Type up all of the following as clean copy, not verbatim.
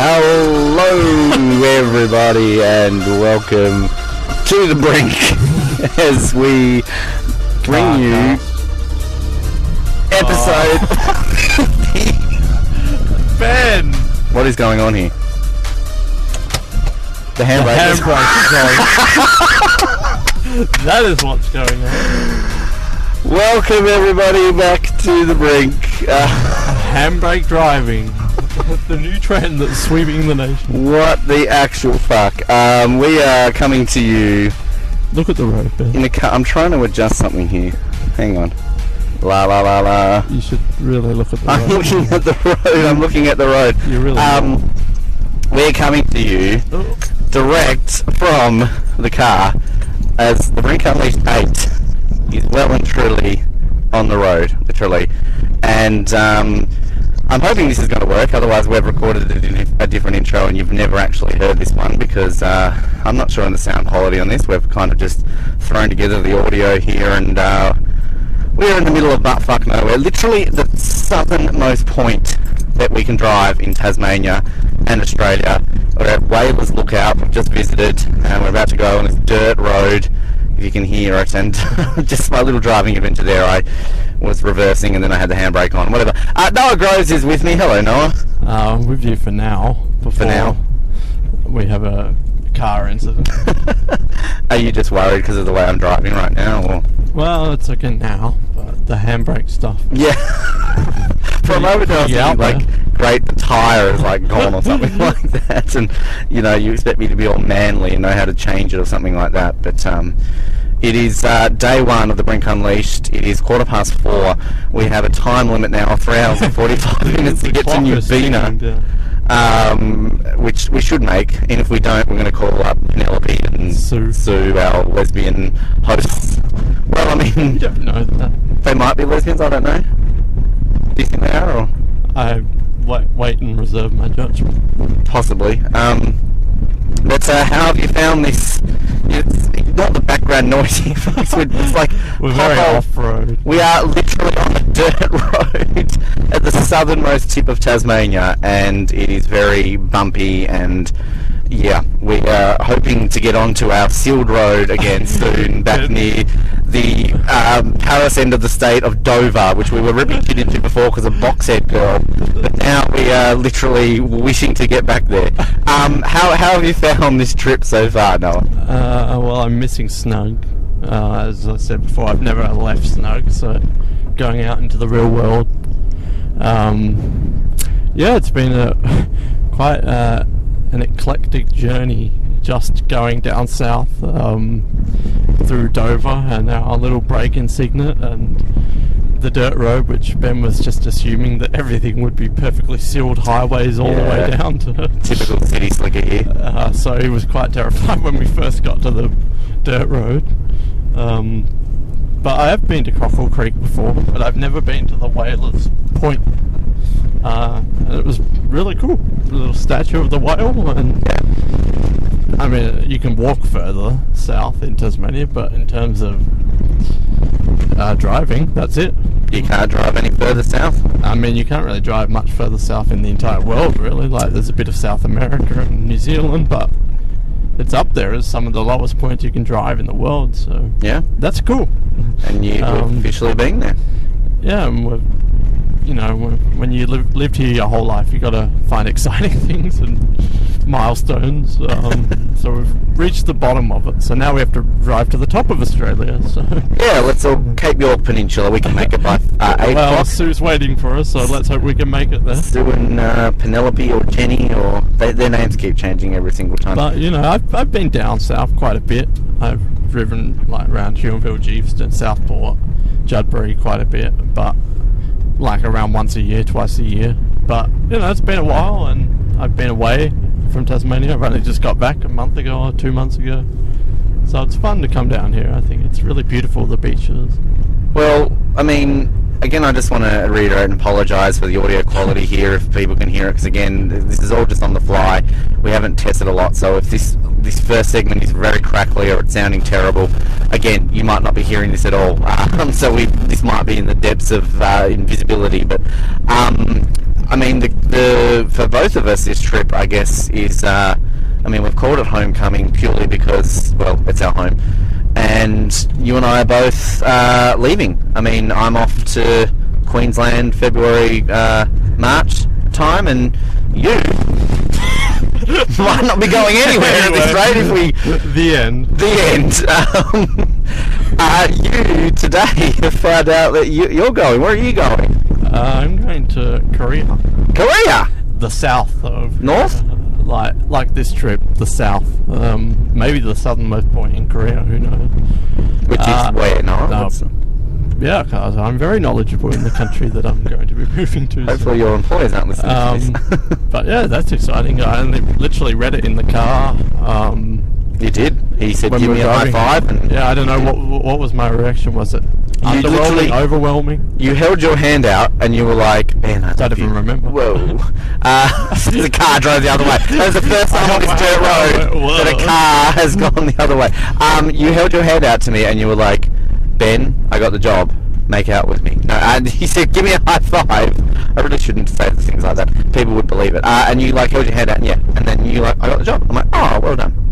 Hello everybody and welcome to the Brink as we bring you episode Ben! What is going on here? The handbrake is That is what's going on. Welcome everybody back to the Brink. Handbrake driving. The new trend that's sweeping the nation. What the actual fuck? We are coming to you. Look at the road, Ben. In a car. I'm trying to adjust something here. Hang on. La la la la. You should really look at the road. I'm looking at the road. I'm looking at the road. You really are. We're coming to you direct from the car as the Brink Unleashed 8 is well and truly on the road, literally. And I'm hoping this is going to work, otherwise we've recorded it in a different intro and you've never actually heard this one because I'm not sure on the sound quality on this. We've kind of just thrown together the audio here and we're in the middle of buttfuck nowhere, literally the southernmost point that we can drive in Tasmania and Australia. We're at Whalers Lookout, we've just visited and we're about to go on this dirt road, if you can hear it, and just my little driving adventure there, I was reversing and then I had the handbrake on, whatever. Noah Groves is with me. Hello Noah. With you for now. For now. We have a car incident. Are you just worried because of the way I'm driving right now? Or? Well, it's okay now, but the handbrake stuff. Yeah. For a moment I was thinking, like, great, the tyre is like gone or something like that, and you know, you expect me to be all manly and know how to change it or something like that, but it is day one of the Brink Unleashed. It is 4:15. We have a time limit now of 3 hours and 45 minutes to get to New Bina, which we should make, and if we don't, we're going to call up Penelope and Sue, our lesbian hosts. Well, I mean, you don't know that. They might be lesbians, I don't know. Do you think they are, or? I wait and reserve my judgment. Possibly. But how have you found this? It's not the background noise here, folks. It's like we're very off-road. We are literally on a dirt road at the southernmost tip of Tasmania, and it is very bumpy. And yeah, we are hoping to get onto our sealed road again soon, back near the Paris end of the state of Dover, which we were ripping shit into before because of Boxhead Girl. But now we are literally wishing to get back there. How have you found this trip so far, Noah? Well, I'm missing Snug. As I said before, I've never left Snug, so going out into the real world. Yeah, it's been quite an eclectic journey, just going down south through Dover and our little break in Cygnet and the dirt road, which Ben was just assuming that everything would be perfectly sealed highways all the way down to typical city slicker here. So he was quite terrified when we first got to the dirt road. But I have been to Cockle Creek before, but I've never been to the Whalers Point. And it was really cool. The little statue of the whale, and I mean, you can walk further south in Tasmania, but in terms of driving, that's it. You can't drive any further south? I mean, you can't really drive much further south in the entire world, really. Like, there's a bit of South America and New Zealand, but it's up there as some of the lowest points you can drive in the world, so yeah, that's cool. And you've officially been there? Yeah, and we've, you know, when you lived here your whole life, you got to find exciting things and milestones. So we've reached the bottom of it. So now we have to drive to the top of Australia. So yeah, let's all Cape York Peninsula. We can make it by 8 o'clock. Sue's waiting for us, so let's hope we can make it there. Sue and Penelope or Jenny, or their names keep changing every single time. But you know, I've been down south quite a bit. I've driven like around Huonville, Geeveston, Southport, Judbury quite a bit, but like around once a year, twice a year. But you know, it's been a while, and I've been away from Tasmania. I've only just got back a month ago or 2 months ago, so it's fun to come down here. I think it's really beautiful, the beaches. Well, I mean, again, I just want to reiterate and apologise for the audio quality here if people can hear it, because again, this is all just on the fly. We haven't tested a lot, so if this first segment is very crackly or it's sounding terrible, again, you might not be hearing this at all. So this might be in the depths of invisibility, but I mean, the for both of us, this trip, I guess, is. I mean, we've called it homecoming purely because, well, it's our home, and you and I are both leaving. I mean, I'm off to Queensland February, March time, and you might not be going anywhere at this rate if we... The end. You today found out that you're going. Where are you going? I'm going to Korea. Korea? The south of... North? Like this trip, the south. Maybe the southernmost point in Korea, who knows? Which is where? No. Yeah, because I'm very knowledgeable in the country that I'm going to be moving to. Hopefully your employers aren't listening to this. But yeah, that's exciting. I literally read it in the car. You did? He said, give me a high five. And yeah, I don't know what was my reaction. Was it underwhelming, overwhelming? You held your hand out and you were like, man, I don't even remember. Whoa. The car drove the other way. That was the first time on this dirt road that a car has gone the other way. You held your hand out to me and you were like, Ben, I got the job. Make out with me. No, and he said, give me a high five. I really shouldn't say things like that. People would believe it. And you like held your hand out and yeah. And then you like, I got the job. I'm like, oh, well done.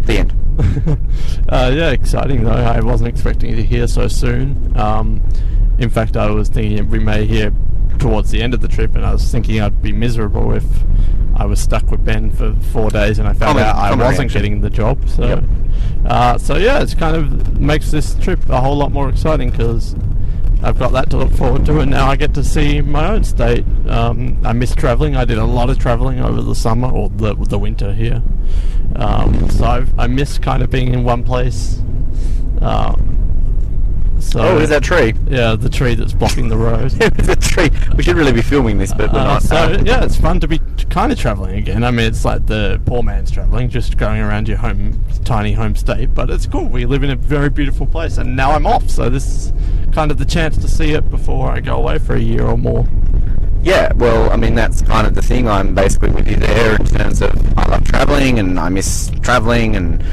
The end. Yeah, exciting though. I wasn't expecting to hear so soon. In fact, I was thinking we may hear towards the end of the trip, and I was thinking I'd be miserable if I was stuck with Ben for 4 days and I found out I wasn't getting the job. So, so yeah, it's kind of makes this trip a whole lot more exciting because I've got that to look forward to, and now I get to see my own state. I miss travelling. I did a lot of travelling over the summer or the winter here. So I miss kind of being in one place. Oh, is that tree? Yeah, the tree that's blocking the road. The tree. We should really be filming this, but we're not. So yeah, it's fun to be kind of travelling again. I mean, it's like the poor man's travelling, just going around your tiny home state. But it's cool. We live in a very beautiful place, and now I'm off. So this is kind of the chance to see it before I go away for a year or more. Yeah, well, I mean, that's kind of the thing. I'm basically with you there in terms of I love travelling and I miss travelling and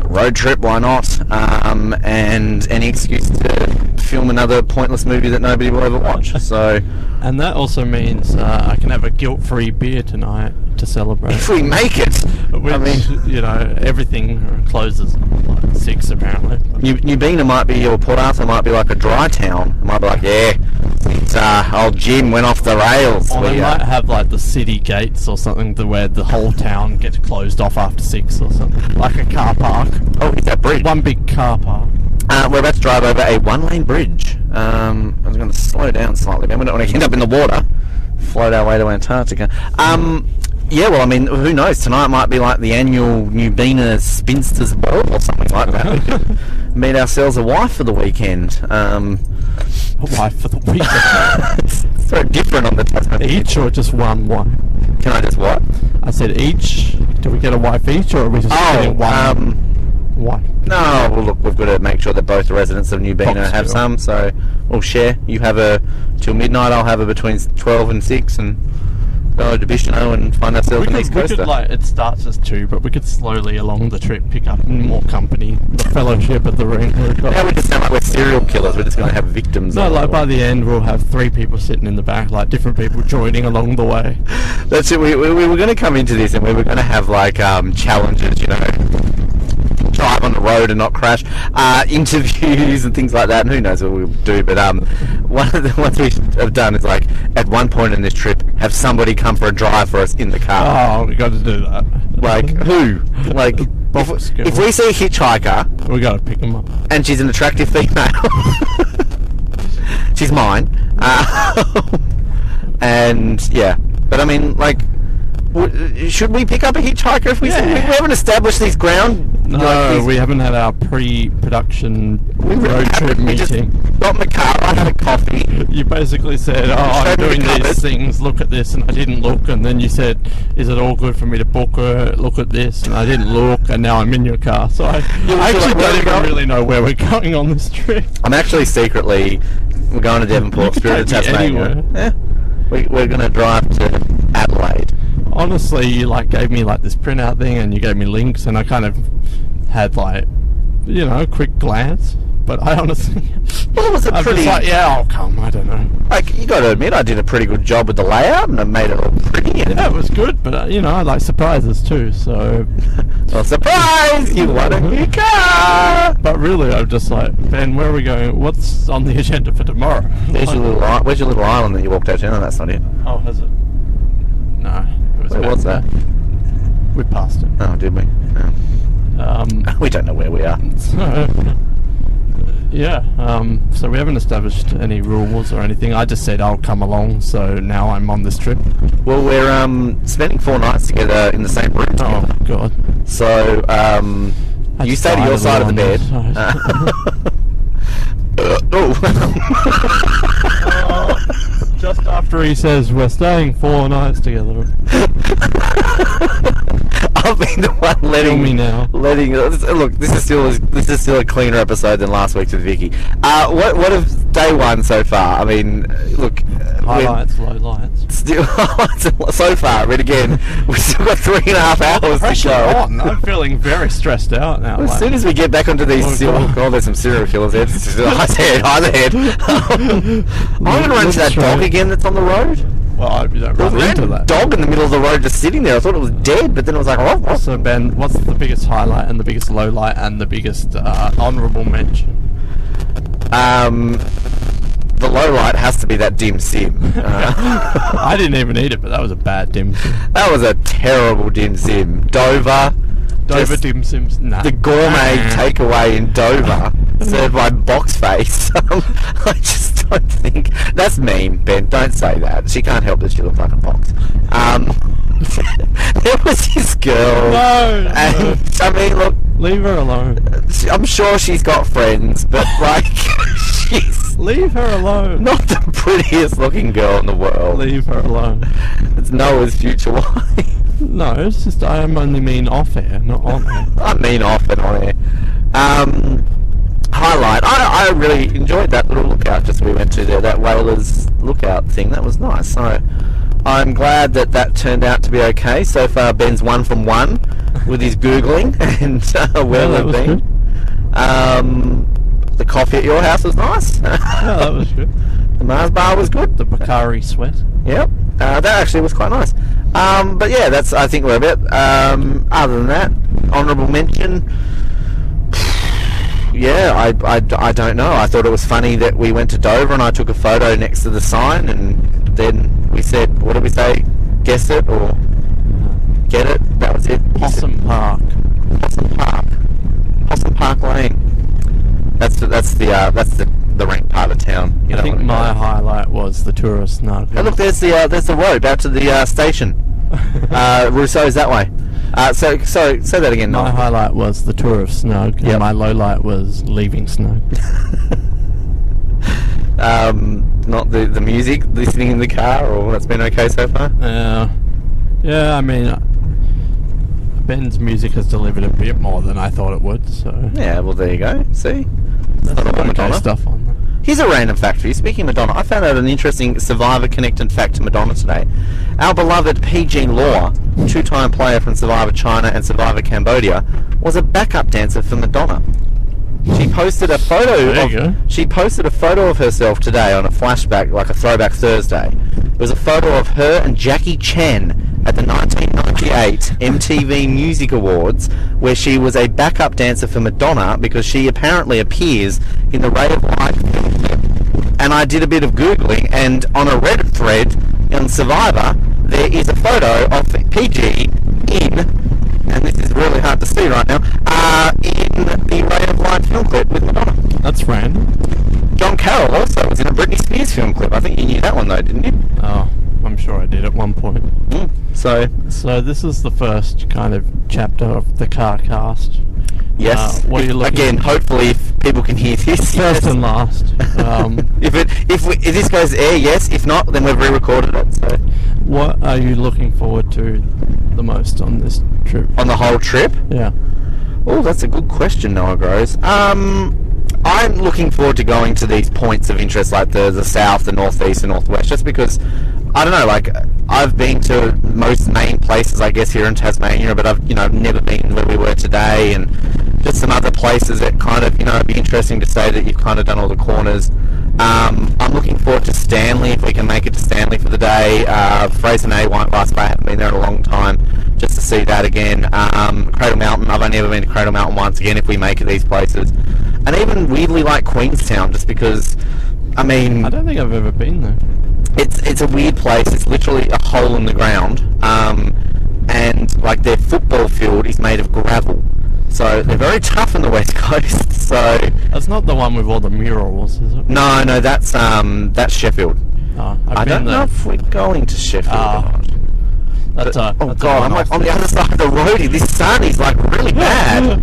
road trip, why not? And any excuse to film another pointless movie that nobody will ever watch. So, and that also means I can have a guilt-free beer tonight to celebrate. If we make it. Which, I mean, you know, everything closes at like 6 apparently. New Bina might be, or Port Arthur might be like a dry town. It might be like, yeah, it's, old Jim went off the rails. Or they might have like the city gates or something where the whole town gets closed off after 6 or something. Like a car park. Oh, is that bridge? One big car park. We're about to drive over a one-lane bridge. I was going to slow down slightly, man. We don't want to end up in the water. Float our way to Antarctica. Yeah, well, I mean, who knows? Tonight might be like the annual New Bina Spinsters Ball or something like that. We could meet ourselves a wife for the weekend. A wife for the weekend? It's so different on the Tasman. Each or just one wife? Can I just what? I said each. Do we get a wife each, or are we just getting one wife? No, well, look, we've got to make sure that both the residents of New Bina have some, so we'll share. You have her till midnight, I'll have her between 12 and 6, and go to Bishno and find ourselves an East Coaster. It starts as 2, but we could slowly along the trip pick up more company. The fellowship at the ring. Now we just sound like we're serial killers. We're just going to have victims. No, like by the end we'll have 3 people sitting in the back, like different people joining along the way. That's it. We were going to come into this and we were going to have like challenges, you know, drive on the road and not crash, interviews and things like that, and who knows what we'll do. But one of the ones we have done is like at one point in this trip have somebody come for a drive for us in the car. Oh, we got to do that. Like who? Like if we see a hitchhiker, we got to pick them up, and she's an attractive female. She's mine. And yeah, but I mean, like, should we pick up a hitchhiker if we see? We haven't established these ground. No, we haven't had our pre-production road trip meeting. Just got in the car, I had a coffee. You basically said, I'm doing these things, look at this, and I didn't look, and then you said, is it all good for me to book her, look at this, and I didn't look, and now I'm in your car. So I actually don't even really know where we're going on this trip. I'm actually secretly, we're going to Devonport, Spirit of Tasmania. Yeah. We're going to drive to Adelaide. Honestly, you like gave me like this printout thing and you gave me links and I kind of had like, you know, a quick glance, but I honestly Well, it was a I'm pretty... just like, yeah, I'll come. I don't know. Like, you got to admit, I did a pretty good job with the layout, and I made it all pretty. And Yeah, it was good, but you know, I like surprises too. So, well, surprise! You won a new car! but really, I'm just like, Ben, where are we going? What's on the agenda for tomorrow? Where's your little island that you walked out to? No, that's not it. Oh, has it? No. It was Where back was there. that? We passed it. Oh, did we? We don't know where we are. So, yeah. So we haven't established any rules or anything. I just said I'll come along. So now I'm on this trip. Well, we're spending 4 nights together in the same room Oh together. God. So, you stay to your side of the bed. Oh. Just after he says we're staying 4 nights together. I've been the one letting me now. Look, this is still a cleaner episode than last week's with Vicky. What of day 1 so far? I mean, look. Highlights, lowlights. Still so far, but again, we've still got 3.5 hours to go. I'm feeling very stressed out now. As soon as we get back onto these there's some serial killers there. Hide ahead. I'm going to run into that dog again that's on the road. Well, you don't run into that. Dog in the middle of the road just sitting there. I thought it was dead, but then it was like, oh. So Ben, what's the biggest highlight and the biggest low light and the biggest honourable mention? The low light has to be that dim sim. I didn't even eat it, but that was a bad dim sim. That was a terrible dim sim. Dover dim sims. Nah. The gourmet takeaway in Dover, served by Boxface. I just don't think that's mean, Ben. Don't say that. She can't help that she looks like a box. There was this girl. No. And I mean, look, leave her alone. I'm sure she's got friends, but like, she's leave her alone. not the prettiest looking girl in the world. Leave her alone. It's Noah's future wife. No, it's just I only mean off air, not on air. I mean off and on air. Highlight. I really enjoyed that little lookout just we went to there, that Whalers lookout thing. That was nice. So I'm glad that turned out to be okay. So far Ben's 1 from 1 with his Googling and where that we've was been. Good. The coffee at your house was nice. Yeah, that was good. The Mars bar was good. The Bakari sweat. Yep. That actually was quite nice. But yeah, that's, I think we're a bit. Other than that, honourable mention. Yeah, I don't know. I thought it was funny that we went to Dover and I took a photo next to the sign, and then we said, what did we say? Guess it or get it? That was it. Possum Park. Possum Park Lane. That's the rank part of town. You I know think what my highlight was the tourist snug. Oh, look, there's the road out to the station. Rousseau's that way. So say that again. My Noel. highlight was the tour of Snug, Yep. and my low light was leaving Snug. Not the music, listening in the car, or that's been okay so far? Yeah, I mean, Ben's music has delivered a bit more than I thought it would, so... Yeah, well there you go. See? That's not all okay Madonna. stuff on there. Here's a random fact for you. Speaking of Madonna, I found out an interesting Survivor-connected fact to Madonna today. Our beloved PG Law, 2-time player from Survivor China and Survivor Cambodia, was a backup dancer for Madonna. She posted a photo She posted a photo of herself today on a flashback, like a throwback Thursday. It was a photo of her and Jackie Chan at the 1998 MTV Music Awards, where she was a backup dancer for Madonna because she apparently appears in the Ray of Light film clip. And I did a bit of Googling, and on a Reddit thread on Survivor, there is a photo of PG in, and this is really hard to see right now, in the Ray of Light film clip with Madonna. That's random. John Carroll also was in a Britney Spears film clip. I think you knew that one though, didn't you? Oh, I'm sure I did at one point. So this is the first kind of chapter of the car cast. yes. What are you looking Again, at? hopefully, if people can hear this, First yes. and last. If this goes air, yes. If not, then we've re-recorded it. So What are you looking forward to the most on this trip? on the whole trip, Yeah. oh, that's a good question, Noah Groves. I'm looking forward to going to these points of interest, like the south, the northeast, and northwest, just because I don't know, like, I've been to most main places, I guess, here in Tasmania, but I've, never been where we were today, and just some other places that kind of, it'd be interesting to say that you've kind of done all the corners. I'm looking forward to Stanley, if we can make it to Stanley for the day. Fraser Nay, White Glass Bay, I haven't been there in a long time, just to see that again. Cradle Mountain, I've only ever been to Cradle Mountain once, again, if we make it these places. And even weirdly like Queenstown, just because, I don't think I've ever been there. It's a weird place. It's literally a hole in the ground, and like their football field is made of gravel, so they're very tough on the West Coast. So that's not the one with all the murals, is it? No, that's Sheffield. Oh, I don't know if we're going to Sheffield or not. That's oh god, I'm like on the other side of the road here. This sun is like really bad.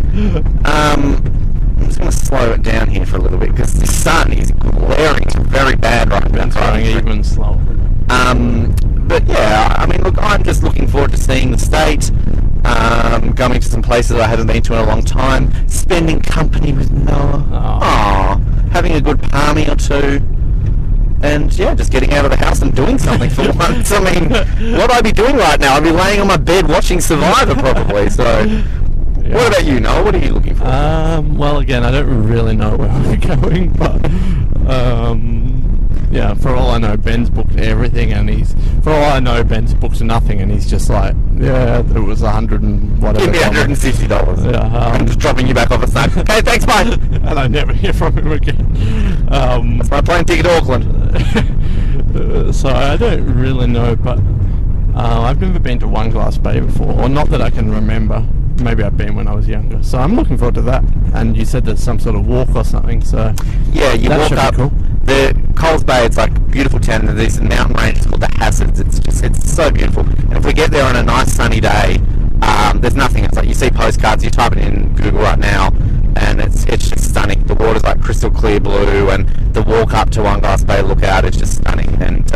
I'm just going to slow it down here for a little bit because the sun is glaring very bad right now. It's going even slower. But yeah, look, I'm just looking forward to seeing the state, going to some places I haven't been to in a long time, spending company with Noah, having a good palmy or two, and yeah, just getting out of the house and doing something for once. What would I be doing right now? I'd be laying on my bed watching Survivor probably, so... Yeah. What about you, Noel? What are you looking for? Well, again, I don't really know where I'm going, but yeah, for all I know, Ben's booked everything, and Ben's booked nothing, and he's just like, yeah, it was 100 and whatever. Give me $150. Yeah, I'm just dropping you back off a side. Okay, thanks, bye. And I never hear from him again. That's my plane ticket to Auckland. So I don't really know, but I've never been to One Glass Bay before, or not that I can remember. Maybe I've been when I was younger, so I'm looking forward to that. And you said there's some sort of walk or something, so yeah, you walk up cool. The Coles Bay. It's like a beautiful town, and there's mountain ranges called the Hazards. It's so beautiful. And if we get there on a nice sunny day, there's nothing. It's like you see postcards, you type it in Google right now, and it's just stunning. The water's like crystal clear blue, and the walk up to One Glass Bay lookout is just stunning. And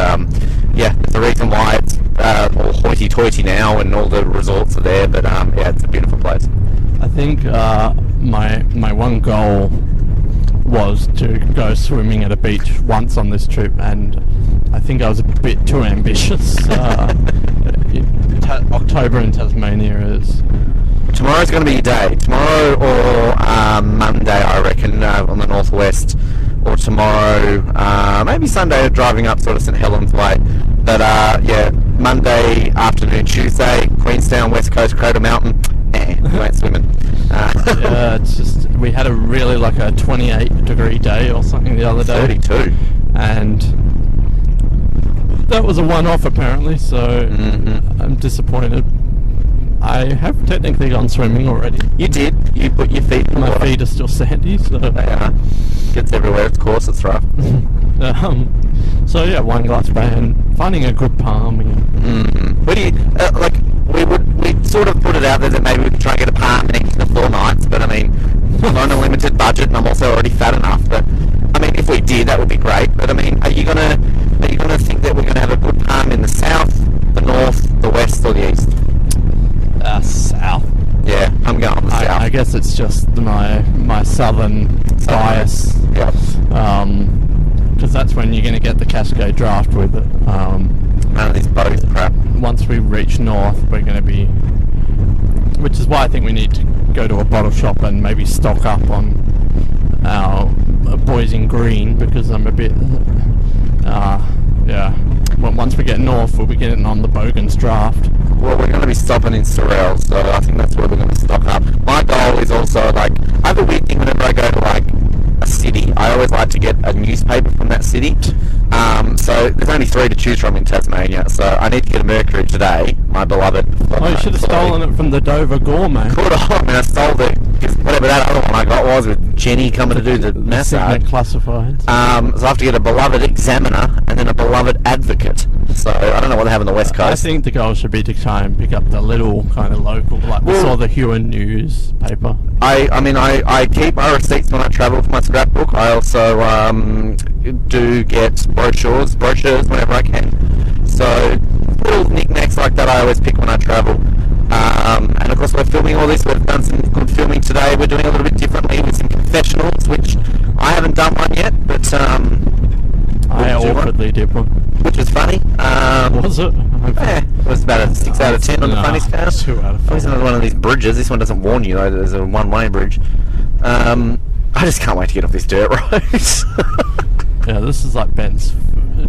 yeah, it's the reason why it's all hoity-toity now, and all the resorts are there. But yeah, it's a beautiful place. I think my one goal was to go swimming at a beach once on this trip, and I think I was a bit too ambitious. October in Tasmania is... Tomorrow's going to be your day. Tomorrow or Monday, I reckon, on the northwest, or tomorrow, maybe Sunday, driving up sort of St Helens way. But yeah, Monday afternoon, Tuesday, Queenstown, West Coast, Cradle Mountain. We went swimming. Yeah, it's just, we had a really like a 28-degree day or something the other day. 32. And that was a one-off apparently, so I'm disappointed. I have technically gone swimming already. You did. You put your feet in the water. My feet are still sandy, so... They are. Gets everywhere, of course, it's rough. So yeah, One Glass Bay and finding a good palm. What do you, like, we'd sort of put it out there that maybe we could try and get a palm next to 4 nights, but I mean, I'm on a limited budget and I'm also already fat enough, but I mean, if we did, that would be great. But I mean, are you gonna think that we're gonna have a good palm in the south, the north, the west, or the east? South. Yeah, I'm going on the south. I guess it's just my southern bias. Yeah. Because that's when you're going to get the Cascade draft with it. None of this boat crap. Once we reach north, we're going to be... Which is why I think we need to go to a bottle shop and maybe stock up on our boys in green, because I'm a bit... yeah. Well, once we get north, we'll be getting on the Bogans draft. Well, we're going to be stopping in Sorel, so I think that's where we're going to stock up. My goal is also, like, I have a weird thing whenever I go to, like, a city. I always like to get a newspaper from that city. So there's only 3 to choose from in Tasmania, so I need to get a Mercury today, my beloved. Oh, you should have stolen it from the Dover Gourmet. Could have. I mean, I stole whatever that other one I got was with Jenny coming to do the massage. Classified. So I have to get a beloved Examiner and then a beloved Advocate. So I don't know what they have on the West Coast. I think the goal should be to try and pick up the little kind of local, like we saw the Huon newspaper. I keep my receipts when I travel for my scrapbook. I also do get brochures whenever I can. So little knickknacks like that I always pick when I travel. And of course we're filming all this. We've done some good filming today. We're doing a little bit differently with some confessionals, which I haven't done one yet, but I awkwardly Charlie did one. which was funny. Was it? It was about a 6 out of 10 on the funny scale. 2 out of 5. It's another one of these bridges. This one doesn't warn you though that there's a one-way bridge. I just can't wait to get off this dirt road. Yeah, this is like Ben's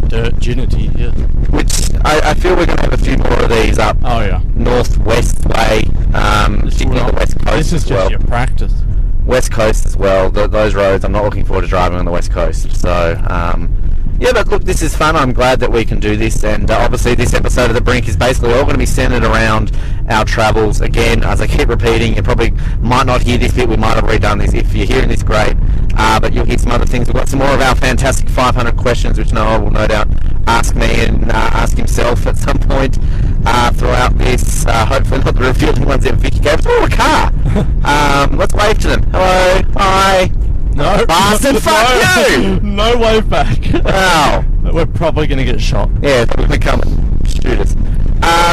dirt ginity here. Which I feel we're going to have a few more of these up Oh yeah. northwest way, particularly on the west coast This is as just well. your practice. West coast as well. Those roads, I'm not looking forward to driving on the west coast. So, yeah, but look, this is fun. I'm glad that we can do this, and obviously this episode of The Brink is basically all going to be centered around our travels. Again, as I keep repeating, you probably might not hear this bit. We might have redone this. If you're hearing this, great. But you'll hear some other things. We've got some more of our fantastic 500 questions, which Noah will no doubt ask me and ask himself at some point throughout this. Hopefully not the revealing ones that Vicky gave us. Oh, a car! Let's wave to them. Hello. Hi. No. Bastard, fuck you! No way back. Wow. We're probably going to get shot. Yeah, they're going to come and shoot us.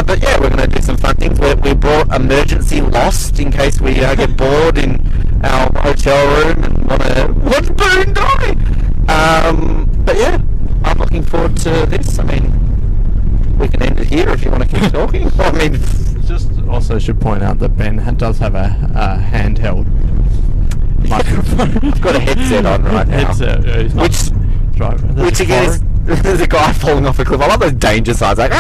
But yeah, we're going to do some fun things. We brought emergency lost in case we get bored in our hotel room and want to watch boondoggle. But yeah, I'm looking forward to this. I mean, we can end it here if you want to keep talking. I mean, Just also should point out that Ben does have a handheld microphone. I've got a headset on right now. Headset, yeah, he's not driving. There's Which a again is forest. there's a guy falling off a cliff. I love those danger signs, like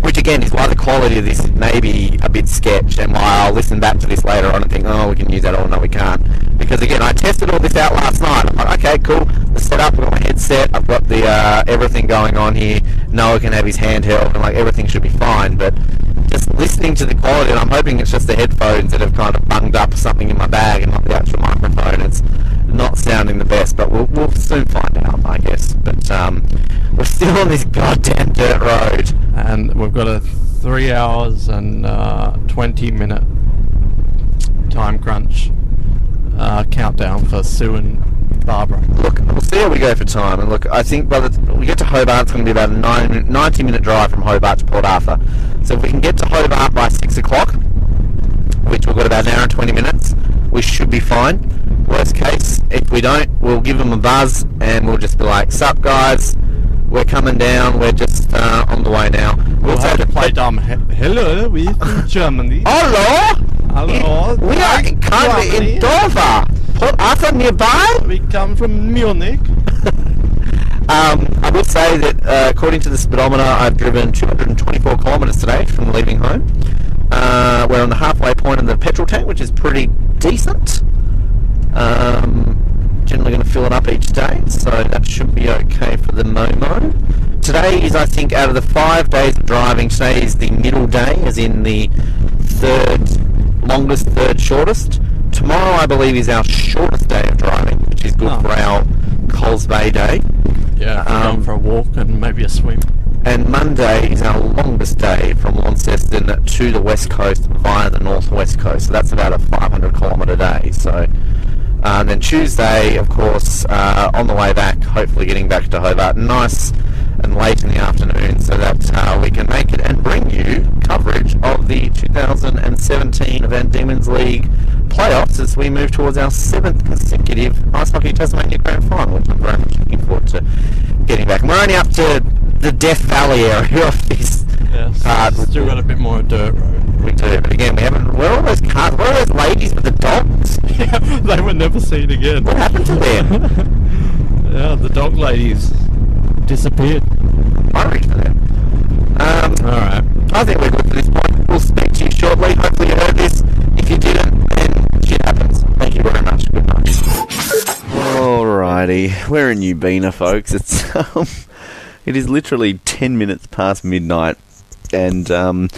which again is why the quality of this may be a bit sketch, and why I'll listen back to this later on and think, oh, we can use that, or no, we can't. Because again, I tested all this out last night. I'm like, okay, cool. The setup, I've got my headset, I've got the everything going on here. Noah can have his handheld, and like everything should be fine. But just listening to the quality, and I'm hoping it's just the headphones that have kind of bunged up something in my bag and not the actual microphone. It's not sounding the best, but we'll soon find out, I guess. But we're still on this goddamn dirt road. And we've got a 3 hours and 20-minute time crunch countdown for Sue and Barbara. Look, we'll see how we go for time. And look, I think by the we get to Hobart, it's going to be about a 90-minute drive from Hobart to Port Arthur. So if we can get to Hobart by 6 o'clock, which we've got about an hour and 20 minutes, we should be fine. Worst case, if we don't, we'll give them a buzz and we'll just be like, sup guys, we're coming down, we're just on the way now. We'll have to play dumb. Hello, we're from Germany. Hello! Hello. We are currently in Dover. Port Arthur nearby? We come from Munich. I will say that according to the speedometer, I've driven 224 kilometres today from leaving home. We're on the halfway point of the petrol tank, which is pretty decent. Generally going to fill it up each day, so that should be okay for the Momo. Today is, I think, out of the 5 days of driving, today is the middle day, as in the third longest, third shortest. Tomorrow, I believe, is our shortest day of driving, which is good for our Coles Bay day. Yeah, going for a walk and maybe a swim. And Monday is our longest day from Launceston to the west coast via the northwest coast. So that's about a 500 kilometre day. So then Tuesday, of course, on the way back, hopefully getting back to Hobart nice and late in the afternoon, so that we can make it and bring you coverage of the 2017 Van Diemen's League playoffs as we move towards our 7th consecutive Ice Hockey Tasmania Grand Final, which I'm very much looking forward to getting back. And we're only up to the Death Valley area of this part. Still got a bit more dirt road. We do, but again, we haven't. Where are all those cars? Where are those ladies with the dogs? Yeah, they were never seen again. What happened to them? Yeah, the dog ladies disappeared. Worried for them. Alright. I think we're good for this point. We'll speak to you shortly. Hopefully you heard this. If you didn't, then shit happens. Thank you very much. Good night. Alrighty, we're in Ubina, folks. It's it is literally 10 minutes past midnight, and I'm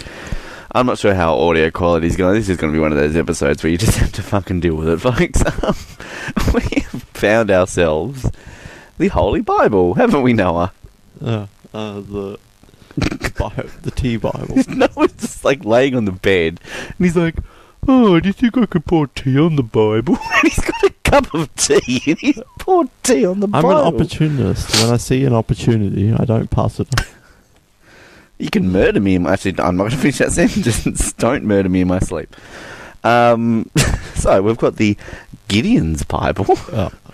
not sure how audio quality is going. This is going to be one of those episodes where you just have to fucking deal with it, folks. We have found ourselves the Holy Bible, haven't we, Noah? The tea Bible. Noah's just like laying on the bed, and he's like, oh, do you think I could pour tea on the Bible? And he's got a cup of tea, and he's poured tea on the Bible. I'm an opportunist. When I see an opportunity, I don't pass it up. You can murder me. Actually, I'm not going to finish that sentence. Don't murder me in my sleep. So, we've got the Gideon's Bible.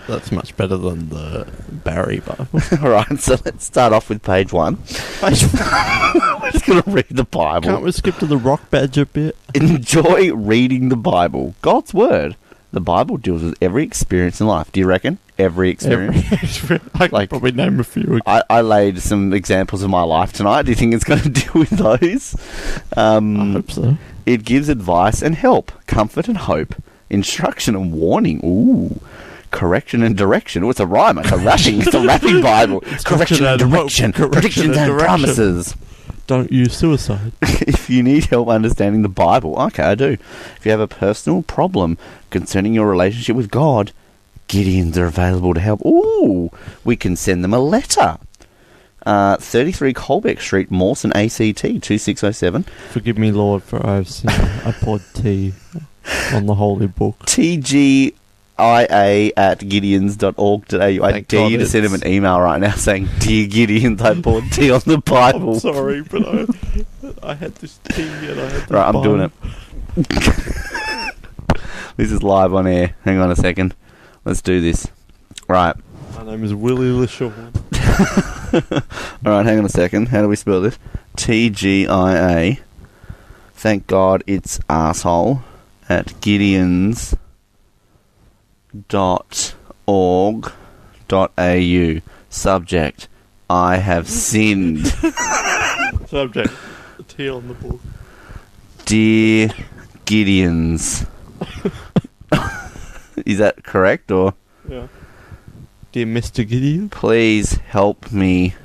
That's much better than the Barry Bible. Alright, so let's start off with page 1. We're just going to read the Bible. Can't we skip to the rock badger bit? Enjoy reading the Bible. God's Word. The Bible deals with every experience in life. Do you reckon? Every experience? I could probably name a few. I laid some examples of my life tonight. Do you think it's going to deal with those? I hope so. It gives advice and help, comfort and hope, instruction and warning. Ooh. Correction and direction. Oh, it's a rhyme. It's a rapping Bible. Correction and direction. Predictions and promises. Don't use suicide. If you need help understanding the Bible, okay, I do. If you have a personal problem concerning your relationship with God, Gideons are available to help. Ooh, we can send them a letter. 33 Colbeck Street, Mawson, ACT, 2607. Forgive me, Lord, for I have sinned. I poured tea on the holy book. TGIA@gideons.org.au. I dare you to send him an email right now saying, Dear Gideons, I poured tea on the Bible. I'm sorry, but I had this tea and I had this Right, I'm Bible. doing it. This is live on air. Hang on a second. Let's do this. Right. My name is Willie LeShawn. Alright, hang on a second. How do we spell this? TGIA. Thank God it's asshole at gideons.org.au. Subject, I have sinned. Subject, tea on the book. Dear Gideons. Is that correct, or? Yeah. Dear Mr. Gideon, Please help me.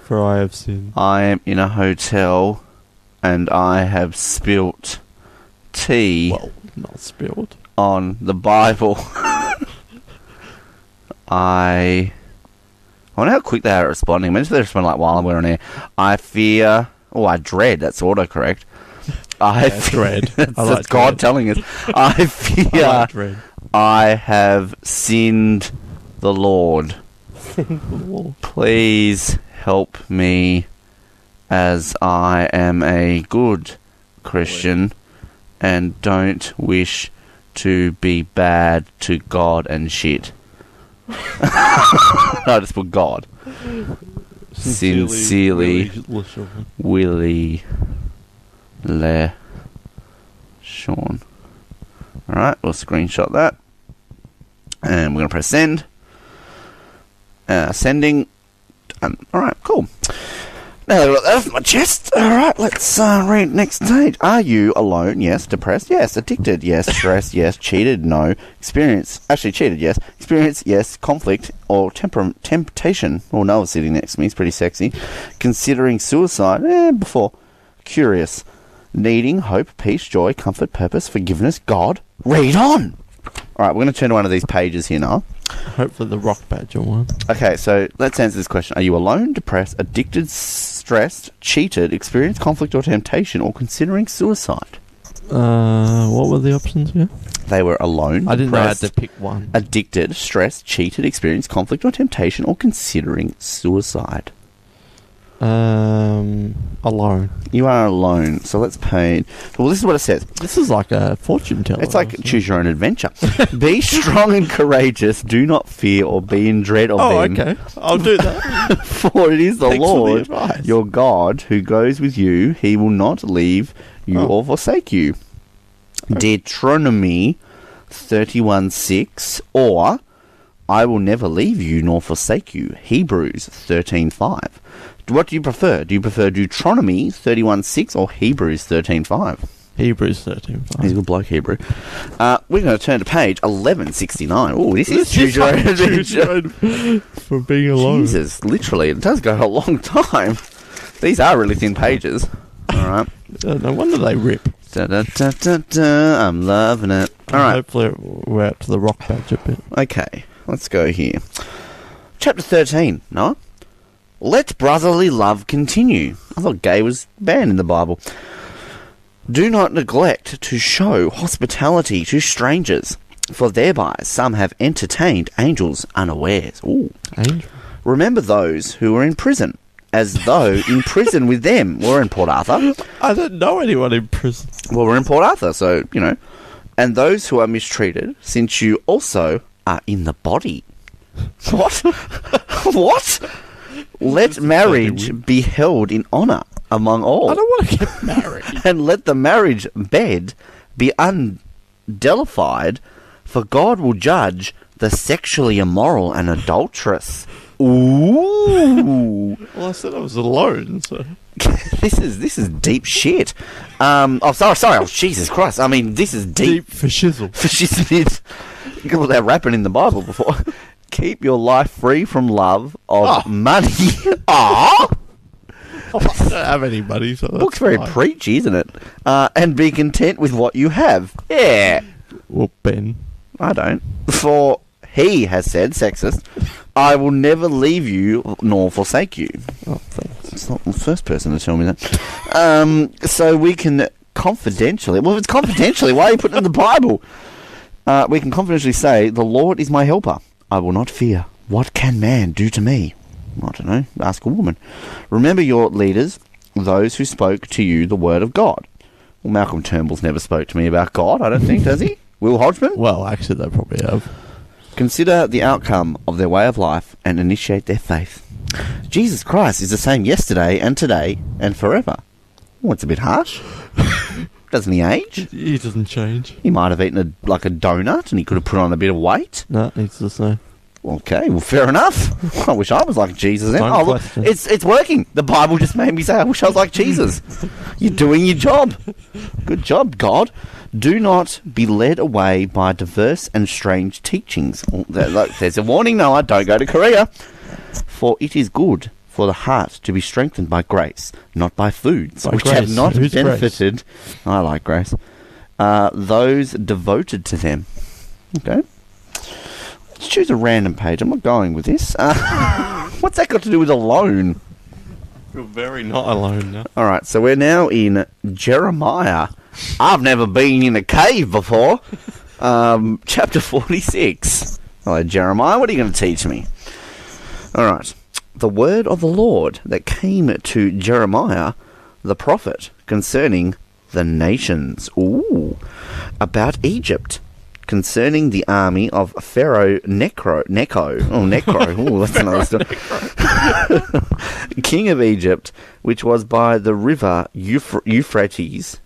for I have sinned. I am in a hotel and I have spilt tea Well, not spilled. on the Bible. I wonder how quick they are at responding. Imagine if they respond like while we're on air. I fear. Oh, I dread. That's autocorrect. I dread. That's, I like that's God dread. telling us. I fear. I like dread. I have sinned the Lord. Please help me, as I am a good Christian and don't wish to be bad to God and shit. No, just put God. Sincerely, Willie LeShawn. Alright, we'll screenshot that. And we're going to press send. Sending. Alright, cool. Now that I've got that off my chest, alright, let's read next page. Are you alone? Yes. Depressed? Yes. Addicted? Yes. Stressed? Yes. Cheated? No. Cheated? Yes. Experience? Yes. Conflict or temptation? Oh, Noah's sitting next to me. He's pretty sexy. Considering suicide? Before. Curious. Needing hope, peace, joy, comfort, purpose, forgiveness, God. Read on! Alright, we're going to turn to one of these pages here now. Hopefully the rock badger one. Okay, so let's answer this question. Are you alone, depressed, addicted, stressed, cheated, experience conflict or temptation, or considering suicide? What were the options here? They were alone, I didn't know I had depressed, to pick one. addicted, stressed, cheated, experience conflict or temptation, or considering suicide. Alone. You are alone, so let's pay... Well, this is what it says. This is like a fortune teller. It's like choose your own adventure. Be strong and courageous. Do not fear or be in dread of them. okay. I'll do that. For it is the Thanks for the Lord, advice. your God, who goes with you. He will not leave you or forsake you. Deuteronomy 31:6, or I will never leave you nor forsake you. Hebrews 13:5. What do you prefer? Do you prefer Deuteronomy 31:6 or Hebrews 13:5? Hebrews 13:5. He's a good bloke, Hebrew. We're going to turn to page 1169. Oh, this is choose your own adventure. For being alone. Jesus, literally, it does go a long time. These are really thin pages. All right. No wonder they rip. I'm loving it. All right. Hopefully we're out to the rock badger bit. Okay, let's go here. Chapter 13, Noah. Let brotherly love continue. I thought gay was banned in the Bible. Do not neglect to show hospitality to strangers, for thereby some have entertained angels unawares. Ooh. Angel. Remember those who were in prison, as though in prison with them. We're in Port Arthur. I don't know anyone in prison. Well, we're in Port Arthur, so, you know. And those who are mistreated, since you also are in the body. What? What? Let marriage be held in honour among all. I don't want to get married. And let the marriage bed be undelified, for God will judge the sexually immoral and adulterous. Ooh. Well, I said I was alone, so... This is deep shit. Sorry. Oh, Jesus Christ. I mean, this is deep for shizzle. For shizzle. Look at that rapping in the Bible before. Keep your life free from love of money. Ah. I don't have any money, so Book's very preachy, isn't it? And be content with what you have. Yeah. Well, Ben. I don't. For he has said, sexist, I will never leave you nor forsake you. Oh, thanks. It's not the first person to tell me that. So we can confidentially... Well, if it's confidentially, why are you putting it in the Bible? We can confidentially say, the Lord is my helper. I will not fear. What can man do to me? I don't know. Ask a woman. Remember your leaders, those who spoke to you the word of God. Well, Malcolm Turnbull's never spoke to me about God, I don't think, does he? Will Hodgman? Well, actually, they probably have. Consider the outcome of their way of life and initiate their faith. Jesus Christ is the same yesterday and today and forever. Oh, it's a bit harsh. Doesn't he age? He doesn't change. He might have eaten a donut and he could have put on a bit of weight. No, he's the same. Okay, well, fair enough. I wish I was like Jesus then. Don't Look, it's working. The Bible just made me say, I wish I was like Jesus. You're doing your job. Good job, God. Do not be led away by diverse and strange teachings. Look, there's a warning, Noah. Don't go to Korea. For it is good for the heart to be strengthened by grace, not by foods, which have not benefited. Grace? I like grace. Those devoted to them. Okay. Let's choose a random page. I'm not going with this. What's that got to do with alone? You're very not alone now. All right, so we're now in Jeremiah. I've never been in a cave before. Chapter 46. Hello, Jeremiah. What are you going to teach me? All right. The word of the Lord that came to Jeremiah, the prophet, concerning the nations. Ooh. About Egypt. Concerning the army of Pharaoh Necho. Oh, that's another story. King of Egypt, which was by the river Euphrates.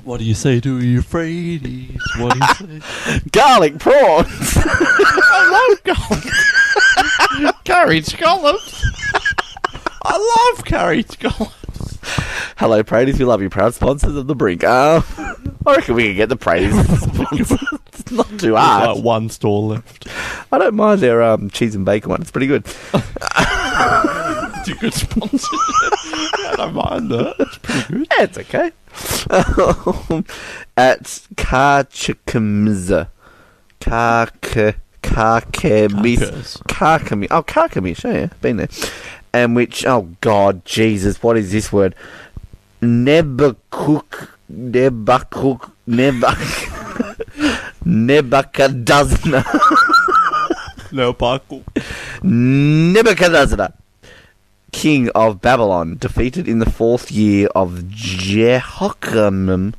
What do you say to Euphrates? What do you say? Garlic prawns. I love garlic. Curried scallops. I love curried scallops. Hello, Praties. We love you. Proud sponsors of the Brink. I reckon we can get the Praties sponsors. It's not too hard. There's like one store left. I don't mind their cheese and bacon one. It's pretty good. It's a good sponsor. I don't mind that. It's pretty good. Yeah, it's okay. At Karchemish. Karchemish. Oh, yeah. Been there. And which, oh God, Jesus, what is this word? Nebuchadnezzar. Nebuchadnezzar, king of Babylon, defeated in the 4th year of Jehoiakim,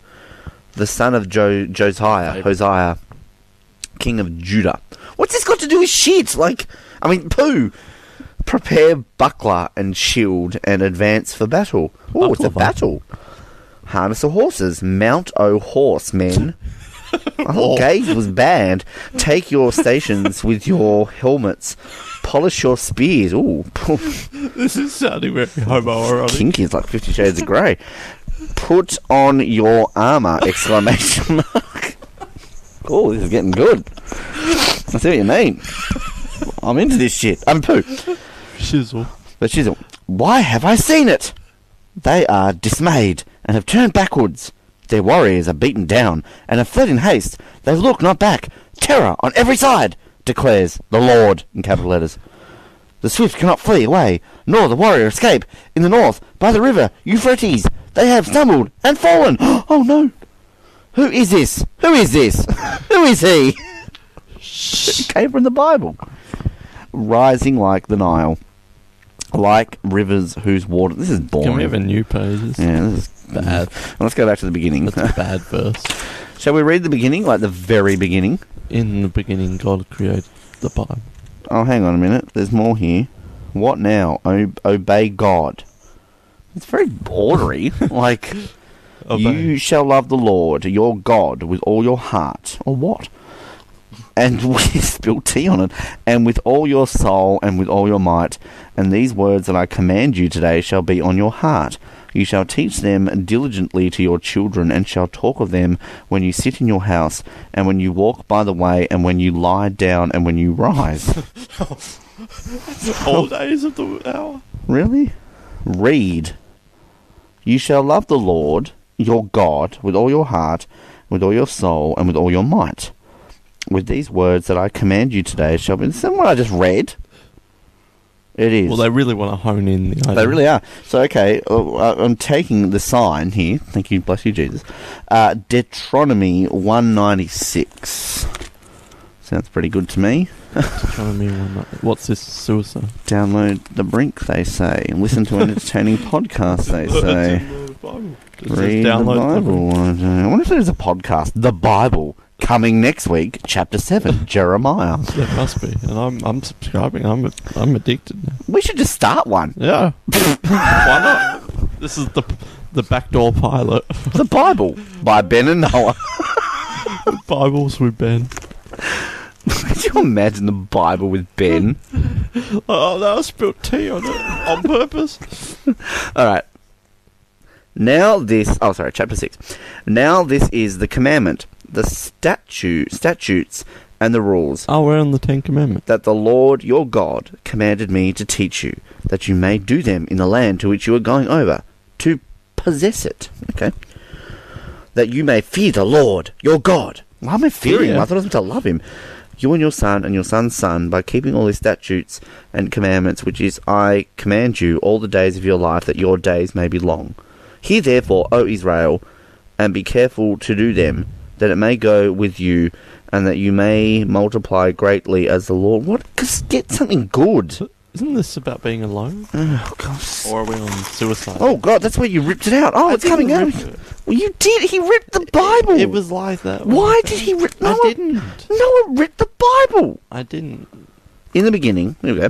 the son of Hosea, king of Judah. What's this got to do with shit? Poo. Prepare buckler and shield and advance for battle. Oh, it's a battle. Harness of horses. Mount, O horsemen. I thought gaze was banned. Take your stations with your helmets. Polish your spears. Ooh. This is sounding very homoerotic. Kinky is like 50 Shades of Grey. Put on your armour! Exclamation mark. Oh, this is getting good. I see what you mean. I'm into this shit. I'm poo. Shizzle. But shizzle. Why have I seen it? They are dismayed and have turned backwards. Their warriors are beaten down and have fled in haste. They look not back. Terror on every side, declares the Lord, in capital letters. The swift cannot flee away, nor the warrior escape. In the north, by the river Euphrates, they have stumbled and fallen. Oh no! Who is this? Who is this? Who is he? It came from the Bible. Rising like the Nile. like rivers whose water... This is boring. Can we have a new page? Yeah, this is bad. Let's go back to the beginning. That's a bad verse. Shall we read the beginning, like the very beginning? In the beginning, God created the Bible. Oh, hang on a minute. There's more here. What now? Obey God. It's very ordery. Like, you shall love the Lord, your God, with all your heart. Or what? And we spilled tea on it. And with all your soul and with all your might. And these words that I command you today shall be on your heart. You shall teach them diligently to your children, and shall talk of them when you sit in your house, and when you walk by the way, and when you lie down, and when you rise. All days of the hour. Really? Read. You shall love the Lord, your God, with all your heart, with all your soul, and with all your might. With these words that I command you today shall be... Isn't what I just read? It is. Well, they really want to hone in the idea. They really are. So, okay, I'm taking the sign here. Thank you, bless you, Jesus. Deuteronomy 196. Sounds pretty good to me. Deuteronomy 1. What's this suicide? Download the Brink, they say. Listen to an entertaining podcast, they say. Read the Bible. I wonder if there's a podcast. The Bible. Coming next week, Chapter 7, Jeremiah. There must be. And I'm subscribing. I'm addicted now. We should just start one. Yeah. Why not? This is the backdoor pilot. The Bible by Ben and Noah. Bibles with Ben. Could you imagine the Bible with Ben? Oh, no, I spilled tea on it on purpose. Alright. Now this... Oh, sorry, Chapter 6. Now this is the commandment, the statutes, and the rules. Oh, we're on the Ten Commandments. That the Lord your God commanded me to teach you, that you may do them in the land to which you are going over, to possess it. Okay? That you may fear the Lord your God. Why am I fearing him? I thought I was meant to love him. You and your son and your son's son, by keeping all his statutes and commandments, which is I command you all the days of your life, that your days may be long. Hear therefore, O Israel, and be careful to do them, that it may go with you, and that you may multiply greatly as the Lord... What? Just get something good. Isn't this about being alone? Oh, gosh. Or are we on suicide? Oh, God, that's where you ripped it out. Oh, it's coming out. Well, you did. He ripped the Bible. It was like that. Why did he rip... I didn't. Noah ripped the Bible. I didn't. In the beginning... Here we go.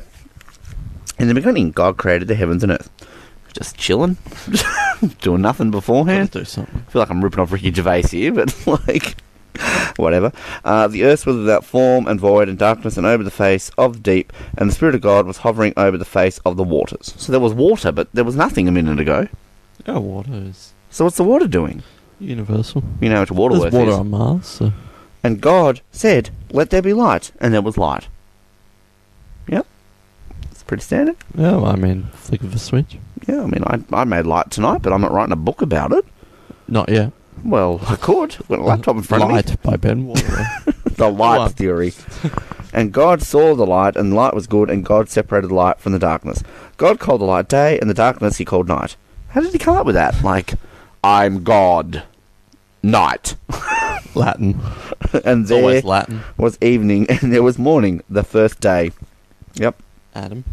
In the beginning, God created the heavens and earth. Just chilling. Doing nothing beforehand. Do something. I feel like I'm ripping off Ricky Gervais here, but, like... Whatever. The earth was without form and void, and darkness and over the face of the deep, and the Spirit of God was hovering over the face of the waters. So there was water, but there was nothing a minute ago. Oh, water is... So what's the water doing? Universal. You know how much water There's water on Mars, so... And God said, let there be light, and there was light. Yep. It's pretty standard. Yeah, well, I mean, flick of a switch. Yeah, I mean, I made light tonight, but I'm not writing a book about it. Not yet. Well, I could. With a laptop in front of me. Light by Ben Water. The light theory. And God saw the light, and the light was good, and God separated the light from the darkness. God called the light day, and the darkness he called night. How did he come up with that? Like, I'm God. Night. Latin. And It's there always Latin. was evening, and there was morning, the first day. Yep. Adam.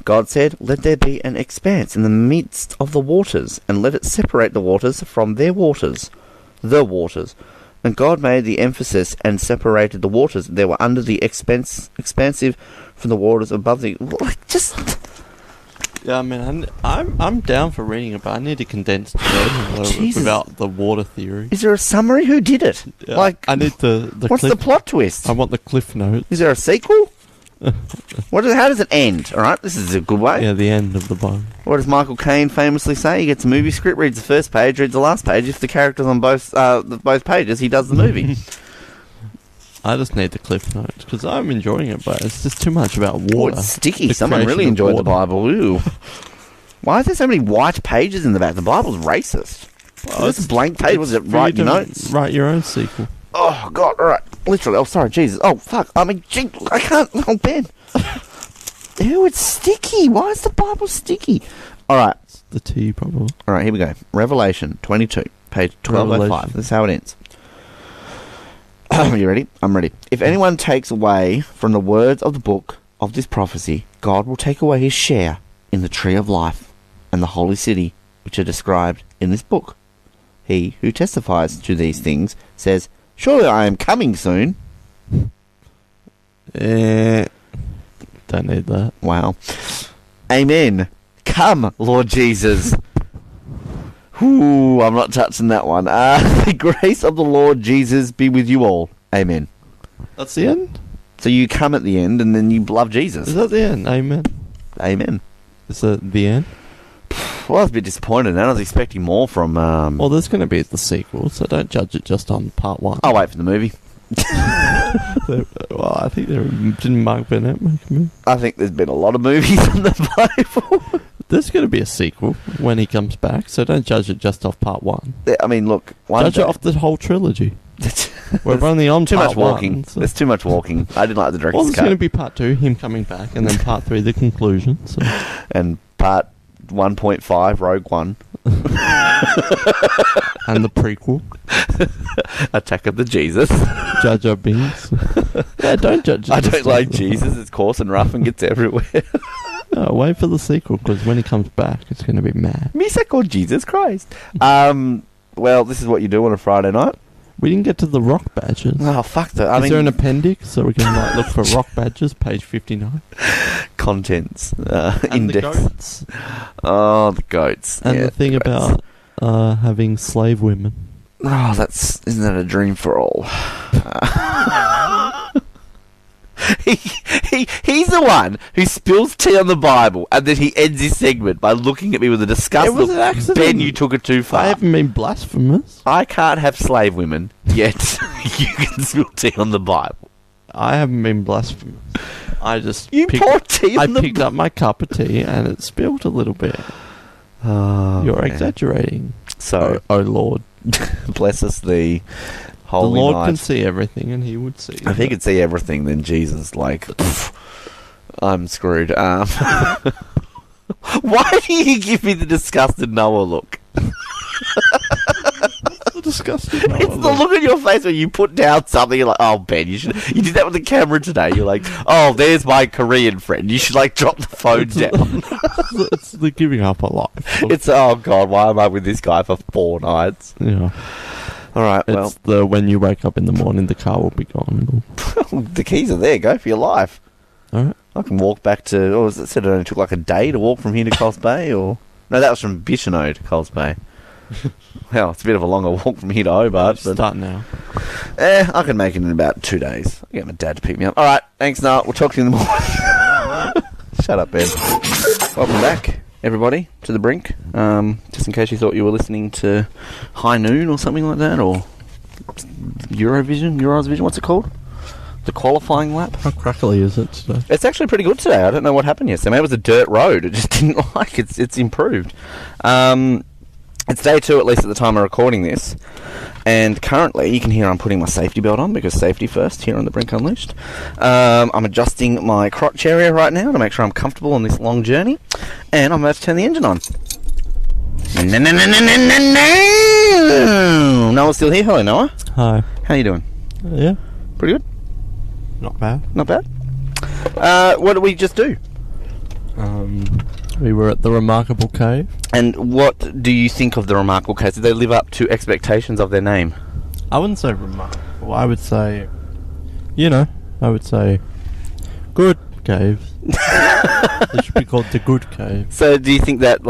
God said, let there be an expanse in the midst of the waters, and let it separate the waters from their waters. The waters. And God made the emphasis and separated the waters that were under the expansive from the waters above the... Just... Yeah, I mean, I'm down for reading it, but I need to condense it a little bit without the water theory. Is there a summary? Who did it? Yeah, like, I need the what's cliff, the plot twist? I want the cliff notes. Is there a sequel? How does it end? Alright, this is a good way. Yeah, the end of the Bible. What does Michael Caine famously say? He gets a movie script, reads the first page, reads the last page. If the character's on both pages, he does the movie. I just need the cliff notes, because I'm enjoying it, but it's just too much about water. Oh, it's sticky. The Someone creation really of enjoyed the water. Bible. Ooh. Why is there so many white pages in the back? The Bible's racist. Oh, It's a blank page. Was it for write you your to notes? Write your own sequel. Oh, God. All right. Literally. Oh, sorry. Jesus. Oh, fuck. I mean, gee, I can't. Oh, Ben. Ew, it's sticky. Why is the Bible sticky? All right. It's the tea, probably. All right, here we go. Revelation 22, page 1205. This is how it ends. Are you ready? I'm ready. If anyone takes away from the words of the book of this prophecy, God will take away his share in the tree of life and the holy city, which are described in this book. He who testifies to these things says, surely I am coming soon. Don't need that. Wow. Amen. Come, Lord Jesus. Ooh, I'm not touching that one. The grace of the Lord Jesus be with you all. Amen. That's the end? So you come at the end and then you love Jesus. Is that the end? Amen. Amen. Is that the end? Well, I was a bit disappointed then. I was expecting more from... Well, there's going to be the sequel, so don't judge it just on part one. I'll wait for the movie. Well, I think didn't Mark Bennett make a movie? I think there's been a lot of movies on the Bible. There's going to be a sequel when he comes back, so don't judge it just off part one. I mean, look... Judge it off the whole trilogy. We're only on too part much walking. One, so. There's too much walking. I didn't like the director's Well, there's cut. going to be part 2, him coming back, and then part 3, the conclusion. So. And part 1.5, Rogue One. And the prequel. Attack of the Jesus. Jar Jar Binks. Yeah, don't judge it. I don't like Jesus. It's coarse and rough and gets everywhere. No, wait for the sequel, because when he comes back, it's going to be mad. Misa called Jesus Christ. Well, this is what you do on a Friday night. We didn't get to the rock badges. Oh, fuck that. Is there an appendix so we can look for rock badges, page 59? Contents. And index. the goats. Oh, the goats. And yeah, the thing goats. about having slave women. Oh, isn't that a dream for all? He's the one who spills tea on the Bible and then he ends his segment by looking at me with a disgust. It was look. an accident. Ben, you took it too far. I haven't been blasphemous. I can't have slave women, yet you can spill tea on the Bible. I haven't been blasphemous. I just poured tea on I picked up my cup of tea and it spilled a little bit. Oh, You're man. exaggerating. So, oh Lord. bless us the holy The Lord night. can see everything and he would see. If he could see everything, then Jesus, I'm screwed. Why do you give me the disgusted Noah look? Disgusting. It's the look on your face when you put down something. You're like, "Oh, Ben, you did that with the camera today." You're like, "Oh, there's my Korean friend. You should drop the phone down." It's the giving up on life. It's oh god, why am I with this guy for 4 nights? Yeah. All right, It's the when you wake up in the morning, the car will be gone. the keys are there. Go for your life. All right. I can walk back to. Oh, was it said it only took a day to walk from here to Coles Bay, or no? That was from Bicheno to Coles Bay. Well, it's a bit of a longer walk from here to Hobart. But Start now. I can make it in about 2 days. I'll get my dad to pick me up. All right, thanks, Noel. We'll talk to you in the morning. Shut up, Ben. Welcome back, everybody, to the Brink. Just in case you thought you were listening to High Noon or something like that, or Eurovision, what's it called? The qualifying lap. How crackly is it today? It's actually pretty good today. I don't know what happened yesterday. Maybe it was a dirt road. It just didn't it's improved. It's day 2, at least at the time of recording this. And currently, you can hear I'm putting my safety belt on, because safety first here on the Brink Unleashed. I'm adjusting my crotch area right now to make sure I'm comfortable on this long journey. And I'm about to turn the engine on. No. Noah's still here. Hello, Noah. Hi. How you doing? Yeah. Pretty good? Not bad. Not bad? What did we just do? We were at the Remarkable Cave. And what do you think of the Remarkable Cave? Did they live up to expectations of their name? I wouldn't say remarkable. I would say, good caves. They should be called the Good Cave. So do you think that,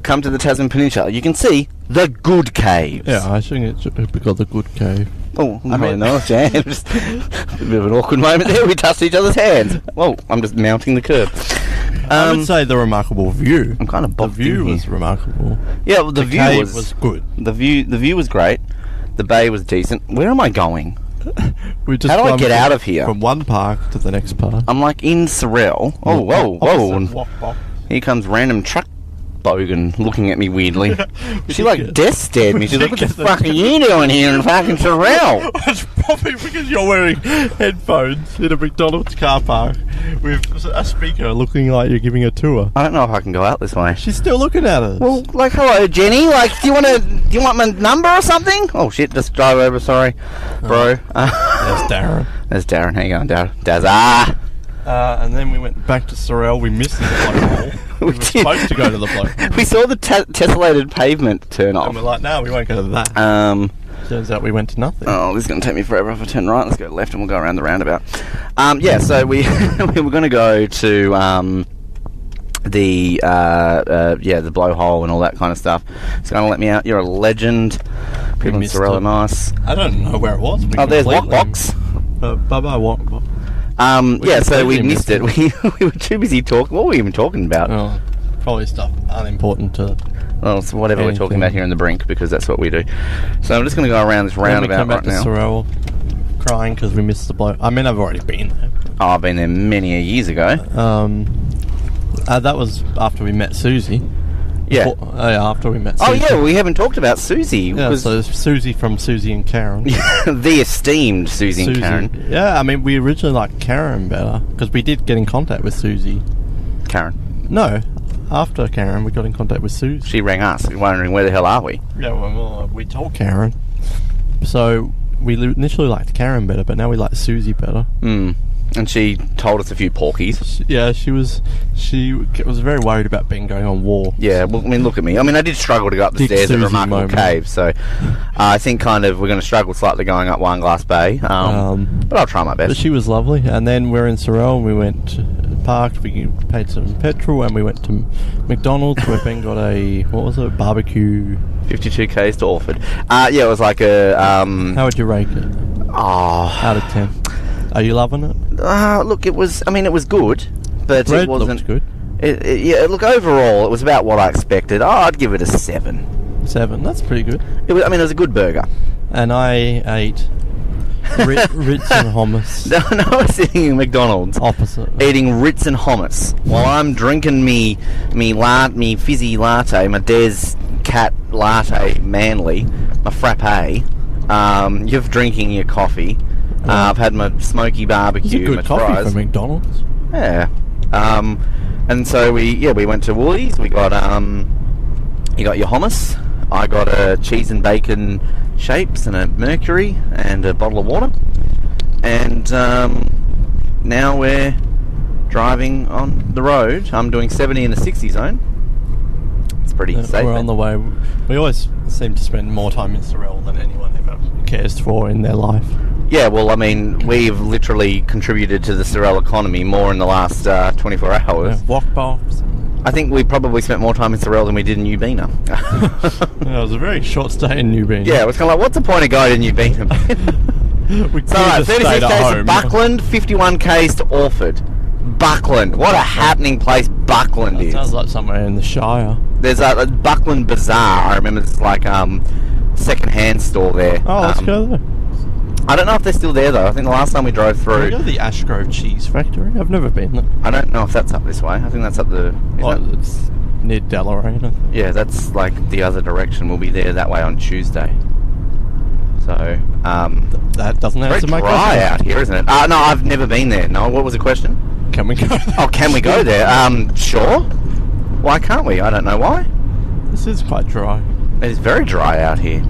come to the Tasman Peninsula, you can see the good caves? Yeah, I think it should be called the Good Cave. Oh, no, Jan. Just a bit of an awkward moment there. We touched each other's hands. Whoa, I'm just mounting the curb. I would say the Remarkable View. I'm kind of The boxed view in here. was remarkable. Yeah, well, the view cave was good. The view was great. The bay was decent. Where am I going? We just How do I run get out of here? From one park to the next park. I'm in Sorel. Oh, whoa. Opposite. Here comes random truck bogan looking at me weirdly. She death stared me. She's like, what the fuck are you doing here in fucking Sorel? It's probably because you're wearing headphones in a McDonald's car park with a speaker looking like you're giving a tour. I don't know if I can go out this way. She's still looking at us. Well, hello, Jenny. Do you want my number or something? Oh shit, just drive over. Sorry, bro. There's Darren. There's Darren. How you going, Darren? Daz. And then we went back to Sorel. We missed the blow hole. We were supposed to go to the blow hole. We saw the tessellated pavement turn off. And we're like, no, we won't go to that. Turns out we went to nothing. Oh, this is going to take me forever if I turn right. Let's go left and we'll go around the roundabout. Yeah, so we were going to go to the blowhole and all that kind of stuff. It's going to let me out. You're a legend. People in Sorel are nice. I don't know where it was. There's Lockbox. Bye-bye, Lockbox. So we missed it. We were too busy talking. What were we even talking about? Oh, probably stuff unimportant to... Well, it's whatever we're talking about here in the Brink, because that's what we do. So I'm just going to go around this roundabout right now. We came back to Sorel crying because we missed the blow. I mean, I've already been there. Oh, I've been there many years ago. That was after we met Susie. Yeah. After we met Susie. Oh, yeah, we haven't talked about Susie. Yeah, so Susie from Susie and Karen. The esteemed Susie and Karen. Yeah, I mean, we originally liked Karen better, because we did get in contact with Susie. Karen? No. After Karen, we got in contact with Susie. She rang us, wondering where the hell are we? Yeah, well, we told Karen. So we initially liked Karen better, but now we like Susie better. And she told us a few porkies. She was very worried about Ben going on war. Yeah, well, I mean, look at me. I mean, I did struggle to go up the stairs at Remarkable Cave, so I think kind of we're going to struggle slightly going up Wineglass Bay, but I'll try my best. But she was lovely, and then we're in Sorel, and we went parked, we paid some petrol, and we went to McDonald's, where Ben got a, barbecue... 52 Ks to Orford. Yeah, it was like a... How would you rate it? Out of 10. Are you loving it? Look, it was good, but Bread it wasn't... looked good. Look, overall, it was about what I expected. I'd give it a 7. 7, that's pretty good. It was a good burger. And I ate Ritz and hummus. No, I was sitting in McDonald's. Opposite. Eating Ritz and hummus while I'm drinking me fizzy latte, my Des Cat latte Manly, my frappe. You're drinking your coffee. I've had my smoky barbecue. It's a good coffee fries. from McDonald's. Yeah. And so we went to Woolies. We got you got your hummus. I got a cheese and bacon shapes and a Mercury and a bottle of water. And now we're driving on the road. I'm doing 70 in the 60 zone. It's pretty safe. We're on the way. We always seem to spend more time in Sorel than anyone ever cares for in their life. Yeah, well, I mean, we've literally contributed to the Sorel economy more in the last 24 hours. Yeah, walk box. I think we probably spent more time in Sorel than we did in New Bena. It was a very short stay in New Bena. Yeah, it was kind of like, what's the point of going to New Bena? We so, 36 Ks to Buckland, 51 Ks to Orford. Buckland. What a happening place Buckland is. Sounds like somewhere in the Shire. There's a Buckland Bazaar. I remember there's like second-hand store there. Oh, let's go there. I don't know if they're still there though. I think the last time we drove through... Can we go to the Ashgrove Cheese Factory? I've never been there. I don't know if that's up this way. I think that's up the... It's near Deloraine, I think. Yeah, that's like the other direction. We'll be there that way on Tuesday. So, that doesn't answer my question. Very dry out here, isn't it? No, I've never been there. No, what was the question? Can we go there? Oh, can we go there? Sure. Why can't we? I don't know why. This is quite dry. It is very dry out here.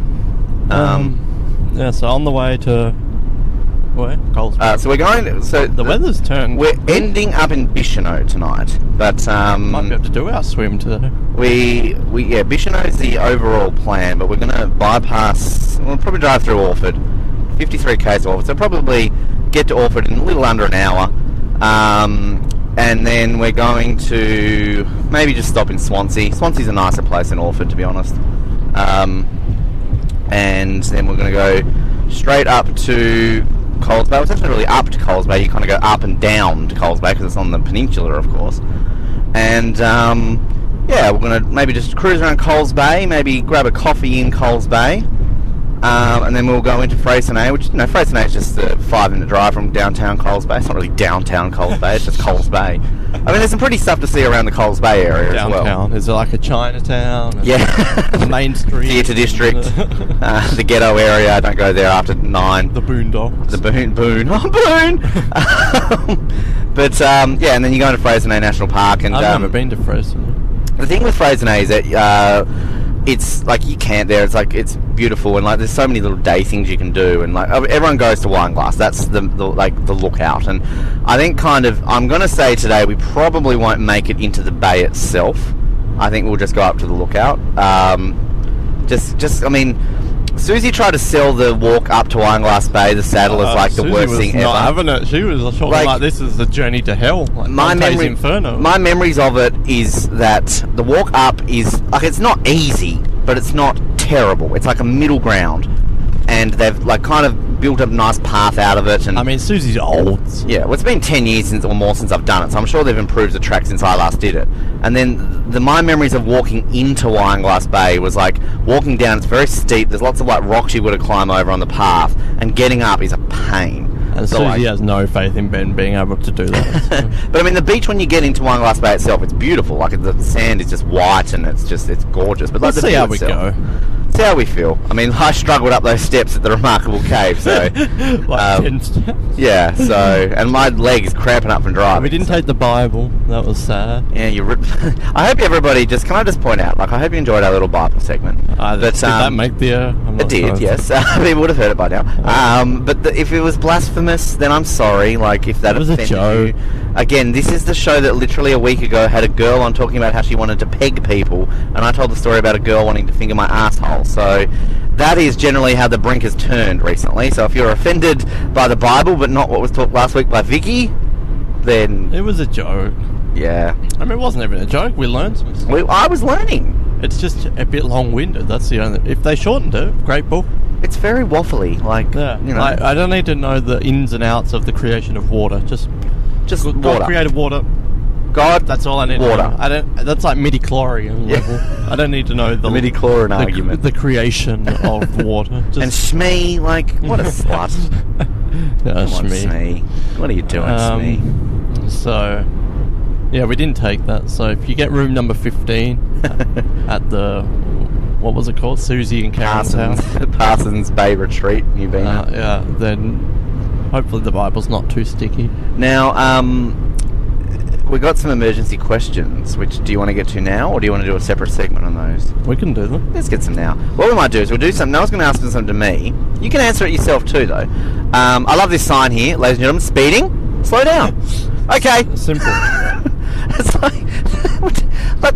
Yeah, so on the way to... Where? Colesberg. So we're going... So the weather's turned... We're ending up in Bicheno tonight, but... might be able to do our swim today. Bicheno's the overall plan, but we're going to bypass... We'll probably drive through Orford. 53 Ks to Orford, so probably get to Orford in a little under an hour. And then we're going to maybe just stop in Swansea. Swansea's a nicer place than Orford, to be honest. And then we're going to go straight up to Coles Bay. Well, it's actually really up to Coles Bay. You kind of go up and down to Coles Bay because it's on the peninsula, of course. And we're going to maybe just cruise around Coles Bay, maybe grab a coffee in Coles Bay, and then we'll go into Freycinet, which, Freycinet is just a 5-minute drive from downtown Coles Bay. It's not really downtown Coles Bay, it's just Coles Bay. I mean, there's some pretty stuff to see around the Coles Bay area downtown. As well. Is there like a Chinatown? Yeah. Main Street? Theatre District. The ghetto area. Don't go there after 9. The Boondocks. The Boon. Oh, Boon! And then you go into Freycinet National Park. And I've never been to Freycinet. The thing with Freycinet is that it's like you can't there. It's like it's beautiful, and like there's so many little day things you can do, and like everyone goes to Wineglass. That's the lookout. And I think I'm gonna say today we probably won't make it into the bay itself. I think we'll just go up to the lookout. I mean, Susie tried to sell the walk up to Wineglass Bay, the saddle, as like the Susie worst thing ever. Not having it. She was talking like this is the journey to hell. Like my memories of it is that the walk up is like it's not easy, but it's not terrible. It's like a middle ground, and they've like kind of built up a nice path out of it. And I mean, Susie's old. Yeah, well, it's been 10 years or more since I've done it, so I'm sure they've improved the track since I last did it. And then my memories of walking into Wineglass Bay was like walking down. It's very steep. There's lots of like rocks you've got to climb over on the path, and getting up is a pain. And so Susie has no faith in Ben being able to do that. So. But I mean, the beach when you get into Wineglass Bay itself, it's beautiful. Like the sand is just white and it's gorgeous. But like, let's see how we go. See how we feel. I mean, I struggled up those steps at the Remarkable Cave, so 10 steps. Yeah. So, and my leg is cramping up from driving. We didn't take the Bible. That was sad. Yeah, I hope everybody can I just point out? Like, I hope you enjoyed our little Bible segment. Did that make the? It did. Yes, people would have heard it by now. But if it was blasphemous, then I'm sorry. Like, if that was a joke. You. Again, this is the show that literally a week ago had a girl on talking about how she wanted to peg people, and I told the story about a girl wanting to finger my asshole. So that is generally how the Brink has turned recently. So if you're offended by the Bible but not what was talked last week by Vicky, then it was a joke. Yeah. I mean, it wasn't even a joke. We learned some stuff. I was learning. It's just a bit long-winded. That's the only. If they shortened it, great book. It's very waffly. Like, yeah. You know. I don't need to know the ins and outs of the creation of water. Just water. God created water. God, that's all I need water. to know. That's like midi-chlorian level. I don't need to know the midi-chlorian argument. The creation of water. And Shmee, like, what a slut. Shmee. What are you doing, Shmee? So, yeah, we didn't take that. So if you get room number 15 at the, what was it called? Susie and Karen's house. Parsons Bay Retreat, you've been at. Yeah, then hopefully the Bible's not too sticky. Now, we got some emergency questions, which do you want to get to now, or do you want to do a separate segment on those? We can do them. Let's get some now. What we might do is we'll do something. Noah's going to ask something to me. You can answer it yourself too, though. I love this sign here, ladies and gentlemen. Speeding. Slow down. Okay. Simple. It's like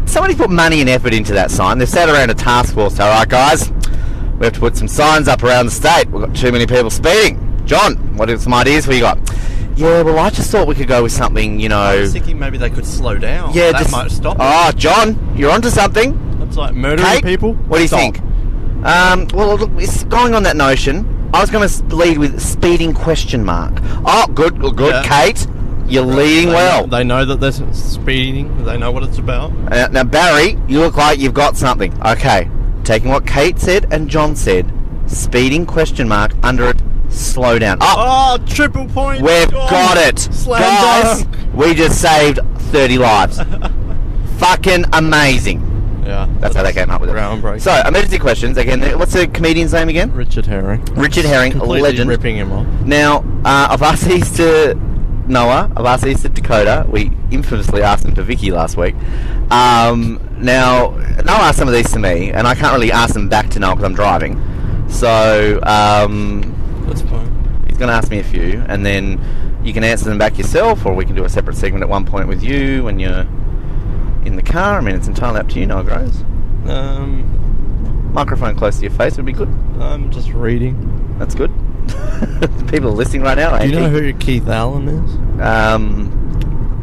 somebody put money and effort into that sign. They've sat around a task force. All right, guys, we have to put some signs up around the state. We've got too many people speeding. John, what are some ideas you got? Yeah, well, I just thought we could go with something, you know. I was thinking maybe they could slow down. Yeah, that might stop it. Oh, John, you're onto something. That's like murdering people. What do you think? Well, look, it's going on that notion. I was going to lead with speeding question mark. Oh, good, yeah. Kate, you're leading well. They know that there's speeding. They know what it's about. Now, Barry, you look like you've got something. Okay, taking what Kate said and John said, speeding question mark under it. Slow down. Oh, triple point. We've got it. Guys, we just saved 30 lives. Fucking amazing. Yeah. That's how they came up with it. Groundbreaking. So, emergency questions. Again, what's the comedian's name again? Richard Herring. Richard Herring, completely legend. Ripping him off. Now, I've asked these to Noah. I've asked these to Dakota. We infamously asked them to Vicky last week. Now, Noah asked some of these to me, and I can't really ask them back to Noah because I'm driving. So, that's fine. He's going to ask me a few, and then you can answer them back yourself, or we can do a separate segment at one point with you when you're in the car. I mean, it's entirely up to you, Noah Groves. Microphone close to your face would be good. I'm just reading. That's good. People are listening right now. Do you know who Keith Allen is?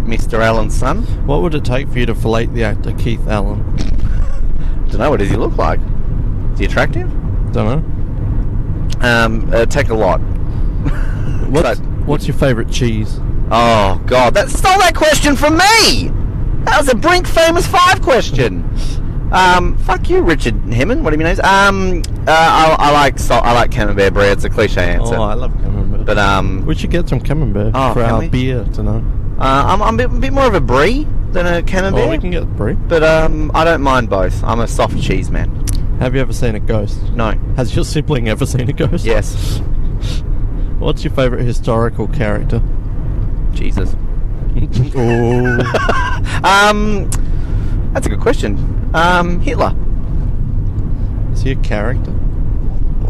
Mr. Allen's son. What would it take for you to fillet the actor Keith Allen? Don't know. What does he look like? Is he attractive? Don't know. Take a lot. What's your favourite cheese? Oh, God. That stole that question from me! That was a Brink Famous 5 question. Fuck you, Richard Hemmon. What do you mean? I like camembert bread. It's a cliche answer. Oh, I love camembert. But we should get some camembert for our beer tonight. I'm a bit more of a brie than a camembert. Oh, we can get brie. But I don't mind both. I'm a soft cheese man. Have you ever seen a ghost? No. Has your sibling ever seen a ghost? Yes. What's your favourite historical character? Jesus. Oh. That's a good question. Hitler. he a character?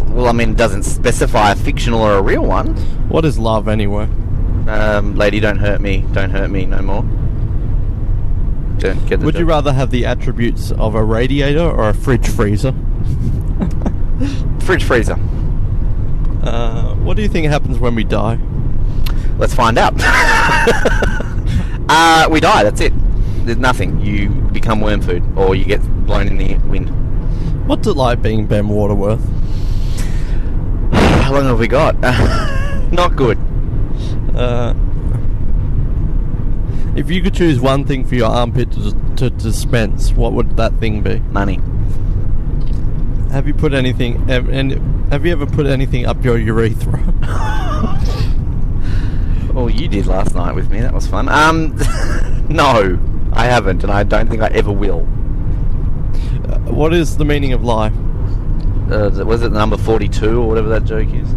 Well, I mean, it doesn't specify a fictional or a real one. What is love anyway? Lady, don't hurt me no more. Don't get the Would you joke. rather have the attributes of a radiator or a fridge freezer? Fridge freezer. What do you think happens when we die? Let's find out. We die, that's it. There's nothing. You become worm food, or you get blown in the wind. What's it like being Ben Waterworth? How long have we got? Not good. If you could choose one thing for your armpit to dispense, what would that thing be? Money. Have you put anything? Have you ever put anything up your urethra? Oh, you did last night with me. That was fun. No, I haven't, and I don't think I ever will. What is the meaning of life? Was it number 42 or whatever that joke is?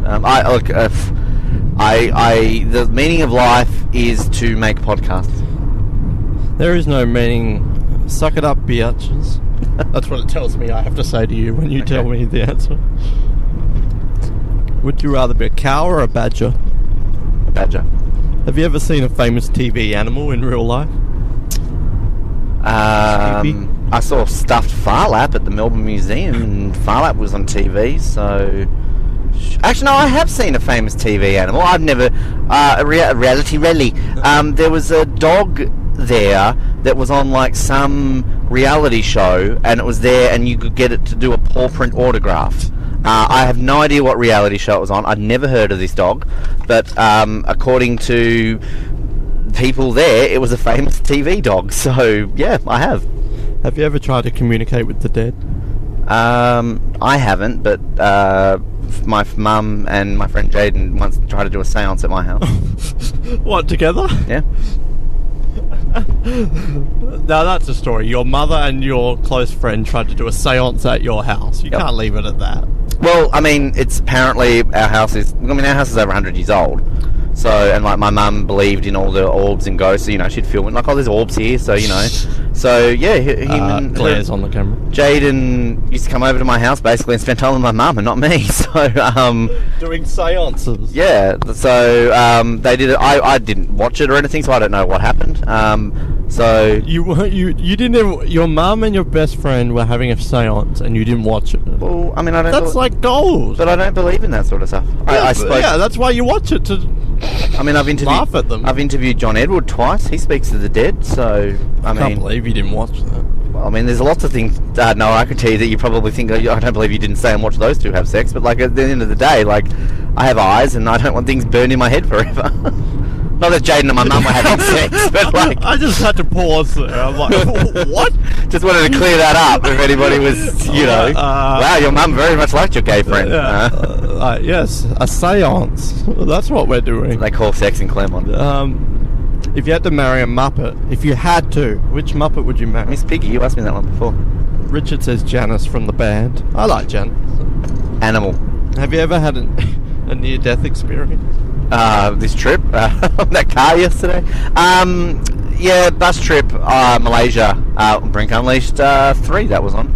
The meaning of life is to make podcasts. There is no meaning. Suck it up, biatches. That's what it tells me I have to say to you when you tell me the answer. Would you rather be a cow or a badger? A badger. Have you ever seen a famous TV animal in real life? I saw stuffed Farlap at the Melbourne Museum, and Farlap was on TV, so... Actually, no, I have seen a famous TV animal. I've never... reality rally. There was a dog there that was on, like, some reality show, and it was there, and you could get it to do a paw print autograph. I have no idea what reality show it was on. I'd never heard of this dog, but according to people there, it was a famous TV dog. So, yeah, I have. Have you ever tried to communicate with the dead? I haven't, but my mum and my friend Jaden once tried to do a seance at my house. What, together? Yeah. Now that's a story. Your mother and your close friend tried to do a seance at your house. You can't leave it at that. Well, I mean, it's apparently our house is over 100 years old. So, and like my mum believed in all the orbs and ghosts, so, you know, she'd film it like, oh, there's orbs here, so, you know. So, yeah, him and Claire's on the camera. Jaden used to come over to my house basically and spend time with my mum and not me. So, doing seances. yeah, so they did it. I didn't watch it or anything, so I don't know what happened. So You didn't even, your mum and your best friend were having a seance and you didn't watch it. well, I mean, I don't. That's like gold. But I don't believe in that sort of stuff. I spoke. Yeah, that's why you watch it, to I mean, I've interviewed. laugh at them. I've interviewed John Edward twice. He speaks to the dead. So I can't mean, believe you didn't watch that. well, I mean, there's lots of things. No, I could tell you that you probably think I don't believe you didn't stay and watch those two have sex. But like at the end of the day, like I have eyes and I don't want things burned in my head forever. Not that Jaden and my mum were having sex, but like I just had to pause there. I'm like, what? just wanted to clear that up if anybody was, you know, wow, your mum very much liked your gay friend. Yes, a seance. That's what we're doing. They call sex in Claremont. If you had to marry a Muppet, if you had to, which Muppet would you marry? Miss Piggy, you asked me that one before. Richard says Janice from the band. I like Janice. Animal. Have you ever had a near-death experience? This trip, on that car yesterday. Yeah, bus trip, Malaysia, Brink Unleashed 3 that was on.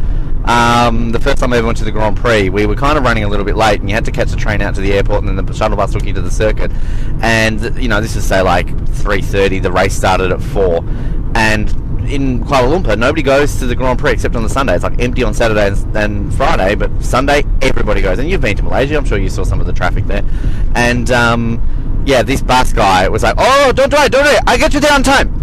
The first time I ever went to the Grand Prix, we were kind of running a little bit late and you had to catch the train out to the airport and then the shuttle bus took you to the circuit. And, you know, this is say like 3:30, the race started at 4. And in Kuala Lumpur, nobody goes to the Grand Prix except on the Sunday. It's like empty on Saturday and Friday, but Sunday, everybody goes. And you've been to Malaysia, I'm sure you saw some of the traffic there. And, yeah, this bus guy was like, oh, don't do it, I'll get you there on time.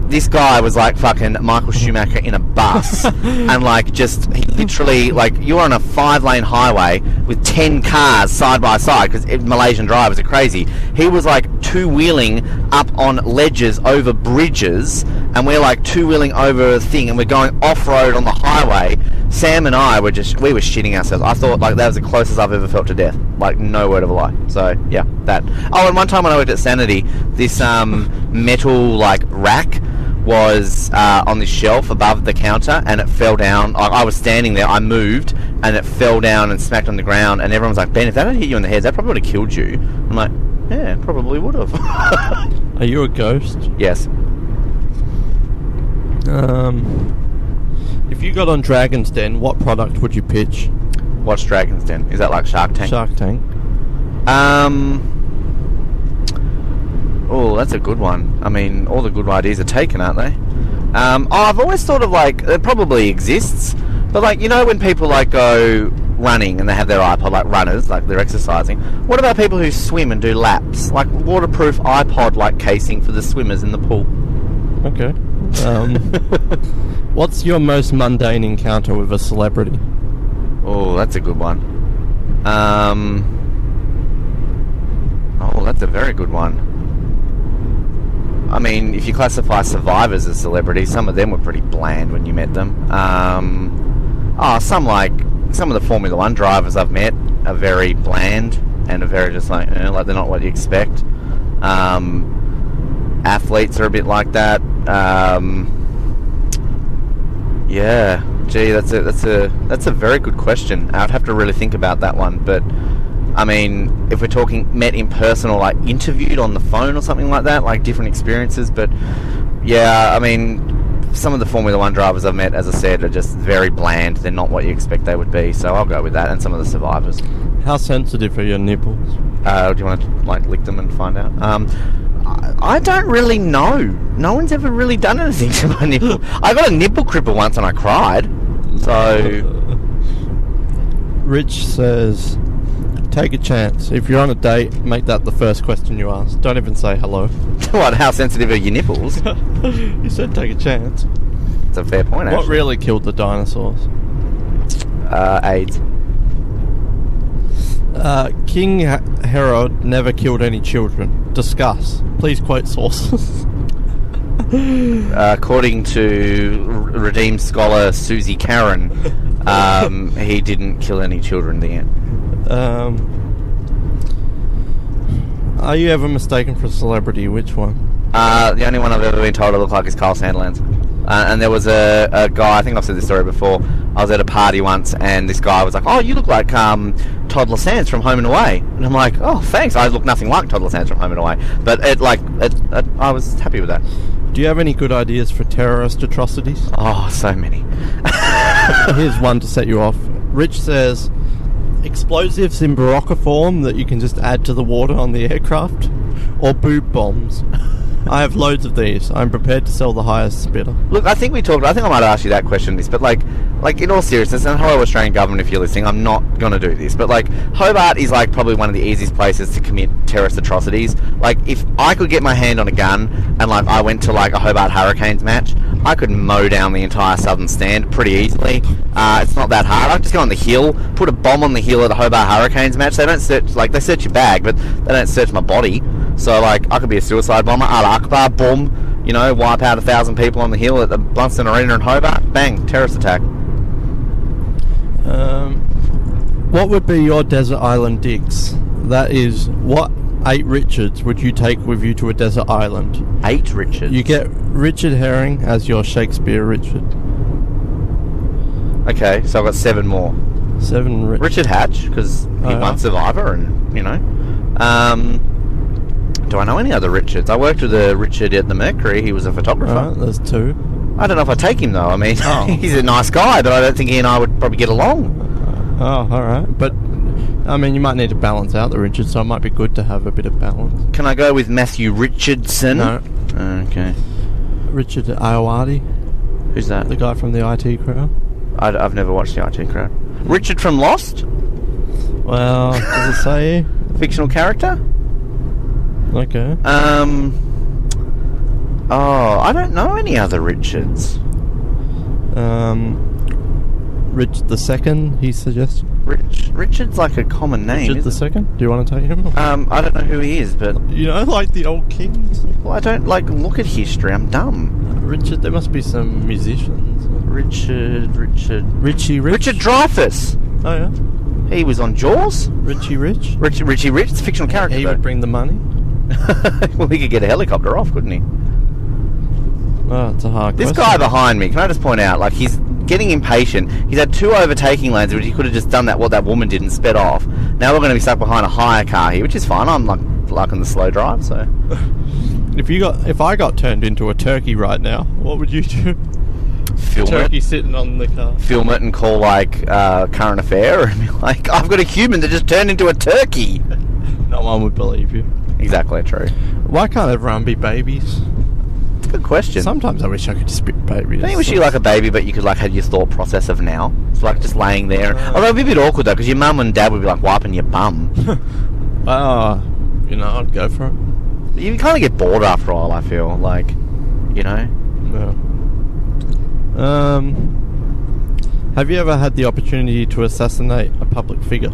This guy was like fucking Michael Schumacher in a bus. And like just, he literally, like, you were on a 5-lane highway with 10 cars side by side, because Malaysian drivers are crazy. He was like two-wheeling up on ledges over bridges, and we're like two-wheeling over a thing, and we're going off-road on the highway. Sam and I were we were shitting ourselves. I thought like that was the closest I've ever felt to death. Like, no word of a lie. So yeah, that. Oh, and one time when I worked at Sanity, this metal like rack was on this shelf above the counter, and it fell down. I was standing there, I moved, and it fell down and smacked on the ground, and everyone was like, Ben, if that had hit you in the head, that probably would have killed you. I'm like, yeah, probably would have. Are you a ghost? Yes. If you got on Dragon's Den, what product would you pitch? What's Dragon's Den? Is that like Shark Tank? Shark Tank. Oh, that's a good one. I mean, all the good ideas are taken, aren't they? I've always thought of like, it probably exists, but like, you know when people like go running and they have their iPod, like runners, like they're exercising. What about people who swim and do laps? Like waterproof iPod like casing for the swimmers in the pool. Okay. What's your most mundane encounter with a celebrity? Oh, that's a good one. Oh, that's a very good one. I mean, if you classify survivors as celebrities, some of them were pretty bland when you met them. Some of the Formula 1 drivers I've met are very bland and are very just like they're not what you expect. Athletes are a bit like that. Yeah, gee, that's a very good question. I'd have to really think about that one, but I mean, if we're talking met in person or like interviewed on the phone or something like that, like different experiences. But yeah, I mean, some of the Formula 1 drivers I've met, as I said, are just very bland. They're not what you expect they would be. So I'll go with that. And some of the survivors. How sensitive are your nipples? Do you want to like lick them and find out? I don't really know. No one's ever really done anything to my nipple. I got a nipple cripple once and I cried. So Rich says, take a chance. If you're on a date, make that the first question you ask. Don't even say hello. What? How sensitive are your nipples? You said take a chance. It's a fair point, actually. What really killed the dinosaurs? AIDS. King Herod never killed any children. Discuss. Please quote sources. According to redeemed scholar Susie Karen, he didn't kill any children. The end. Are you ever mistaken for a celebrity? Which one? The only one I've ever been told I look like is Carl Sandilands. And there was a guy, I think I've said this story before, I was at a party once and this guy was like, oh, you look like Todd Lassance from Home and Away. And I'm like, oh, thanks, I look nothing like Todd Lassance from Home and Away. But I was happy with that. Do you have any good ideas for terrorist atrocities? Oh, so many. Here's one to set you off. Rich says, explosives in Barocca form that you can just add to the water on the aircraft, or boob bombs. I have loads of these. I'm prepared to sell the highest bidder. Look, I think I might ask you that question, but like in all seriousness, and hello Australian government if you're listening, I'm not going to do this, but like Hobart is like probably one of the easiest places to commit terrorist atrocities. Like if I could get my hand on a gun and like I went to like a Hobart Hurricanes match, I could mow down the entire southern stand pretty easily. It's not that hard. I just go on the hill, put a bomb on the hill at a Hobart Hurricanes match. They don't search, like they search your bag, but they don't search my body. So like I could be a suicide bomber, Al Akbar, boom, you know, wipe out 1,000 people on the hill at the Blundstone Arena in Hobart, bang, terrorist attack. What would be your desert island digs? That is, what 8 Richards would you take with you to a desert island? 8 Richards? You get Richard Herring as your Shakespeare Richard. Okay, so I've got 7 more. 7 Richard Hatch, because he won Survivor and, you know. Do I know any other Richards? I worked with a Richard at the Mercury. He was a photographer. There's 2. I don't know if I take him though. I mean, he's a nice guy, but I don't think he and I would probably get along. Oh, alright. But, I mean, you might need to balance out the Richards, so it might be good to have a bit of balance. Can I go with Matthew Richardson? No. Okay. Richard Ayoade. Who's that? The guy from the IT Crowd. I've never watched the IT Crowd. Richard from Lost? Well, does it say? Fictional character? Okay. I don't know any other Richards. Richard the Second, he suggested. Richard's like a common name. Richard the Second? Do you want to take him? I don't know who he is, but you know, like the old kings. Well, I don't like look at history. I'm dumb. Richard, there must be some musicians. Richard Dreyfuss. Oh yeah. He was on Jaws. Richie Rich. Richie Rich. It's a fictional character. He would bring the money. Well, he could get a helicopter off, couldn't he? Oh, it's a hard question. This guy behind me, can I just point out, like, he's getting impatient. He's had 2 overtaking lanes, which he could have just done what that woman did and sped off. Now we're going to be stuck behind a hire car here, which is fine. I'm liking the slow drive, so. If I got turned into a turkey right now, what would you do? film Turkey it. sitting on the car. Film it and call like current affair and be like, I've got a human that just turned into a turkey. No one would believe you. Exactly true. Why can't everyone be babies? It's a good question. Sometimes I wish I could just be babies. I think you wish you like a baby, but you could like have your thought process of now. It's like just laying there. Although it'd be a bit awkward though, because your mum and dad would be like wiping your bum. You know, I'd go for it. You kind of get bored after a while. I feel like, you know. Yeah. Have you ever had the opportunity to assassinate a public figure?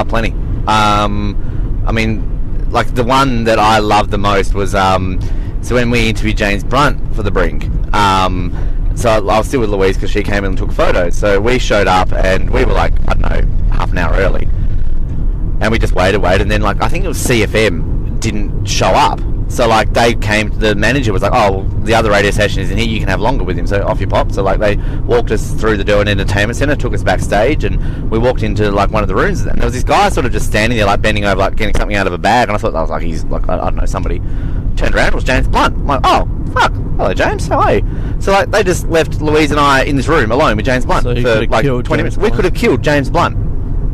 Plenty. I mean, like the one that I loved the most was so when we interviewed James Blunt for the Brink. So I was still with Louise because she came in and took photos. So we showed up and we were like, I don't know, half an hour early, and we just waited, and then like I think it was CFM didn't show up. So like they came, the manager was like, oh, well, the other radio station is in here, you can have longer with him, so off you pop. So like they walked us through the door in entertainment centre, took us backstage, and we walked into like one of the rooms, and there was this guy sort of just standing there like bending over, like getting something out of a bag, and I thought that was like, he's like, I don't know, somebody. Turned around, it was James Blunt. I'm like, oh fuck, hello James, how are you? So like they just left Louise and I in this room alone with James Blunt So you for could've like killed 20 James minutes. We could have killed James Blunt.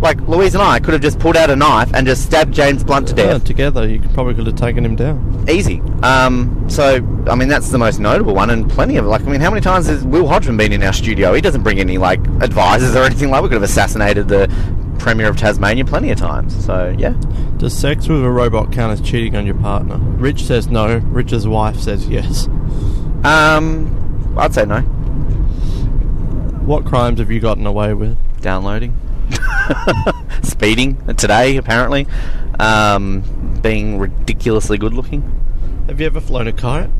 Like Louise and I could have just pulled out a knife and just stabbed James Blunt to death. Together, you probably could have taken him down. Easy. So I mean that's the most notable one, and plenty of like, I mean, how many times has Will Hodgman been in our studio? He doesn't bring any like advisors or anything. Like we could have assassinated the Premier of Tasmania plenty of times. So yeah. Does sex with a robot count as cheating on your partner? Rich says no. Rich's wife says yes. I'd say no. What crimes have you gotten away with? Downloading. Speeding today apparently. Being ridiculously good looking. Have you ever flown a kite?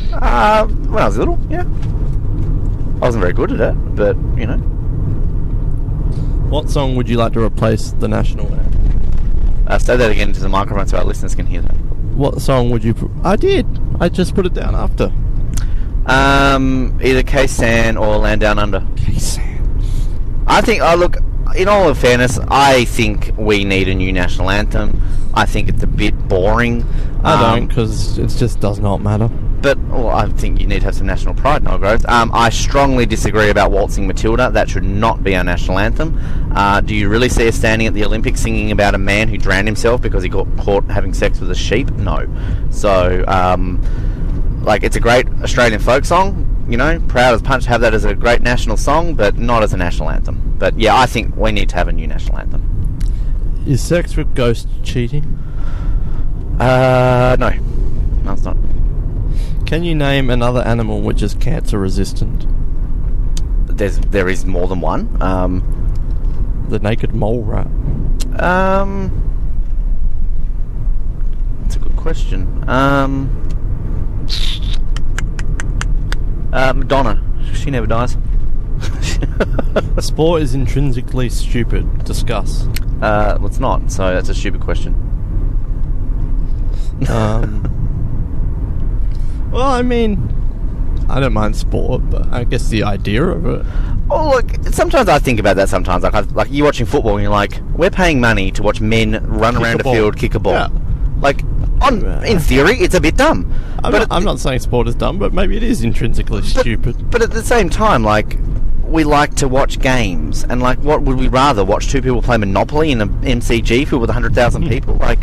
When I was little, yeah. I wasn't very good at it, but you know. What song would you like to replace the national anthem? Say that again into the microphone so our listeners can hear that. What song would you... I did. I just put it down after. Either K-San or Land Down Under. K-San. I think, look, in all fairness, I think we need a new national anthem. I think it's a bit boring. I don't, because it just does not matter. But well, I think you need to have some national pride, Noel Groves. I strongly disagree about Waltzing Matilda. That should not be our national anthem. Do you really see us standing at the Olympics singing about a man who drowned himself because he got caught having sex with a sheep? No. So, like, it's a great Australian folk song. You know, proud as punch to have that as a great national song, but not as a national anthem. But yeah, I think we need to have a new national anthem. Is sex with ghosts cheating? No. No, it's not. Can you name another animal which is cancer resistant? There is more than one. The naked mole rat. That's a good question. Madonna. She never dies. Sport is intrinsically stupid. Discuss. Well, it's not, so that's a stupid question. Well, I mean, I don't mind sport, but I guess the idea of it. Oh, look, sometimes I think about that sometimes. Like you're watching football and you're like, we're paying money to watch men run around a field, kick a ball. Yeah. Like, in theory, it's a bit dumb. I'm not saying sport is dumb, but maybe it is intrinsically stupid. But at the same time, like, we like to watch games, and like, what would we rather watch? Two people play Monopoly in an MCG filled with 100,000 people? Like,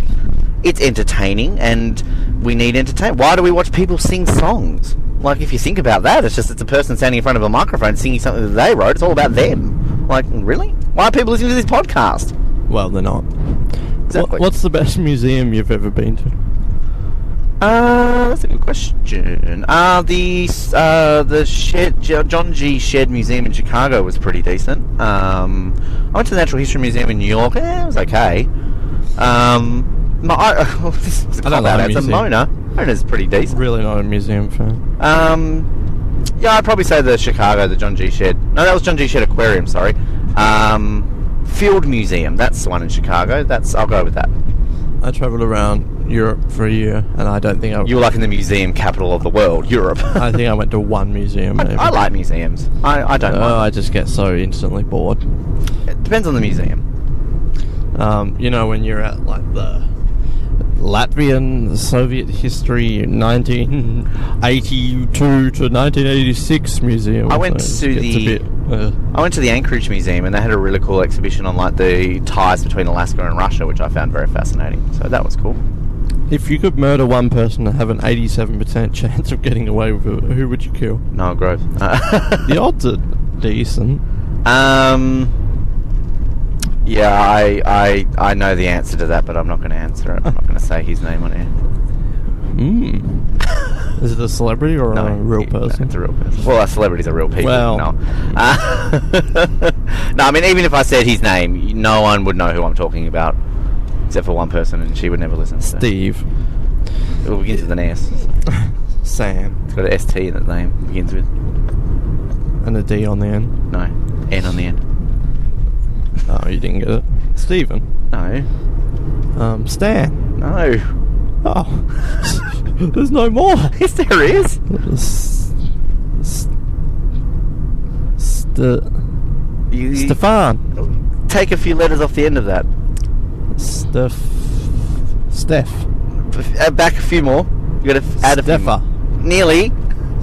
it's entertaining, and we need entertainment. Why do we watch people sing songs? Like, if you think about that, it's a person standing in front of a microphone singing something that they wrote. It's all about them. Like, really? Why are people listening to this podcast? Well, they're not. Exactly. What's the best museum you've ever been to? That's a good question. The Shed, John G. Shed Museum in Chicago was pretty decent. I went to the Natural History Museum in New York. It was okay. I don't like museum. Mona. Mona's pretty decent. Really not a museum fan. Yeah, I'd probably say the Chicago, the John G. Shed. No, that was John G. Shed Aquarium, sorry. Field Museum, that's the one in Chicago. I'll go with that. I travelled around Europe for a year, and I don't think You were like in the museum capital of the world, Europe. I think I went to one museum. I like museums. I don't mind. I just get so instantly bored. It depends on the museum. You know, when you're at like the Latvian Soviet History 1982 to 1986 museum. I went to the Anchorage Museum, and they had a really cool exhibition on like the ties between Alaska and Russia, which I found very fascinating. So that was cool. If you could murder one person and have an 87% chance of getting away with it, who would you kill? Noah Grove. The odds are decent. Yeah, I know the answer to that, but I'm not going to answer it. I'm not going to say his name on air. Is it a celebrity or a real person? No, it's a real person. Well, celebrities are real people. Well, no. No, I mean, even if I said his name, no one would know who I'm talking about, except for one person, and she would never listen. Steve. It begins with an S. Sam. It's got an ST in the name. It begins with. And a D on the end. No, N on the end. Oh, you didn't get it. Stephen. No. Stan. No. Oh. There's no more. Yes, there is. Stefan. Take a few letters off the end of that. Steph. Back a few more. You got to add a few more. Nearly.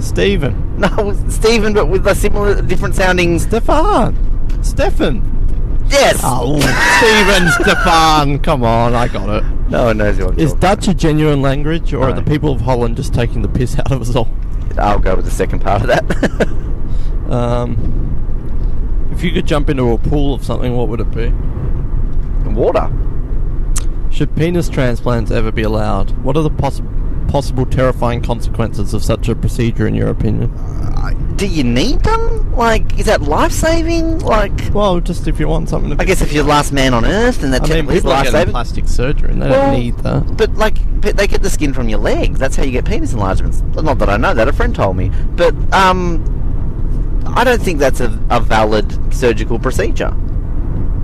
Stephen. No, Stephen, but with a similar, different sounding. Stefan. Yes. Oh, Stephen. Stefan. Come on, I got it. No one knows who I'm talking. Is Dutch a genuine language, or are the people of Holland just taking the piss out of us all? I'll go with the second part of that. If you could jump into a pool of something, what would it be? Water. Should penis transplants ever be allowed? What are the possible terrifying consequences of such a procedure, in your opinion? Do you need them? Like, is that life-saving? Like, well, just if you want something to be... I guess if you're the last man on Earth, then that's people are getting plastic surgery, and they don't need that. But they get the skin from your legs. That's how you get penis enlargements. Not that I know that. A friend told me. But, I don't think that's a valid surgical procedure.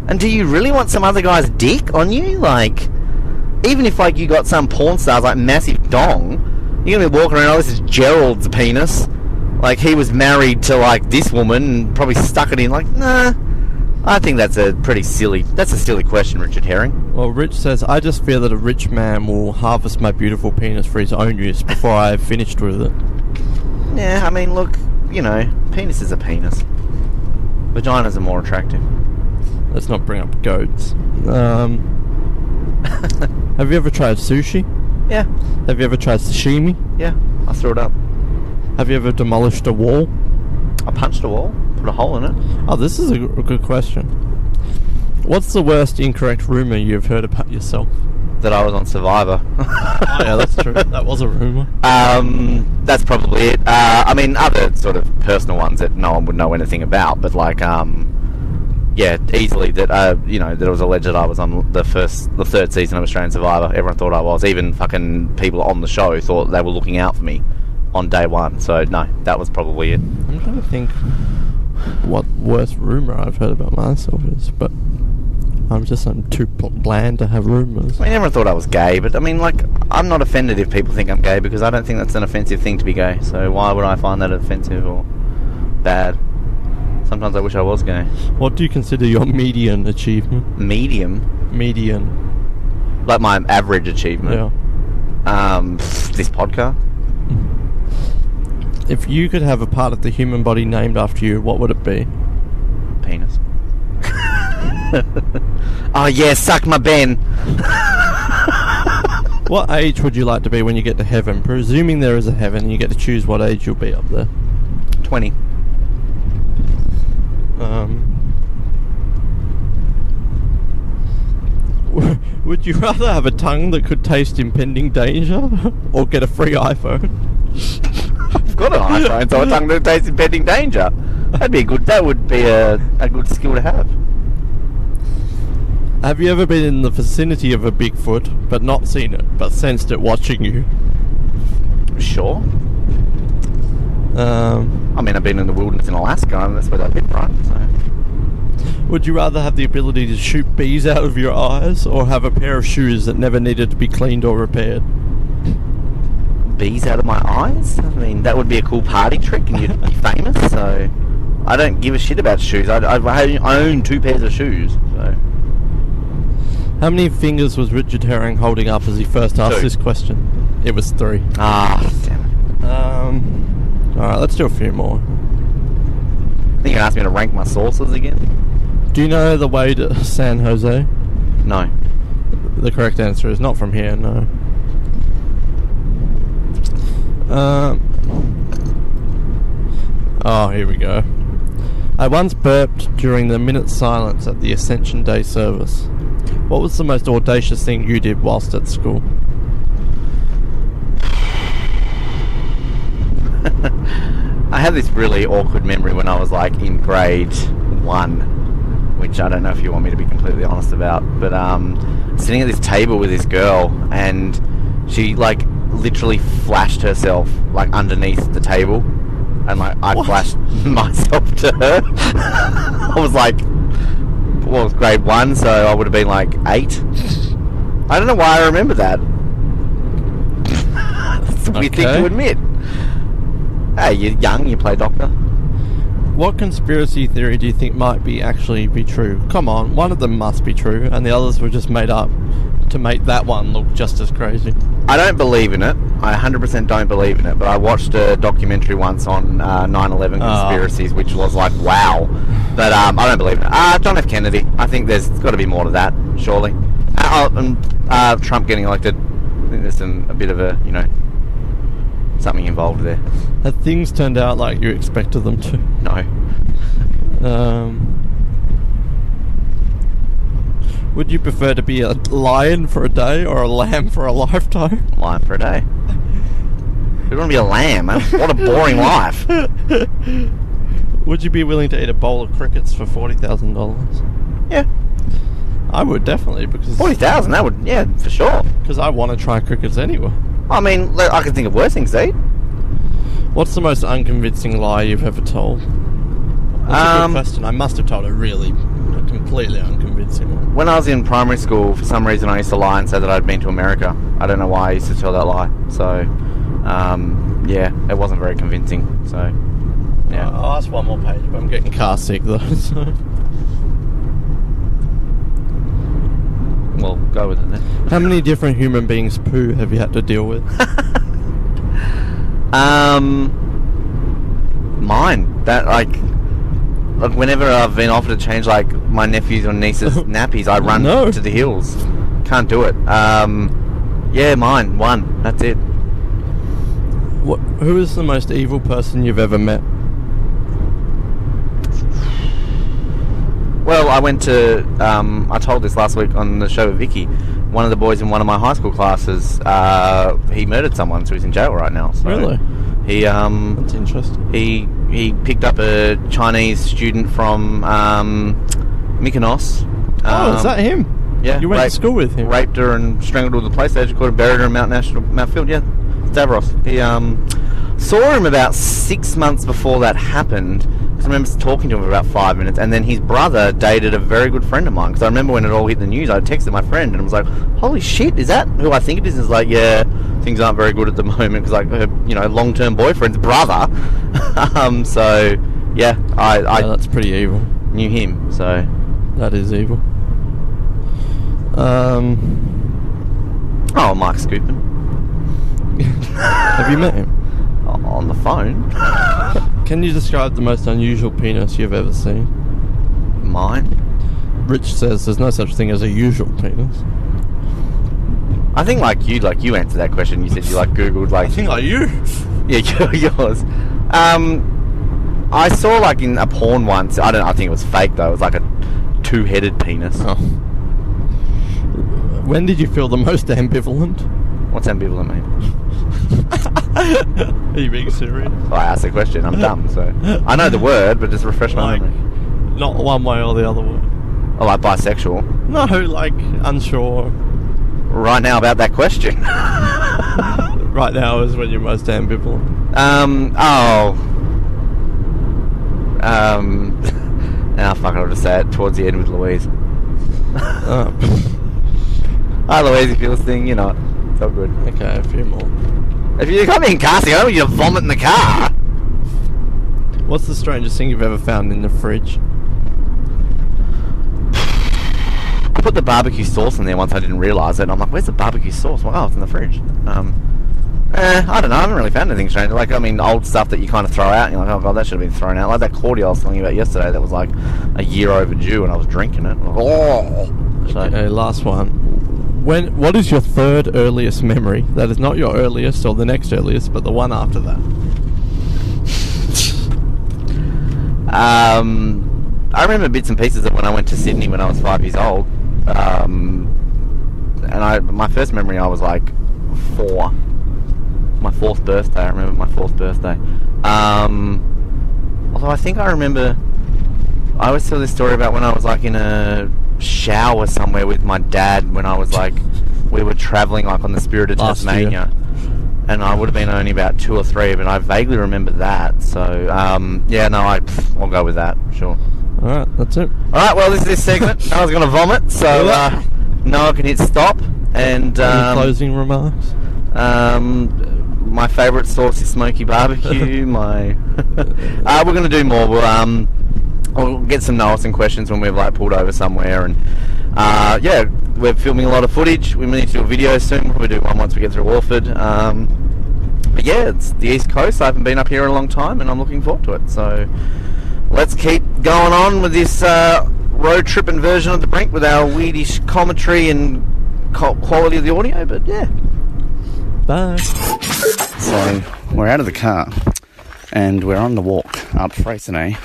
And do you really want some other guy's dick on you? Like, even if, like, you got some porn stars, like, massive dong, you're going to be walking around, oh, this is Gerald's penis. Like, he was married to, like, this woman and probably stuck it in. Like, nah. I think that's a silly question, Richard Herring. Well, Rich says, I just fear that a rich man will harvest my beautiful penis for his own use before I have finished with it. Yeah, I mean, look, you know, penis is a penis. Vaginas are more attractive. Let's not bring up goats. Have you ever tried sushi? Yeah. Have you ever tried sashimi? Yeah, I threw it up. Have you ever demolished a wall? I punched a wall, put a hole in it. Oh, this is a good question. What's the worst incorrect rumour you've heard about yourself? That I was on Survivor. Oh, yeah, that's true. That was a rumour. That's probably it. I mean, other sort of personal ones that no one would know anything about, but like, yeah, easily that, you know, that it was alleged that I was on the third season of Australian Survivor. Everyone thought I was. Even fucking people on the show thought they were looking out for me on day one. So, no, that was probably it. I'm trying to think what worst rumour I've heard about myself is, but I'm too bland to have rumours. I mean, everyone thought I was gay, but I mean, like, I'm not offended if people think I'm gay, because I don't think that's an offensive thing to be gay. So why would I find that offensive or bad? Sometimes I wish I was gay. What do you consider your median achievement? Median? Like my average achievement? Yeah. This podcast? If you could have a part of the human body named after you, what would it be? Penis. Oh yeah, suck my Ben. What age would you like to be when you get to heaven? Presuming there is a heaven and you get to choose what age you'll be up there. 20. Would you rather have a tongue that could taste impending danger or get a free iPhone? I've got an iPhone, so a tongue that tastes impending danger. That would be a good skill to have. Have you ever been in the vicinity of a Bigfoot, but not seen it, but sensed it watching you? Sure. I mean, I've been in the wilderness in Alaska, and that's where they've been, right? So. Would you rather have the ability to shoot bees out of your eyes, or have a pair of shoes that never needed to be cleaned or repaired? Bees out of my eyes? I mean, that would be a cool party trick, and you'd be famous, so... I don't give a shit about shoes. I own 2 pairs of shoes, so... How many fingers was Richard Herring holding up as he first asked 2. this question? It was 3. Ah, damn it. Alright, let's do a few more. I think you asked me to rank my sources again? Do you know the way to San Jose? No. The correct answer is not from here, no. Oh, here we go. I once burped during the minute's silence at the Ascension Day service. What was the most audacious thing you did whilst at school? I have this really awkward memory when I was like in grade 1, which I don't know if you want me to be completely honest about, but sitting at this table with this girl, and she like literally flashed herself like underneath the table, and like I flashed myself to her. I was like, well, it was grade 1, so I would have been like 8. I don't know why I remember that. It's a weird thing to admit. Hey, you're young, you play doctor. What conspiracy theory do you think might actually be true? Come on, one of them must be true, and the others were just made up to make that one look just as crazy. I don't believe in it. I 100% don't believe in it, but I watched a documentary once on 9/11 conspiracies, which was like, wow. But I don't believe in it. John F. Kennedy. I think there's got to be more to that, surely. Trump getting elected. I think there's a bit of a, something involved there. Have things turned out like you expected them to? No. Would you prefer to be a lion for a day or a lamb for a lifetime? Lion for a day. You want to be a lamb? What a boring life. Would you be willing to eat a bowl of crickets for $40,000? Yeah. I would, definitely, because... 40,000, that would, yeah, for sure. Because I want to try crickets anyway. I mean, I can think of worse things to eat. What's the most unconvincing lie you've ever told? That's a good question. I must have told a completely unconvincing one. When I was in primary school, for some reason I used to lie and say that I'd been to America. I don't know why I used to tell that lie. So, yeah, it wasn't very convincing. So, yeah. I'll ask one more page, but I'm getting car sick though, so... Well, go with it then. How many different human beings' poo have you had to deal with? Mine. That, like whenever I've been offered to change, like, my nephew's or niece's nappies, I run to the hills. Can't do it. Yeah, mine. 1. That's it. Who is the most evil person you've ever met? Well, I went to, I told this last week on the show with Vicky, one of the boys in one of my high school classes, he murdered someone, so he's in jail right now. So really? He, that's interesting. He picked up a Chinese student from, Mykonos. Is that him? Yeah. You went to school with him? Raped her and strangled her with a PlayStation, caught her, buried her in Mount Field, yeah. Stavros. He, saw him about 6 months before that happened. I remember talking to him for about 5 minutes, and then his brother dated a very good friend of mine, because I remember when it all hit the news, I texted my friend and was like, holy shit, is that who I think it is? And he's like, yeah, things aren't very good at the moment, because like her, long-term boyfriend's brother. So yeah, I that's pretty evil. Knew him, so that is evil. Mark Scoopin. Have you met him? On the phone. Can you describe the most unusual penis you've ever seen? Mine? Rich says there's no such thing as a usual penis. I think like you answered that question. You said you Googled I think like you. Yeah, yours. I saw like in a porn once. I think it was fake though. It was like a 2-headed penis. Oh. When did you feel the most ambivalent? What's ambivalent mean? Are you being serious? Well, I asked the question. I'm dumb, so I know the word, but just refresh my memory. Not one way or the other way. Oh, like bisexual? No, like unsure. Right now about that question. Right now is when you're most ambivalent. Fuck it, I'll just say it towards the end with Louise. Hi Louise, if you're listening, you're not. It's all good. Okay, a few more. If you got me in car seat, I don't want you to vomit in the car. What's the strangest thing you've ever found in the fridge? put the barbecue sauce in there once I didn't realise it, and I'm like, where's the barbecue sauce? Well, oh, it's in the fridge. I don't know, I haven't really found anything strange. Like, I mean, old stuff that you kind of throw out, and you're like, oh god, that should have been thrown out. Like that cordial I was telling you about yesterday that was like a year overdue, and I was drinking it. Like, oh! So, Okay, last one. What is your third earliest memory? That is not your earliest or the next earliest, but the one after that. I remember bits and pieces of when I went to Sydney when I was 5 years old. And my first memory, I was like 4. My 4th birthday. I remember my 4th birthday. Although I think I remember, I always tell this story about when I was like in a shower somewhere with my dad when I was like, we were travelling like on the Spirit of Tasmania. And I would have been only about 2 or 3, but I vaguely remember that. So, yeah, no, I'll go with that, sure. Alright, that's it. Alright, well, this is this segment. I was going to vomit, so Noah can hit stop. And Any closing remarks? My favourite sauce is smoky barbecue. We're going to do more. We'll get some Noah some questions when we've like pulled over somewhere, and yeah, we're filming a lot of footage. We need to do a video soon. We'll probably do one once we get through Warford. But yeah, it's the East Coast. I haven't been up here in a long time, and I'm looking forward to it. So let's keep going on with this road tripping version of the Brink with our weirdish commentary and quality of the audio. But yeah. Bye. So we're out of the car and we're on the walk up Freycinet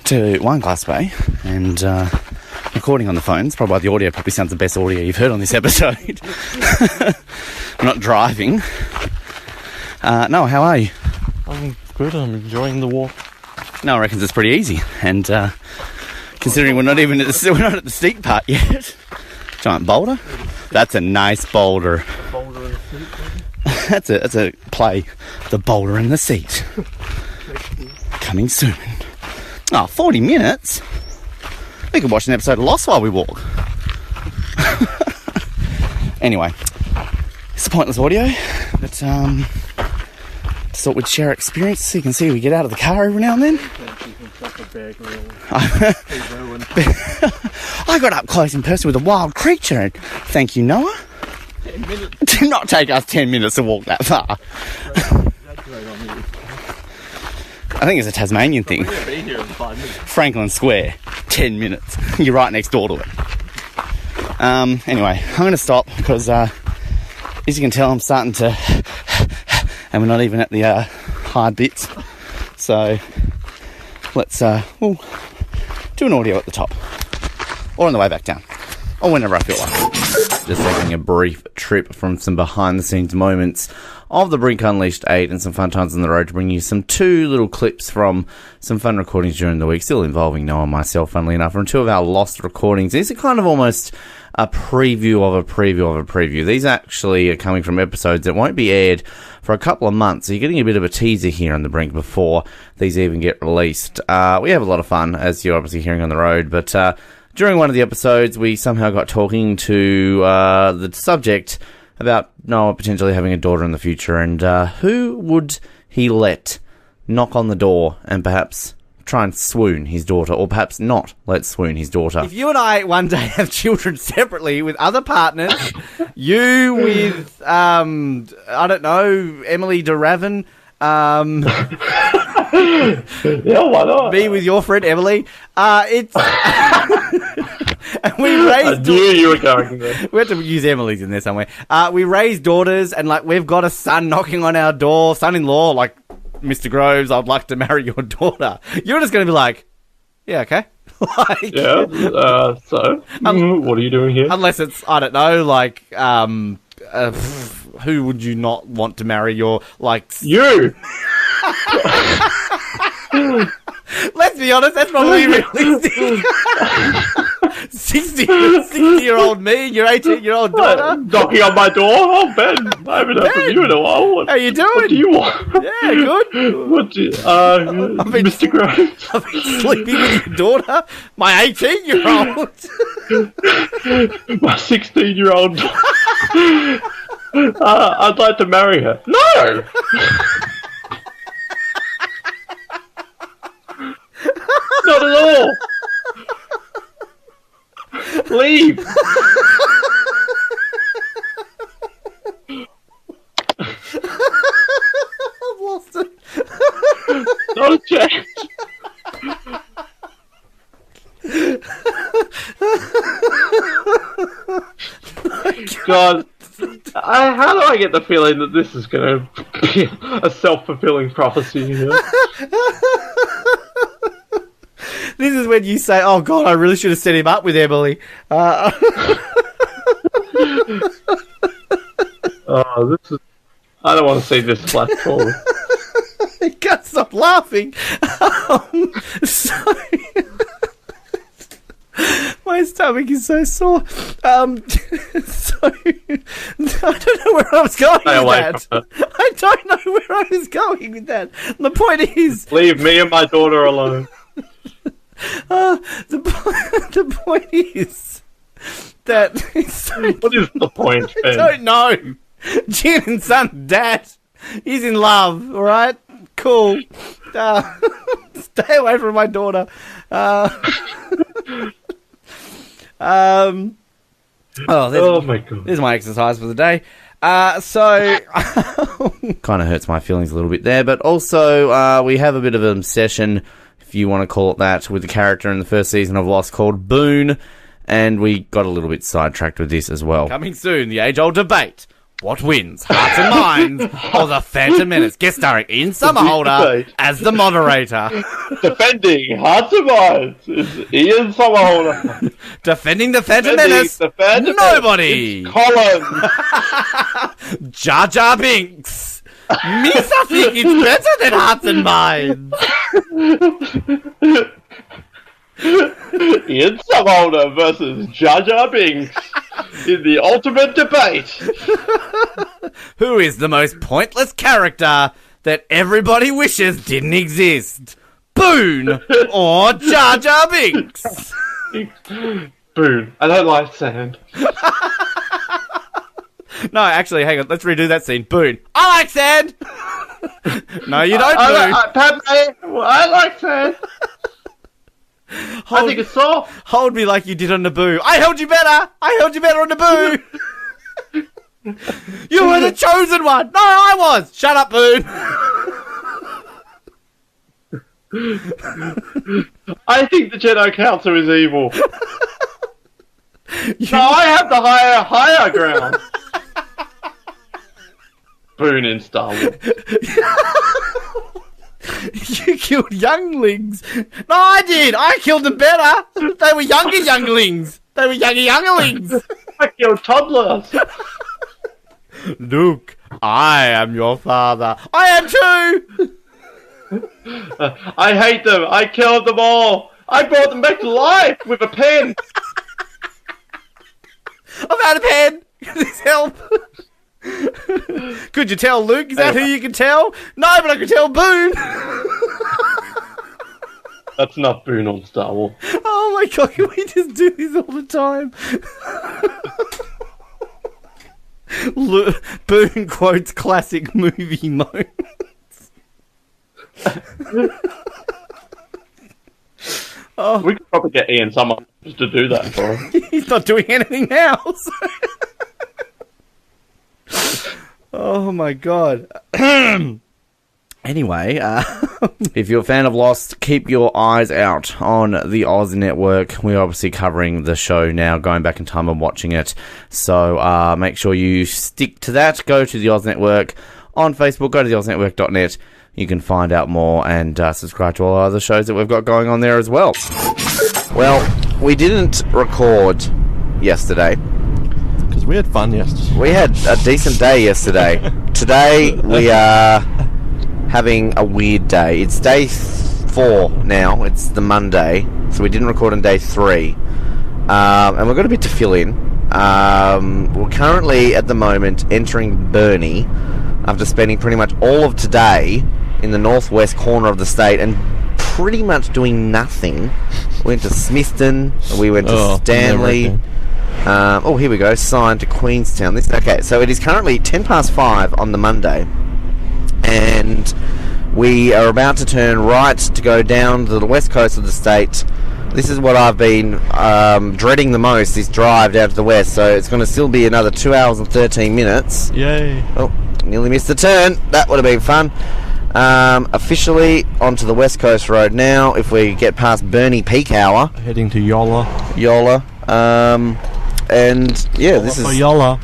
to Wineglass Bay, and recording on the phones. Probably the audio probably sounds the best audio you've heard on this episode. I'm not driving. Noah, how are you? I'm good. I'm enjoying the walk. Noah reckons it's pretty easy, and considering we're not even at the steep part yet. Giant boulder. That's a nice boulder. Boulder in the seat, That's a play. The boulder in the seat. Coming soon. Oh, 40 minutes? We could watch an episode of Lost while we walk. Anyway, it's a pointless audio, but just thought we'd share our experience so you can see we get out of the car every now and then. I got up close in person with a wild creature, and thank you, Noah. 10 minutes. It did not take us 10 minutes to walk that far. I think it's a Tasmanian thing. We're going to be here in 5 minutes. Franklin Square, 10 minutes. You're right next door to it. Anyway, I'm going to stop because, as you can tell, I'm starting to... and we're not even at the hard bits. So, let's we'll do an audio at the top. Or on the way back down. Or whenever I feel like it. Just taking a brief trip from some behind-the-scenes moments of the Brink Unleashed 8 and some fun times on the road to bring you some 2 little clips from some fun recordings during the week, still involving Noah and myself, funnily enough, from 2 of our lost recordings. These are kind of almost a preview of a preview of a preview. These actually are coming from episodes that won't be aired for a couple of months, so you're getting a bit of a teaser here on the Brink before these even get released. We have a lot of fun, as you're obviously hearing on the road, but during one of the episodes, we somehow got talking to the subject about Noah potentially having a daughter in the future, and who would he let knock on the door and perhaps try and swoon his daughter, or perhaps not let swoon his daughter. If you and I one day have children separately with other partners, you with, I don't know, Emily DeRavin, yeah, why not? me with your friend Emily, it's... And we raised... I knew you were going there. We have to use Emily's in there somewhere. We raised daughters, and like we've got a son knocking on our door, son-in-law, like, Mr. Groves, I'd like to marry your daughter. You're just going to be like, yeah, okay. Like, Yeah, so, what are you doing here? unless it's, I don't know, like, who would you not want to marry your, like... You! Let's be honest, that's probably realistic. 60-year-old me, your 18-year-old daughter. Knocking on my door? Oh, Ben, I haven't heard from you in a while. How you doing? What do you want? Yeah, good. What do you, Mr. Groves? I've been sleeping with your daughter, my 18-year-old. My 16-year-old daughter. I'd like to marry her. No! Not at all. Leave! I've lost it. Not a chance. God, how do I get the feeling that this is going to be a self-fulfilling prophecy? You know? This is when you say, "Oh God, I really should have set him up with Emily." Oh, this is. I don't want to see this flash forward. You can't stop laughing. My stomach is so sore. I don't know where I was going Stay away with from that. I don't know where I was going with that. The point is... Leave me and my daughter alone. The point is that... What is the point, I Ben? don't know. Jin and Son Dad. He's in love, alright? Cool. Stay away from my daughter. Oh, my God. There's my exercise for the day. So kind of hurts my feelings a little bit there, but also we have a bit of an obsession, if you want to call it that, with the character in the first season of Lost called Boone, and we got a little bit sidetracked with this as well. Coming soon, the age-old debate. What wins, Hearts and Minds or the Phantom Menace? Guest starring Ian Somerhalder as the moderator. Defending Hearts and Minds is Ian Somerhalder. Defending the Phantom Menace, nobody. Colin. Jar Jar Binks. Misa think it's better than Hearts and Minds. Ian Somerhalder versus Jar Jar Binks in the ultimate debate. Who is the most pointless character that everybody wishes didn't exist? Boone or Jar Jar Binks? Boone. I don't like sand. No, actually, hang on. Let's redo that scene. Boone. I like sand. No, you don't, Boone. I like sand. I think it's soft. Hold me like you did on Naboo. I held you better. I held you better on Naboo. You were the chosen one. No, I was. Shut up, Boone. I think the Jedi Council is evil. No, I have the higher ground. Boone in Star Wars. You killed younglings. No, I did. I killed them better. They were younger younglings. They were younger younglings. I killed toddlers. Luke, I am your father. I am too. I hate them. I killed them all. I brought them back to life with a pen. I've had a pen. Please help. Could you tell Luke? Is that who you can tell? No, but I can tell Boone. That's not Boone on Star Wars. Oh my God, can we just do this all the time? Boone quotes classic movie moments. Oh. We could probably get Ian someone just to do that for him. He's not doing anything else. Oh my God. Anyway, if you're a fan of Lost, keep your eyes out on the Oz Network. We're obviously covering the show now, going back in time and watching it. So make sure you stick to that. Go to the Oz Network on Facebook. Go to theoznetwork.net. You can find out more and subscribe to all our other shows that we've got going on there as well. Well, we didn't record yesterday. Because we had fun yesterday. We had a decent day yesterday. Today, we are having a weird day. It's day 4 now. It's the Monday. So we didn't record on day 3. And we've got a bit to fill in. We're currently, at the moment, entering Burnie after spending pretty much all of today in the northwest corner of the state and pretty much doing nothing. We went to Smithton. We went to Stanley. Here we go. Signed to Queenstown. Okay, so it is currently 5:10 on the Monday, and we are about to turn right to go down to the west coast of the state This is what I've been dreading the most, this drive down to the west. So it's going to still be another 2 hours and 13 minutes. Yay. Oh, nearly missed the turn. That would have been fun. Officially onto the West Coast Road now. If we get past Burnie Peak Hour. Heading to Yola. And yeah, this is Yola.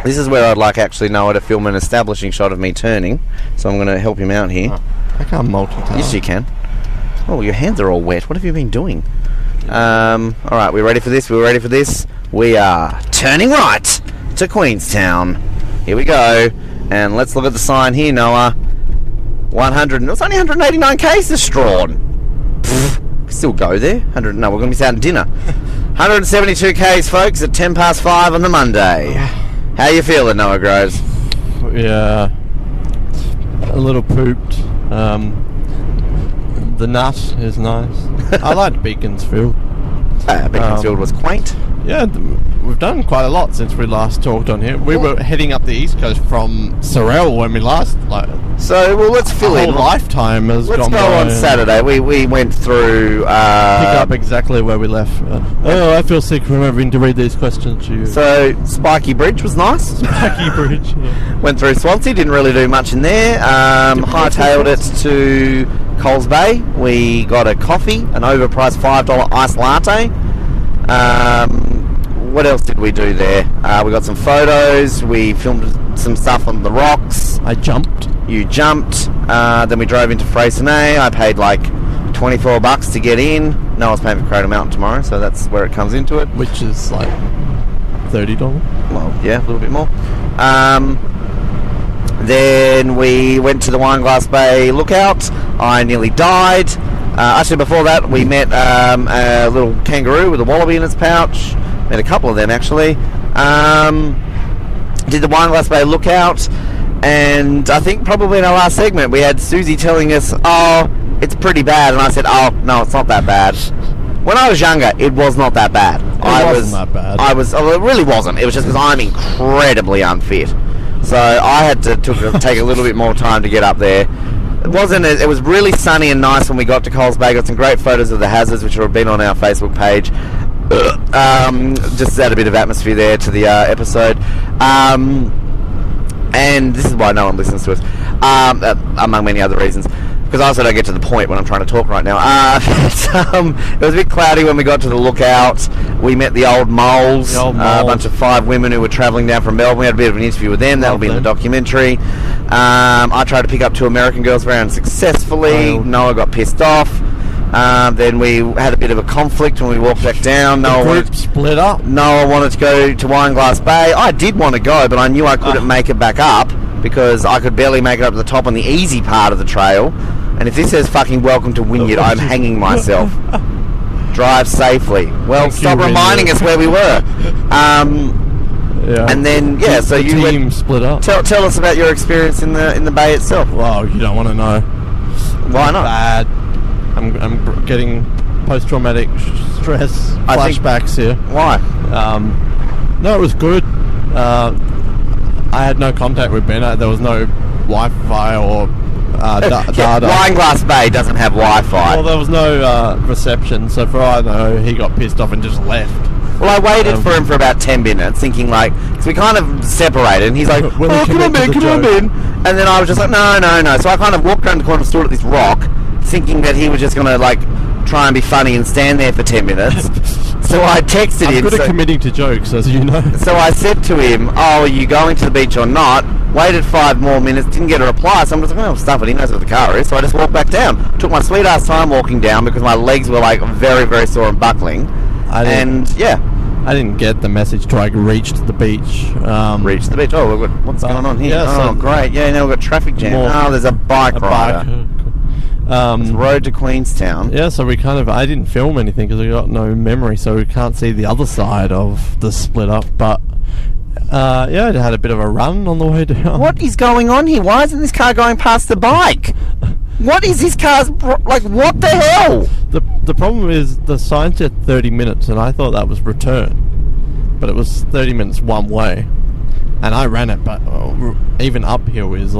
This is where I'd like actually Noah to film an establishing shot of me turning. So I'm going to help him out here. I can't multitask. Yes, you can. Oh, your hands are all wet. What have you been doing? Alright, we ready for this? We're ready for this? We are turning right to Queenstown. Here we go. And let's look at the sign here, Noah. 100. It's only 189 cases drawn. Still go there. 100. No, we're going to miss out on dinner. 172 Ks, folks, at 10 past 5 on the Monday. How you feeling, Noah Groves? Yeah, a little pooped. The nut is nice. I liked Beaconsfield. Beaconsfield was quaint. Yeah, we've done quite a lot since we last talked on here. We were heading up the east coast from Sorel when we last. So, well, let's fill in. A whole lifetime has Let's gone go by. on Saturday. We went through. Pick up exactly where we left. I feel sick remembering to read these questions to you. So, Spiky Bridge was nice. Spiky Bridge. Went through Swansea, didn't really do much in there. Hightailed it to Coles Bay. We got a coffee, an overpriced $5 iced latte. What else did we do there? We got some photos. We filmed some stuff on the rocks. I jumped. You jumped. Then we drove into Freycinet. I paid like $24 to get in. Noah's paying for Cradle Mountain tomorrow, so that's where it comes into it. Which is like $30. Well, yeah, a little bit more. Then we went to the Wineglass Bay Lookout. I nearly died. Actually, before that, we met a little kangaroo with a wallaby in its pouch. Met a couple of them, actually. Did the Wineglass Bay Lookout. And I think probably in our last segment, we had Susie telling us, oh, it's pretty bad. And I said, oh, no, it's not that bad. When I was younger, it was not that bad. It wasn't that bad. It really wasn't. It was just because I'm incredibly unfit. So I had to take a little bit more time to get up there. It was really sunny and nice when we got to Coles Bay. Got some great photos of the hazards, which have been on our Facebook page. Just to add a bit of atmosphere there to the episode. And this is why no one listens to us, among many other reasons. Because I also don't get to the point when I'm trying to talk right now. It was a bit cloudy when we got to the lookout. We met the old moles, a bunch of 5 women who were travelling down from Melbourne. We had a bit of an interview with them. That'll be in the documentary. I tried to pick up 2 American girls very unsuccessfully. Noah got pissed off. Then we had a bit of a conflict when we walked back down. Split up. Noah wanted to go to Wineglass Bay. I did want to go, but I knew I couldn't make it back up because I could barely make it up to the top on the easy part of the trail. And if this says fucking welcome to Wynyard, I'm hanging myself. Drive safely. Well, stop reminding us where we were. Yeah. And then, yeah, so the team split up. Tell us about your experience in the bay itself. Well, you don't want to know. Why not? Bad. I'm getting post-traumatic stress flashbacks here. Why? No, it was good. I had no contact with Ben. There was no Wi-Fi or data. Wineglass Bay doesn't have Wi-Fi. Well, there was no reception, so for all I know, he got pissed off and just left. Well, I waited for him for about 10 minutes, thinking so we kind of separated, and he's like, come on, Ben. And then I was just like, no. So I kind of walked around the corner, stood at this rock, thinking that he was just going to, try and be funny and stand there for 10 minutes. So I texted him. I'm good at committing to jokes, as you know. So I said to him, oh, are you going to the beach or not? Waited 5 more minutes, didn't get a reply, so I'm just like, oh, stuff it, he knows where the car is. So I just walked back down. Took my sweet ass time walking down because my legs were, very, very sore and buckling. I didn't get the message till I reached the beach. Reached the beach? Oh, what's going on here? Yeah, great. Yeah, now we've got traffic jam. There's a bike rider. It's road to Queenstown. Yeah, so I didn't film anything because I got no memory, so we can't see the other side of the split up, but I had a bit of a run on the way down. What is going on here? Why isn't this car going past the bike? What is this car's... what the hell? The problem is the sign said 30 minutes, and I thought that was return. But it was 30 minutes one way. And I ran it, but even uphill is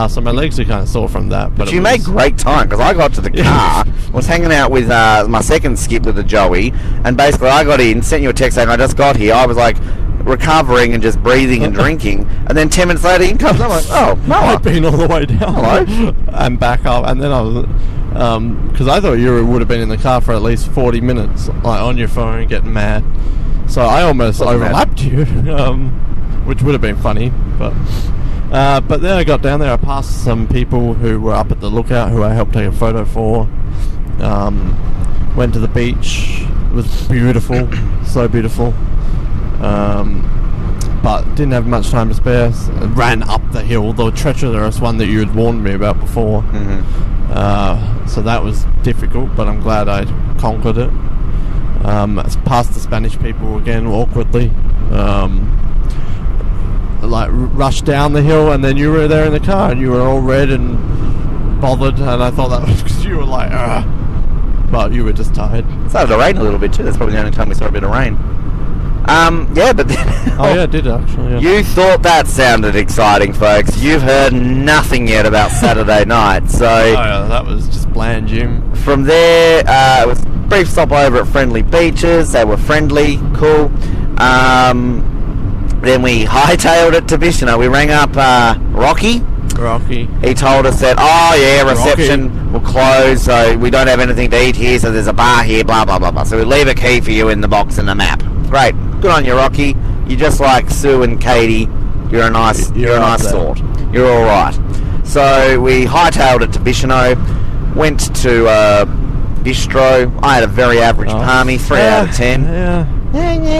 So my legs are kind of sore from that. But You made great time, because I got to the car, was hanging out with my second skip with the Joey, and basically I got in, sent you a text saying I just got here. I was like recovering and just breathing and drinking, and then 10 minutes later he comes. I'm like, oh, no, I've been all the way down. Hello? And back up, and then I was, because I thought you would have been in the car for at least 40 minutes, like on your phone, getting mad. So I almost overlapped you, which would have been funny, but then I got down there. I passed some people who were up at the lookout who I helped take a photo for. Went to the beach. It was beautiful, so beautiful. But didn't have much time to spare. Ran up the hill, the treacherous one that you had warned me about before. So that was difficult, but I'm glad I conquered it. Past the Spanish people again awkwardly. Like rushed down the hill, and then you were there in the car, and you were all red and bothered, and I thought that was because you were like, but you were just tired. It started to rain a little bit too. That's probably the only time we saw a bit of rain. Yeah, but then oh yeah, it did actually. Yeah. You thought that sounded exciting, folks. You've heard nothing yet about Saturday night, so yeah, that was just bland, Jim. From there, it was a brief stop over at Friendly Beaches. They were friendly, cool. Then we hightailed it to Bishano. We rang up Rocky. He told us that, reception will close, so we don't have anything to eat here, so there's a bar here, blah, blah, blah, blah. So we leave a key for you in the box and the map. Great. Good on you, Rocky. You're just like Sue and Katie. You're a nice sort. You're all right. So we hightailed it to Bishano, went to Bistro. I had a very average palmy, 3 out of 10. Yeah.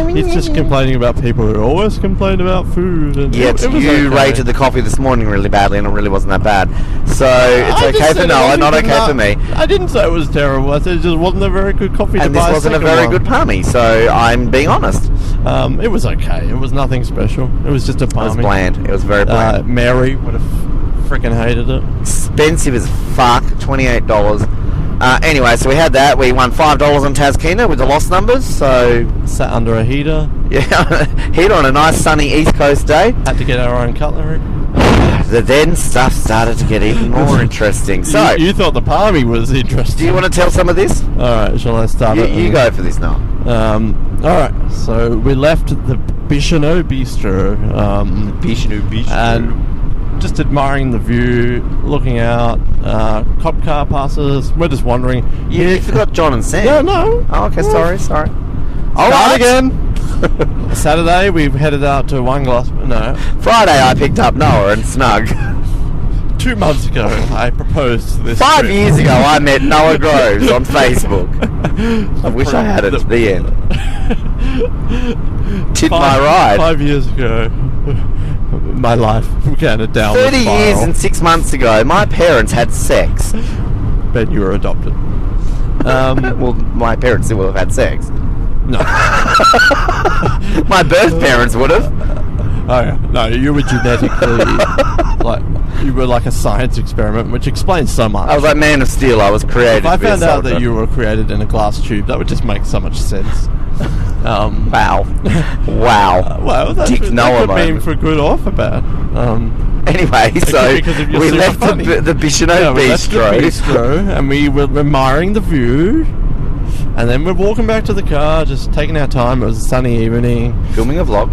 He's just complaining about people who always complain about food. And yeah, you rated the coffee this morning really badly, and it really wasn't that bad. So it's okay for Noah, not okay for me. I didn't say it was terrible. I said it just wasn't a very good coffee to buy. And this wasn't a very good palmy, so I'm being honest. It was okay. It was nothing special. It was just a palmy. It was bland. It was very bland. Mary would have freaking hated it. Expensive as fuck. $28. Anyway, so we had that. We won $5 on Tazkina with the lost numbers, so sat under a heater. Yeah, heater on a nice sunny East Coast day. Had to get our own cutlery. Then stuff started to get even more interesting. So you thought the palmy was interesting. Do you want to tell some of this? All right, shall I start? You go for this now. All right, so we left the Bishano Bistro. And just admiring the view, looking out, cop car passes. We're just wandering. You forgot John and Sam. Yeah, no. Oh, okay, sorry. All right, again. Saturday, we've headed out to One Glass. No. Friday, I picked up Noah and Snug. 2 months ago, I proposed to this. 5 years ago, I met Noah Groves on Facebook. I wish I had it to the end. Tip my ride. 5 years ago. My life began a downward 30 spiral. years and 6 months ago, my parents had sex. Bet you were adopted. Well, my parents still would have had sex. No. My birth parents would have. Oh yeah. No, you were genetically you were like a science experiment, which explains so much. I was like Man of Steel. I was created. If I found out that you were created in a glass tube, that would just make so much sense. Wow. Well, Dick Noah could mean for good or for bad. Anyway, so we left the Bishano Bistro, and we were admiring the view. And then we're walking back to the car, just taking our time. It was a sunny evening. Filming a vlog.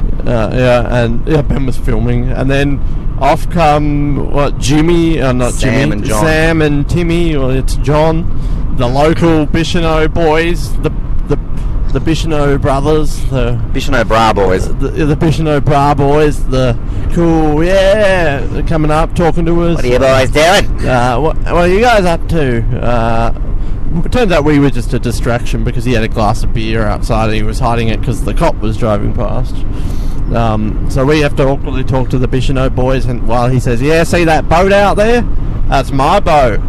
Ben was filming. And then off come, Jimmy, not Sam Jimmy, and John. Sam and Timmy, or it's John, the local Bishano boys, the Bishano brothers, the Bishano Bra boys. The Bishano Bra boys, the cool, they're coming up, talking to us. What are you boys doing? What are you guys up to? It turns out we were just a distraction because he had a glass of beer outside and he was hiding it because the cop was driving past. So we have to awkwardly talk to the Bishano boys, and while he says, "Yeah, see that boat out there? That's my boat."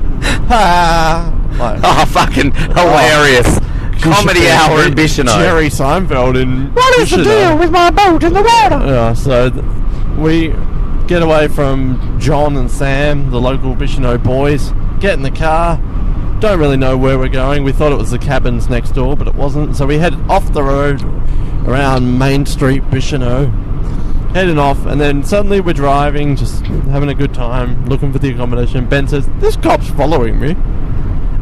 Fucking hilarious. Comedy hour in Bishano. Jerry Seinfeld in What is Bishano. the deal with my boat in the water? Yeah, so we get away from John and Sam, the local Bishano boys, get in the car. Don't really know where we're going. We thought it was the cabins next door, but it wasn't. So we head off the road around Main Street, Bishano. heading off, and then suddenly we're driving, just having a good time, looking for the accommodation. Ben says, "This cop's following me."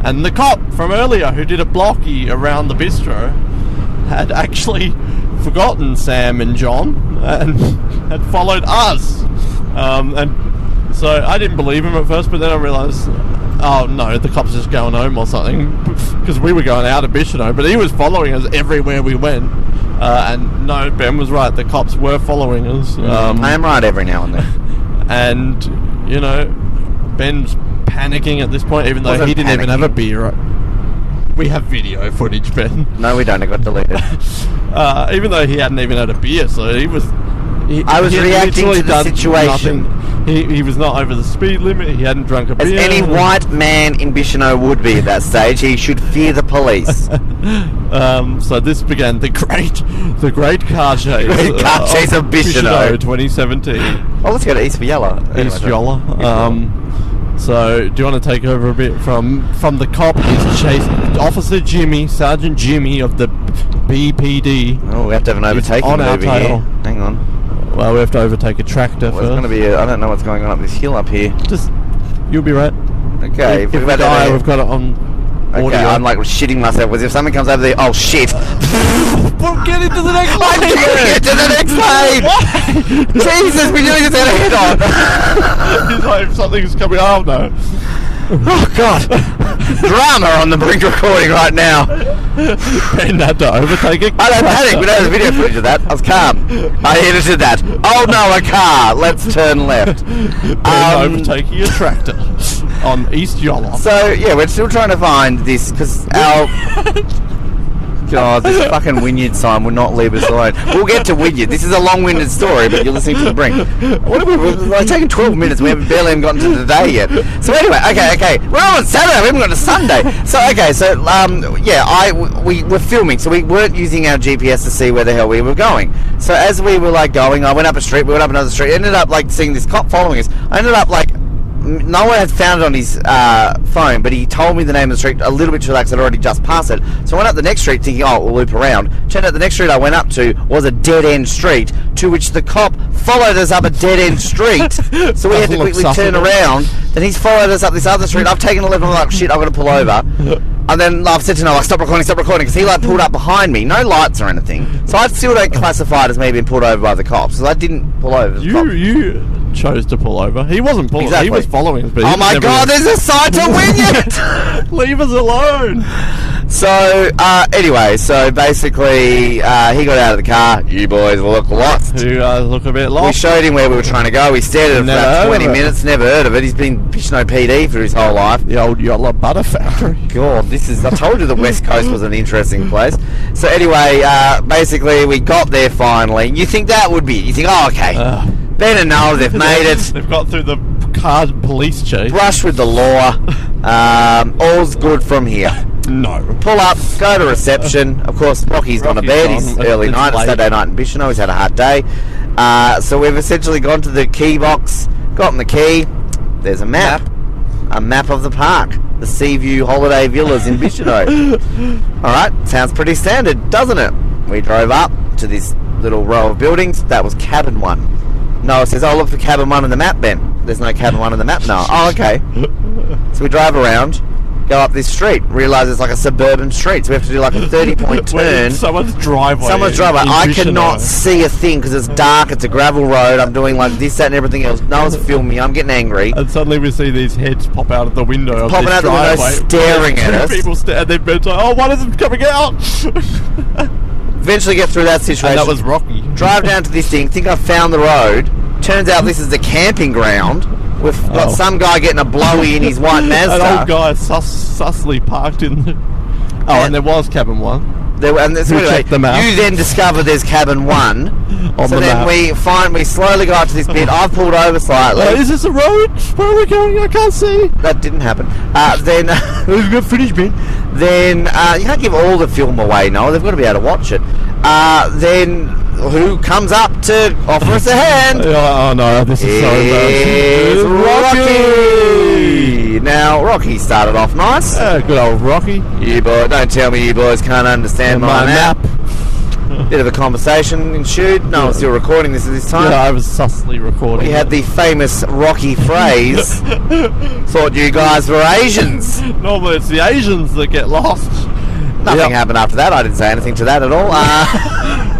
And the cop from earlier who did a blocky around the bistro had actually forgotten Sam and John and had followed us. And so I didn't believe him at first, but then I realised, oh no, the cop's just going home or something, because we were going out of Bicheno, but he was following us everywhere we went. And no, Ben was right, the cops were following us. I am right every now and then. And, you know, Ben's panicking at this point, even though Wasn't he didn't even panicking. have a beer. We have video footage, Ben. No, we don't. It got deleted. Even though he hadn't even had a beer, so he was... I was he had reacting literally to the done situation. nothing. He was not over the speed limit, he hadn't drunk a As beer. any white man in Bicheno would be at that stage, he should fear the police. So this began the great car chase. Great car chase of Bicheno. 2017. Oh, let's go to East Yella. East Yolla. So, do you want to take over a bit from the cop? He's chasing Officer Jimmy, Sergeant Jimmy of the BPD. Oh, we have to have an overtaking on our over tail. here. Hang on. Well, we have to overtake a tractor Well, it's first. going to be. I don't know what's going on up this hill up here. Just, you'll be right. Okay, If we've we got die, that- we've got it on audio. Okay, I'm like shitting myself. As if something comes over there. Oh shit! Well, get into the next I lane. can't get to the next lane. Jesus, we nearly just had a hit on. He's like, something's coming. Oh no! Oh god! Drama on the Brink recording right now. Ben had to overtake it. I don't panic. We don't have video footage of that. I was calm. I edited that. Oh no, a car. Let's turn left. Ben overtaking a tractor on East Yolla. So yeah, we're still trying to find this because our God, this fucking Wynyard sign will not leave us alone. We'll get to Wynyard. This is a long-winded story, but you're listening to the Brink. What have we're like taking 12 minutes. We haven't barely even gotten to today yet. So anyway, okay. We're on Saturday. We haven't got to Sunday. So okay, yeah, we were filming, so we weren't using our GPS to see where the hell we were going. So as we were like going, I went up a street, we went up another street, ended up like seeing this cop following us. I ended up like. No one had found it on his phone, but he told me the name of the street a little bit too late because I'd already just passed it. So I went up the next street thinking, oh, we'll loop around. Turned out the next street I went up to was a dead-end street, to which the cop followed us up a dead-end street. So we had to quickly turn around. Then he's followed us up this other street. I've taken a left and I'm like, shit, I've got to pull over. And then I've said to him, like, stop recording, because he like pulled up behind me. No lights or anything. So I still don't classify it as me being pulled over by the cops, because I didn't pull over. You chose to pull over. He wasn't pulling. Exactly. He was following us. But Oh my god, there's a sign to Wynyard! Leave us alone. So, anyway, so basically, he got out of the car. You boys look lost. You guys look a bit We lost. showed him where we were trying to go. We stared at it for Never about heard 20 of it. minutes, never heard of it. He's been Bicheno PD for his whole life. The old Yolla Butter Factory. God, I told you the West Coast was an interesting place. So anyway, basically, we got there finally. You think that would be, you think, oh, okay. Ben and Noel, they've made it. They've got through the car police chase. Brush with the law. All's good from here. No. Pull up, go to reception. Of course, Rocky's gone to bed. He's early night, late. Saturday night in Bicheno. He's had a hard day. So we've essentially gone to the key box, gotten the key. There's a map. A map of the park. The Seaview Holiday Villas in Bicheno. Alright, sounds pretty standard, doesn't it? We drove up to this little row of buildings. That was cabin 1. Noah says, oh, look for cabin 1 on the map, Ben. There's no cabin 1 on the map, Noah. Oh, okay. So we drive around, go up this street, realise it's like a suburban street, so we have to do like a 30-point turn. Someone's driveway. I in cannot Bicheno. see a thing because it's dark, it's a gravel road, I'm doing like this, that and everything else. No one's filming me, I'm getting angry. And suddenly we see these heads pop out of the window of Popping this out the window, driveway. staring at us. People stare at their beds like, oh, one of them's coming out. Eventually get through that situation. And that was Rocky. Drive down to this thing, think I've found the road. Turns out this is the camping ground. We've got some guy getting a blowy in his white Mazda. An old guy sussly parked in the... Oh, and there was cabin 1. So anyway, checked them out. you then discover there's cabin 1. On So the then map. we slowly go up to this bit. I've pulled over slightly. Is this a road? Where are we going? I can't see. That didn't happen. Then we've got finished, man. Then you can't give all the film away, no. They've got to be able to watch it. Then who comes up to offer us a hand? Oh no, this is so It's embarrassing. Rocky. Now Rocky started off nice. Good old Rocky. You boy, don't tell me you boys can't understand my map. Bit of a conversation ensued. No one's still recording this at this time. Yeah, I was sussly recording. We had the famous Rocky phrase, thought you guys were Asians. Normally it's the Asians that get lost. Nothing happened after that. I didn't say anything to that at all.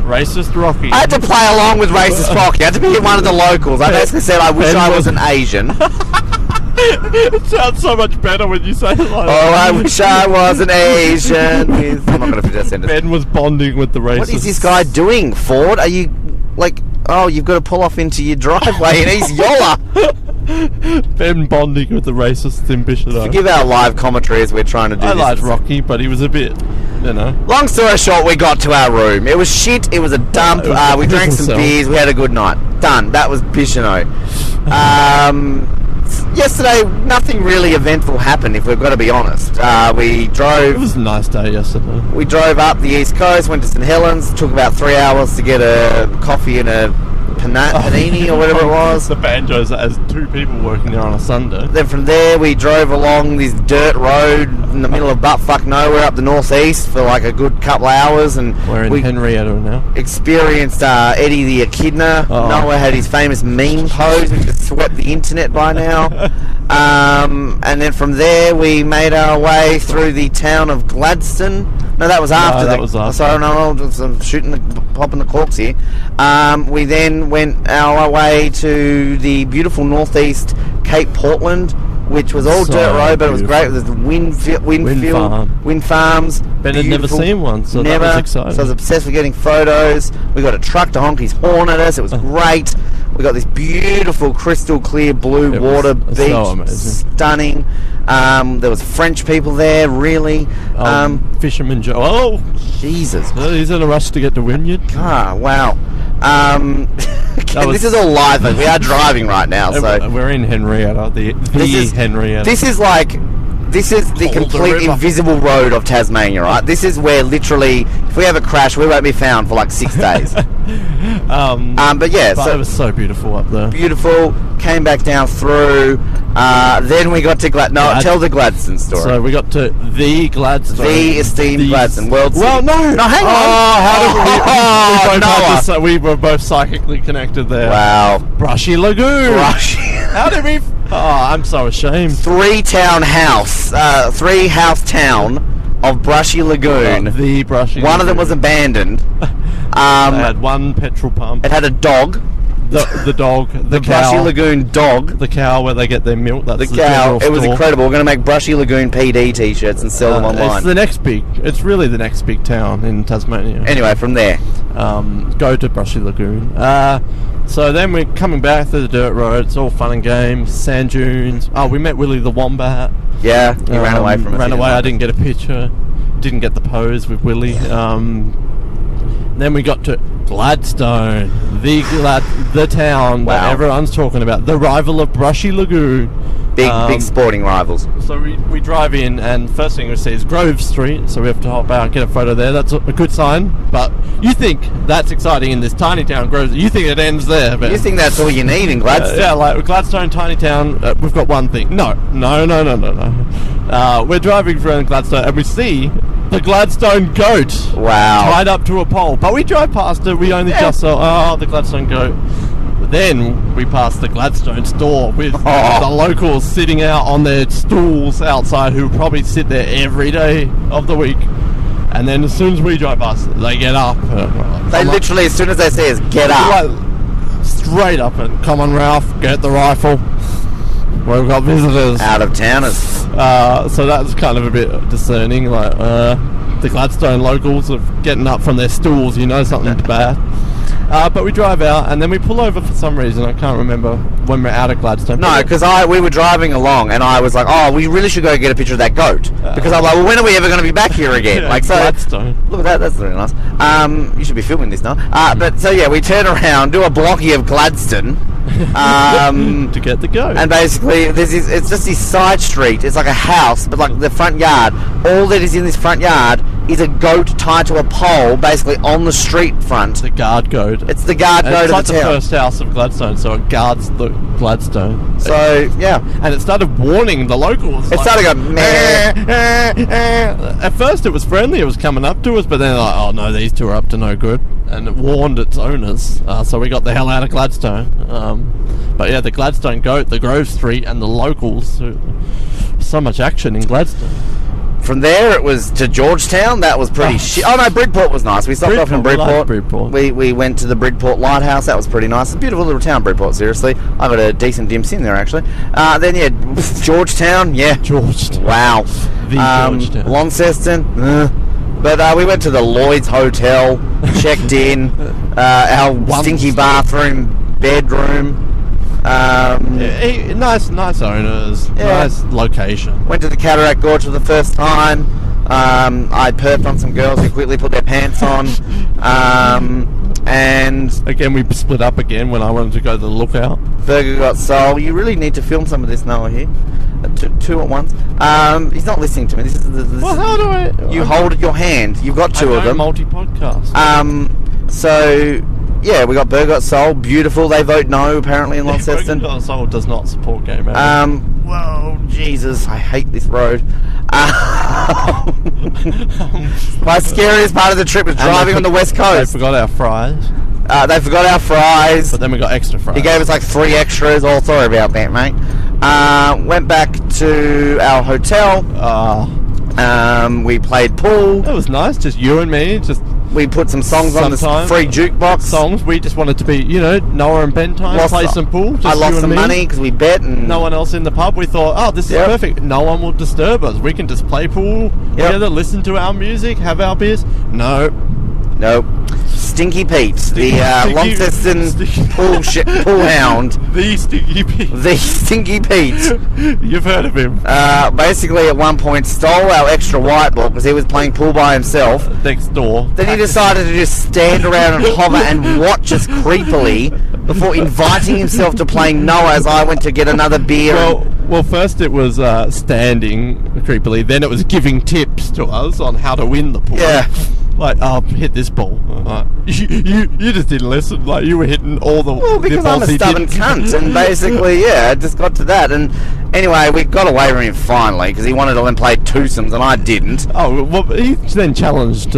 Racist Rocky. I had to play along with racist Rocky. I had to be one of the locals. I basically said I wish I was an Asian. It sounds so much better when you say it like Oh, I wish I was an Asian. I'm not going to finish that sentence. Ben was bonding with the racists. What is this guy doing, Ford? Are you, like, oh, you've got to pull off into your driveway and he's Yola. Ben bonding with the racists in Bishop. Forgive our live commentary as we're trying to do I this. liked Rocky, but he was a bit, you know. Long story short, we got to our room. It was shit. It was a dump. We drank some beers. We had a good night. Done. That was Bicheno. Yesterday, nothing really eventful happened, if we've got to be honest. We drove... It was a nice day yesterday. We drove up the East Coast, went to St Helens. Took about 3 hours to get a coffee and a panini or whatever it was. The banjos as 2 people working there on a Sunday. Then from there, we drove along this dirt road in the middle of buttfuck nowhere up the northeast for like a good couple of hours, and We're in Henrietta now. experienced Eddie the Echidna. Oh. Noah had his famous meme pose, which has swept the internet by now. And then from there, we made our way through the town of Gladstone. No, that was after. that was after. Sorry, no, I'm popping the corks here. We then went our way to the beautiful northeast Cape Portland, which was all So dirt road, but it was beautiful. great. It was wind farms. Ben had never Beautiful. seen one, so Never. that was exciting. So I was obsessed with getting photos. We got a truck to honk his horn at us. It was great. We got this beautiful crystal clear blue It was water beach. so amazing. Stunning. There was French people there, really. Fisherman Joe. Oh, Jesus. he's in a rush to get to Wynyard. Wow. was- This is all live. Like, we are driving right now, so We're in Henrietta, the Henrietta. this is the Hold the complete river. invisible road of Tasmania, right? This is where literally, if we have a crash, we won't be found for like 6 days. But yeah, But so it was so beautiful up there. beautiful. Came back down through. Then we got to tell the Gladstone story. So we got to the Gladstone. The esteemed Gladstone, World City. Well, no, hang on. How did we both Noah. had this, we were both psychically connected there. Wow. Brushy Lagoon. Rush. How did we? Oh, I'm so ashamed. Three house town of Brushy Lagoon. The Brushy. One of them was Lagoon. abandoned. They had one petrol pump. It had a dog. The dog. The cow. Brushy Lagoon dog. The cow where they get their milk. That's The the cow. general It was store. incredible. We're going to make Brushy Lagoon PD t-shirts and sell them online. It's the next big. It's really the next big town in Tasmania. Anyway, from there. Go to Brushy Lagoon. So then we're coming back through the dirt road. It's all fun and games, sand dunes. Oh, we met Willie the Wombat. Yeah, he ran away from us. Ran away. I didn't get a picture. Didn't get the pose with Willie. Then we got to Gladstone, the town that Wow. everyone's talking about, the rival of Brushy Lagoon. Big sporting rivals. So we drive in, and first thing we see is Grove Street, so we have to hop out and get a photo there. That's a good sign, but you think that's exciting in this tiny town, Grove. You think it ends there, but You think that's all you need in Gladstone? yeah, like Gladstone, tiny town, we've got one thing. No. We're driving through Gladstone, and we see the Gladstone goat Wow. tied up to a pole. But we drive past it, we only just saw, the Gladstone goat. Then we passed the Gladstone store with the locals sitting out on their stools outside, who probably sit there every day of the week. And then as soon as we drive past, they get up. They literally, as soon as they see us, get up. Like, straight up and come on, Ralph, get the rifle. We've got visitors. Out of towners. So that's kind of a bit discerning. Like the Gladstone locals are getting up from their stools. You know something's bad. But we drive out, and then we pull over for some reason. I can't remember when we're out of Gladstone. No, because we were driving along, and I was like, "Oh, we really should go get a picture of that goat." Because I'm like, "Well, when are we ever going to be back here again?" Yeah, Like, so Gladstone. look at that. That's really nice. You should be filming this now. But so yeah, we turn around, do a blocky of Gladstone, To get the goat. and basically it's just this side street. It's like a house, but like the front yard. All that is in this front yard is a goat tied to a pole, basically on the street front. The guard goat. It's the guard goat it's of like the the town. first house of Gladstone, so it guards the Gladstone. So yeah, And it started warning the locals. it started going meh. At first it was friendly, it was coming up to us, but then like, oh no, these two are up to no good. And it warned its owners, so we got the hell out of Gladstone. But yeah, the Gladstone goat, the Grove Street, and the locals. So much action in Gladstone. From there, it was to Georgetown. That was pretty shit. Oh no, Bridport was nice. We stopped off in Bridport, we Bridport. like Bridport. We went to the Bridport Lighthouse. That was pretty nice. It's a beautiful little town, Bridport. Seriously, I got a decent dim sim there actually. Then yeah, Georgetown. Yeah, Georgetown. wow. The Georgetown. Launceston. But we went to the Lloyd's Hotel, checked in, our stinky bathroom, bedroom. Nice owners, Yeah. nice location. Went to the Cataract Gorge for the first time. I perped on some girls who quickly put their pants on. And Again, we split up again when I wanted to go to the Lookout. Burger got soul. You really need to film some of this, Noah, here. Two at once. He's not listening to me. This is Well, how do I... you hold it your hand. You've got two of them. Multi-podcast. So yeah, we got Burger got soul. Beautiful. They vote no apparently in Launceston. Burger Soul does not support gay marriage. Whoa, Jesus, I hate this road. My scariest part of the trip was driving on the west They coast. forgot our fries, They forgot our fries. but then we got extra fries. He gave us like 3 extras. Oh, sorry about that, mate. Went back to our hotel. We played pool. It was nice, just you and me, just We put some songs on the Sometimes. free jukebox. songs. We just wanted to be, Noah and Ben time, Lost- play some pool. Just I you lost and some me. money because we bet and No one else in the pub. We thought, oh, this is Yep. perfect. No one will disturb us. We can just play pool together, listen to our music, have our beers. No. Nope. Stinky Pete, the Launceston pool hound. The Stinky Pete. The Stinky Pete. You've heard of him. Basically, at one point, stole our extra whiteboard because he was playing pool by himself. Next door. Then he decided to just stand around and hover and watch us creepily before inviting himself to playing Noah as I went to get another beer. Well, first it was standing creepily, then it was giving tips to us on how to win the pool. Yeah. Like, hit this ball. You just didn't listen. Like, you were hitting all the. Well, because the I'm a balls he stubborn didn't. cunt, and basically, yeah, I just got to that. And anyway, we got away from him finally because he wanted to then play twosomes, and I didn't. Oh, well, he then challenged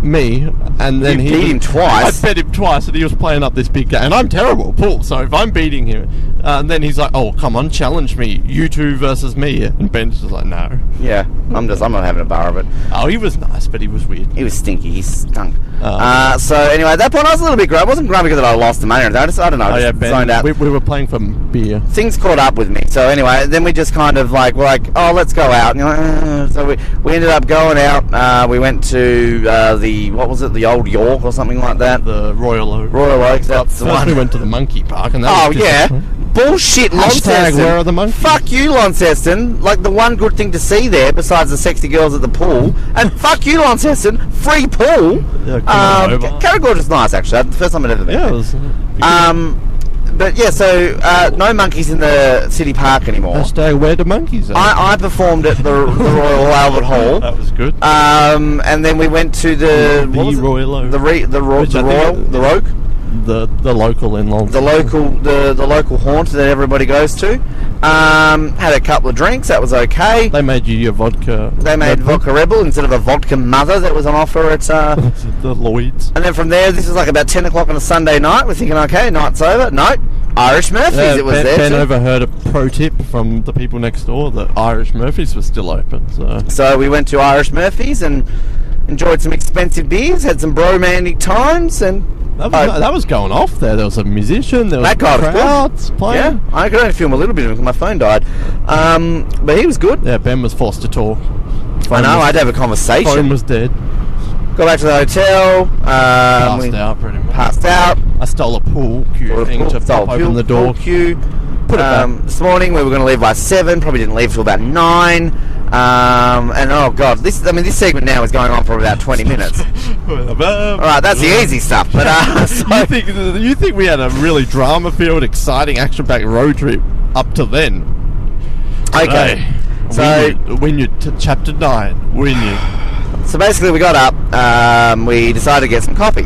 me, and then You he beat him twice. I bet him twice, and he was playing up this big game, and I'm terrible at pool. So if I'm beating him, and then he's like, "Oh, come on, challenge me, you two versus me," and Ben's just like, "No." Yeah, I'm not having a bar of it. Oh, he was nice, but he was weird. He was stinky. He stunk. Oh. So anyway, at that point, I was a little bit grumpy. I wasn't grumpy because I lost the money or anything. I don't know. Oh yeah, just zoned Ben. out. We were playing for beer. Things caught up with me. So anyway, then we just kind of we're like, oh, let's go out. And you're like, so we ended up going out. We went to the Old York or something like that. The Royal Oak. Royal Oaks. That's the First one. we went to the monkey park, and that Oh was yeah, disappointing. bullshit, Launceston. where are the monkeys? Fuck you, Launceston. Like the one good thing to see there, besides the sexy girls at the pool, and fuck you, Launceston. Free pool. Yeah, come on over. Carrot Gorge is nice actually. That's the first time I'd ever been. Yeah, it was. But yeah, so no monkeys in the city park anymore. Hashtag where the monkeys are. I performed at the Royal Albert Hall. That was good. And then we went to the Royal Oak. the Which I Royal, think- the Roke. The local in Launceston. The local haunt that everybody goes to. Had a couple of drinks. That was okay. They made you your vodka. They made Red Bull. Vodka Rebel instead of a Vodka Mother that was on offer at. The Lloyd's. And then from there, this was like about 10 o'clock on a Sunday night. We're thinking, okay, night's over. No, Irish Murphy's. It was there Ben too. overheard a pro tip from the people next door that Irish Murphy's was still open. So we went to Irish Murphy's and enjoyed some expensive beers, had some bromantic times, and that was going off there. There was a musician. There was That guy was good. crowds playing. yeah, I could only film a little bit of it because my phone died. But he was good. Yeah, Ben was forced to talk. I know, I had to have a Phone conversation. was dead. Got back to the hotel. Passed out pretty much. Passed out. I stole a pool cue thing to pop open the door. Queue. Put it back. This morning we were going to leave by 7. Probably didn't leave till about 9. And oh god, this segment now is going on for about 20 minutes. All right, that's the easy stuff. But so, you think we had a really drama-filled, exciting, action-packed road trip up to then? okay. So when you chapter 9, when you So basically, we got up. We decided to get some coffee.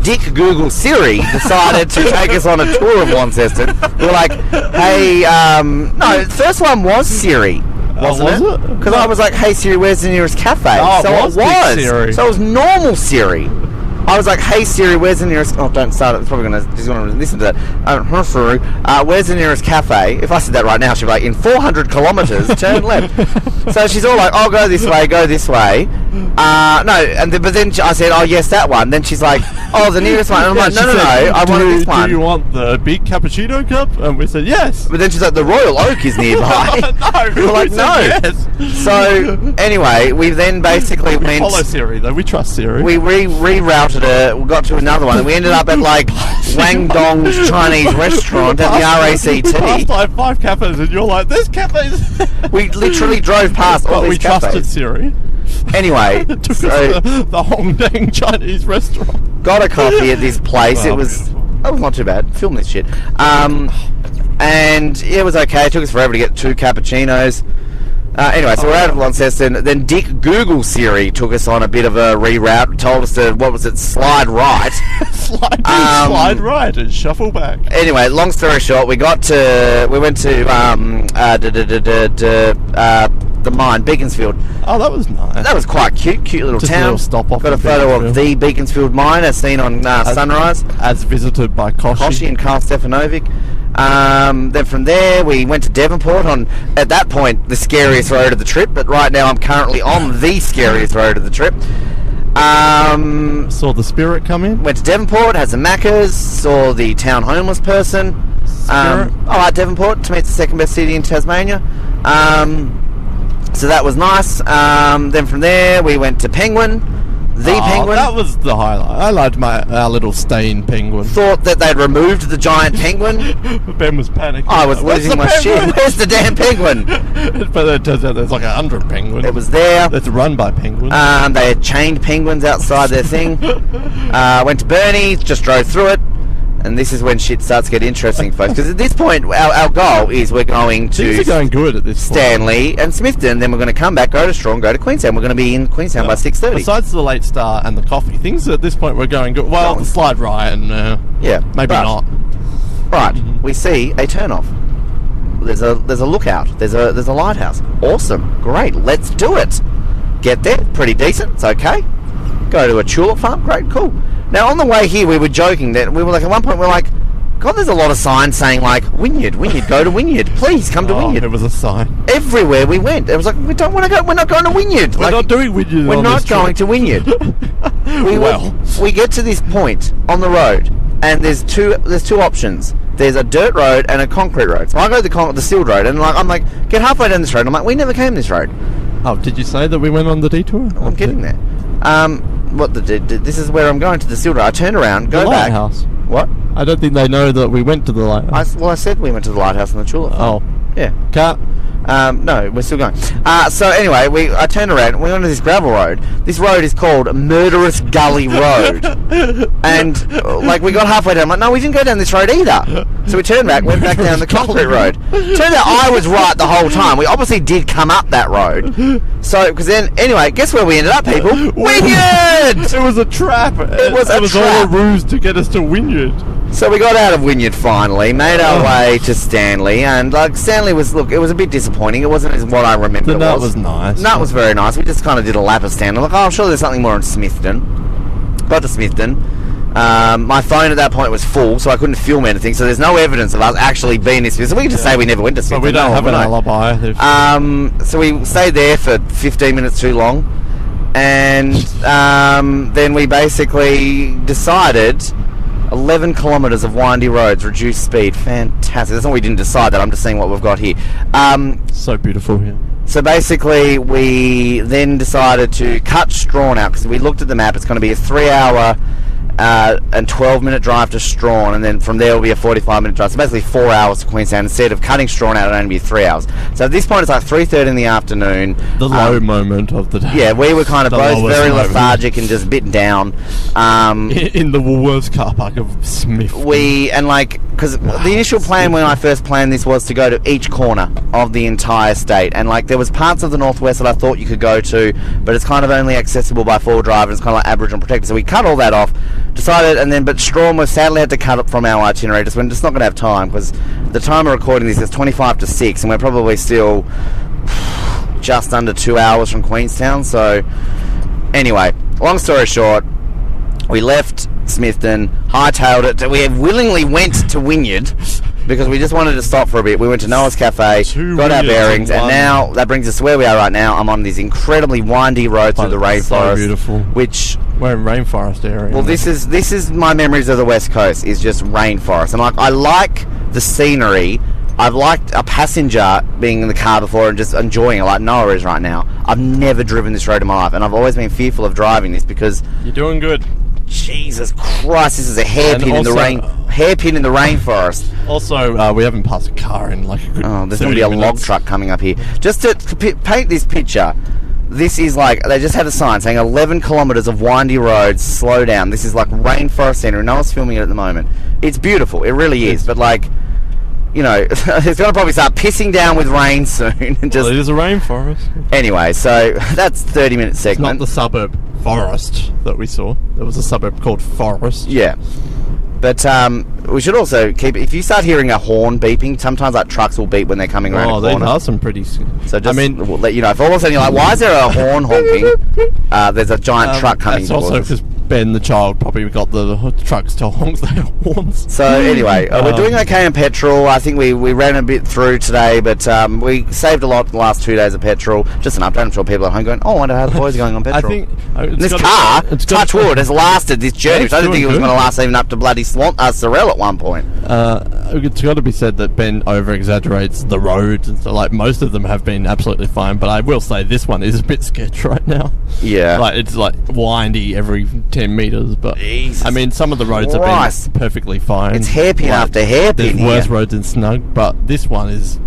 Dick Google Siri decided to take us on a tour of Launceston. We were like, hey, no, the first one was Siri, wasn't it? Because I was like, hey Siri, where's the nearest cafe? Oh, so it was Dick Siri. So it was normal Siri. I was like, hey Siri, where's the nearest... Oh, don't start it. It's probably she's going to listen to that. Siri, where's the nearest cafe? If I said that right now, she'd be like, in 400 kilometres, turn left. So she's all like, oh, go this way, go this way. But then I said, oh, yes, that one. Then she's like, oh, the nearest one. And I'm like, no, I wanted this one. Do you want the big cappuccino cup? And we said, yes. But then she's like, the Royal Oak is nearby. No, we were like, no. Yes. So, anyway, we then basically went... Follow Siri, though. We trust Siri. We rerouted it. We got to another one, and we ended up at like Wang Dong's Chinese restaurant at the RACT. We passed like 5 cafes, and you're like, "There's cafes." We literally drove past all these we cafes. trusted Siri. Anyway, Took us to the Hongdang Chinese restaurant. Got a coffee at this place. It was not too bad. Film this shit. And it was okay. It took us forever to get 2 cappuccinos. Anyway, so we're out of Launceston. Then Dick Google Siri took us on a bit of a reroute. Told us to, what was it, slide right. slide right and shuffle back. Anyway, long story short, we went to the mine, Beaconsfield. Oh, that was nice. That was quite cute little Just town. a little stop off. Got a photo of the Beaconsfield mine as seen on sunrise. As visited by Koshi and Carl Stefanovic. Then from there we went to Devonport on, at that point, the scariest road of the trip, but right now I'm currently on the scariest road of the trip. Saw the Spirit come in. Went to Devonport, had some Maccas, saw the town homeless person. I like Devonport. To me, it's the second best city in Tasmania. So that was nice. Then from there we went to Penguin. Penguin. That was the highlight. I liked our little stain penguin. Thought that they'd removed the giant penguin. Ben was panicking. I was losing my shit. Where's the damn penguin? But it turns out there's like 100 penguins. It was there. It's run by penguins. They had chained penguins outside their thing. Went to Burnie, just drove through it. And this is when shit starts to get interesting, folks. Because at this point, our goal is we're going to... Things are going good at this point. Stanley and Smithton. Then we're going to come back, go to Strong, go to Queenstown. We're going to be in Queenstown by 6:30. Besides the late start and the coffee, things at this point we're going good. Well, the slide right and maybe not. Right, we see a turn-off. There's a lookout. There's a lighthouse. Awesome. Great. Let's do it. Get there. Pretty decent. It's okay. Go to a tulip farm. Great. Cool. Now, on the way here, we were joking that we were like, at one point, we're like, God, there's a lot of signs saying, like, Wynyard, go to Wynyard. Please come to Wynyard. It was a sign. Everywhere we went. It was like, we don't want to go. We're not going to Wynyard. We're not doing Wynyard. We're not going to Wynyard. We get to this point on the road, and there's two options. There's a dirt road and a concrete road. So I go to the sealed road, and I'm like, get halfway down this road. I'm like, we never came this road. Oh, did you say that we went on the detour? I'm getting there. This is where I'm going, to the sealed road. I turn around, go back. The lighthouse. What? I don't think they know that we went to the lighthouse. I said we went to the lighthouse and the tulip farm. Oh. Yeah. Can't. No, we're still going. So anyway, I turned around, we went on this gravel road. This road is called Murderous Gully Road. And, we got halfway down, I'm like, no, we didn't go down this road either. So we turned back, went back down the concrete road. Turns out I was right the whole time. We obviously did come up that road. So, because then, anyway, guess where we ended up, people? Wynyard! It was a trap. It was all a ruse to get us to Wynyard. So we got out of Wynyard finally, made our way to Stanley, and Stanley was, it was a bit disappointing. It wasn't as what I remember it was. The nut was nice. Nut was very nice. We just kind of did a lap of Stanley. I'm sure there's something more in Smithton. Got to Smithton. My phone at that point was full, so I couldn't film anything, so there's no evidence of us actually being in Smithton. So we can just say we never went to Smithton. But we don't have an alibi. So we stayed there for 15 minutes too long, and then we basically decided 11 kilometres of windy roads, reduced speed. Fantastic. That's not we didn't decide that. I'm just seeing what we've got here. So beautiful here. So basically, we then decided to cut Strawn out because we looked at the map. It's going to be a 3-hour and 12-minute drive to Strawn, and then from there will be a 45-minute drive. So basically 4 hours to Queenstown. Instead of cutting Strawn out, it'll only be 3 hours. So at this point, it's like 3:30 in the afternoon. The low moment of the day. Yeah, we were kind of both very lethargic and just bitten down. In the Woolworths car park of Smith. Because the initial plan when I first planned this was to go to each corner of the entire state, and there was parts of the northwest that I thought you could go to, but it's kind of only accessible by 4-wheel-drive, and it's kind of like Aboriginal protected. So we cut all that off, but Strawn was sadly had to cut it from our itinerary. We're just not going to have time, because the time of recording this is 25 to 6, and we're probably still just under 2 hours from Queenstown. So anyway, long story short, we left Smithton, hightailed it. We willingly went to Wynyard because we just wanted to stop for a bit. We went to Noah's Cafe, got our bearings, and now that brings us to where we are right now. I'm on this incredibly windy road through the rainforest. So beautiful. Which we're in rainforest area. Well, this is my memories of the West Coast, is just rainforest. And I like the scenery. I've liked a passenger being in the car before and just enjoying it like Noah is right now. I've never driven this road in my life, and I've always been fearful of driving this because you're doing good. Jesus Christ, this is a hairpin in the rainforest. Also, we haven't passed a car in like a good there's going to be a log truck coming up here. Just to paint this picture, this is they just had a sign saying 11 kilometres of windy roads, slow down. This is like rainforest scenery. No one's filming it at the moment. It's beautiful, it really is, but it's going to probably start pissing down with rain soon. And just, it is a rainforest. Anyway, so that's 30-minute segment. It's not the suburb Forest that we saw. There was a suburb called Forest. Yeah. But we should also keep... If you start hearing a horn beeping, sometimes trucks will beep when they're coming around a corner. Oh, they are some pretty... So just we'll let you know. If all of a sudden you're like, why is there a horn honking? There's a giant truck coming towards us. That's also because Ben, the child, probably got the trucks to honk their horns. So anyway, we're doing okay in petrol. I think we ran a bit through today, but we saved a lot the last 2 days of petrol. Just an update. I'm sure people at home going, I wonder how the boys are going on petrol. I think... this car, touch wood, has lasted this journey. I didn't think it was going to last even up to bloody Sorrel at one point. It's got to be said that Ben over-exaggerates the roads, and so most of them have been absolutely fine, but I will say this one is a bit sketch right now. Yeah. It's windy every 10 metres, but Jesus I mean some of the roads have been perfectly fine. It's hairpin after hairpin. There's worse roads in Snug, but this one is...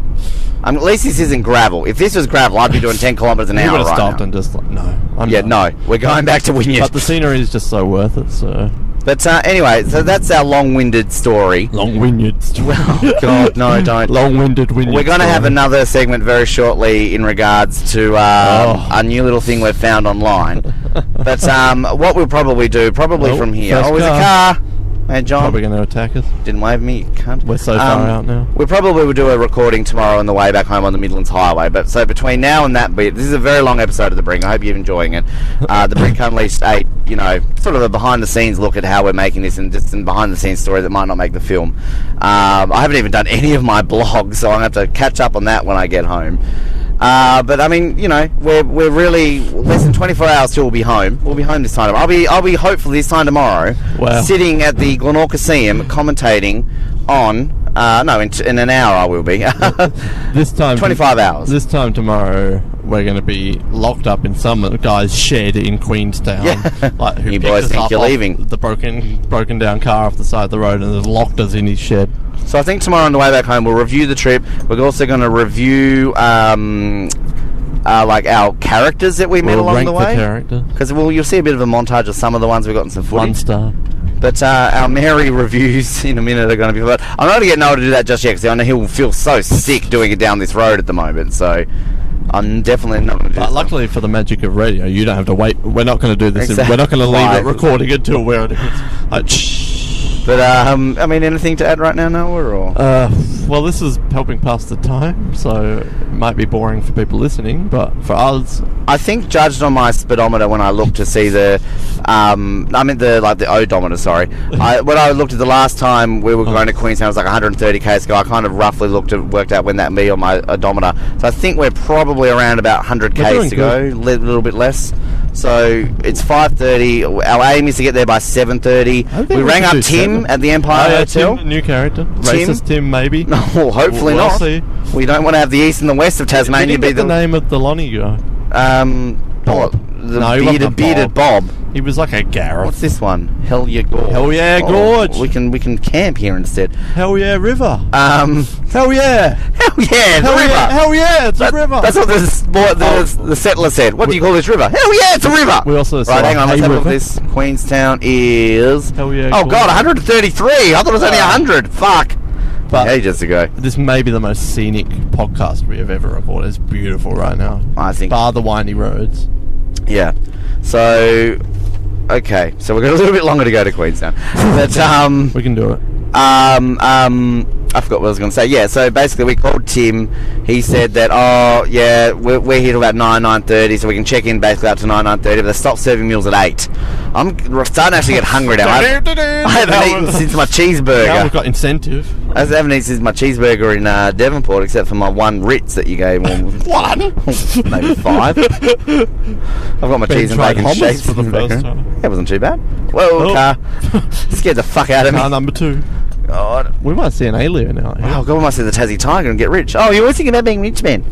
at least this isn't gravel. If this was gravel, I'd be doing 10 kilometres an hour. You would have stopped now. And just we're going back to Wynyard. But the scenery is just so worth it, so... But anyway, so that's our long-winded story. Long-winded story. Oh, God, no, don't. Long-winded Wynyard. We're going to have another segment very shortly in regards to a new little thing we've found online. But what we'll probably do, from here... Oh, there's a car. Hey, John. Probably going to attack us. Didn't wave me, you cunt. We're so far out now. We probably will do a recording tomorrow on the way back home on the Midlands Highway. But so between now and that bit, this is a very long episode of The Brink. I hope you're enjoying it. The Brink Unleashed 8, sort of a behind-the-scenes look at how we're making this, and just a behind-the-scenes story that might not make the film. I haven't even done any of my blogs, so I'm going to have to catch up on that when I get home. But I mean, we're really less than 24 hours till we'll be home. We'll be home this time. I'll be hopefully this time tomorrow, sitting at the Glenorchy commentating on. In an hour I will be. This time 25 hours. This time tomorrow we're going to be locked up in some guy's shed in Queenstown. Yeah. Who you boys think you're leaving? The broken down car off the side of the road, and has locked us in his shed. So I think tomorrow on the way back home we'll review the trip. We're also going to review our characters that we met along the way. Because you'll see a bit of a montage of some of the ones we got in some footage. 1 star. But our Mary reviews in a minute are going to be... But I'm not going to get Noah to do that just yet, because I know he'll feel so sick doing it down this road at the moment. So I'm definitely not going to do that. But luckily for the magic of radio, you don't have to wait. We're not going to do this. Exactly. We're not going to leave it recording until we're... But I mean, anything to add right now, Noah? Or? Well, this is helping pass the time, so it might be boring for people listening, but for us, I think, judged on my speedometer when I looked to see the odometer. Sorry, when I looked at the last time we were going to Queenstown, it was like 130 k's ago. I kind of roughly worked out when that would be on my odometer. So I think we're probably around about 100 k's to go, a little bit less. So it's 5:30. Our aim is to get there by 7:30. We rang up Tim at the Empire Hotel. Tim, new character, racist Tim, maybe. No, hopefully we'll not. See. We don't want to have the east and the west of Tasmania be the name of the Lonnie guy. Bob. The bearded Bob. He was like a Gareth. What's this one? Hell yeah, gorge. Hell yeah, gorge. We can camp here instead. Hell yeah, river. Hell yeah, it's a river. Hell yeah, it's a river. That's what the settler said. What do you call this river? Hell yeah, it's a river. We also saw right. Hang on, let's have a look river. at this. Queenstown is. Hell yeah. Oh god, 133. I thought it was only 100. Fuck. But ages ago. this may be the most scenic podcast we have ever recorded. It's beautiful right now. I think. Bar the windy roads. Yeah. So. Okay, so we've got a little bit longer to go to Queenstown, but We can do it. I forgot what I was going to say. Yeah, so basically we called Tim. He said that, oh, yeah, we're here till about 9:30, so we can check in basically up to 9:30, but they stop serving meals at 8. I'm starting to actually get hungry now. I haven't eaten since my cheeseburger. Now we've got incentive. I haven't eaten since my cheeseburger in Devonport, except for my one Ritz that you gave me. One? Maybe 5. I've got my cheese and bacon hummus shakes for the in first background. time. That wasn't too bad. Whoa, Oh. car. Scared the fuck out of me. Car number 2. God. We might see an alien out here. Oh, God, we might see the Tassie Tiger and get rich. Oh, you're always thinking about being rich, man.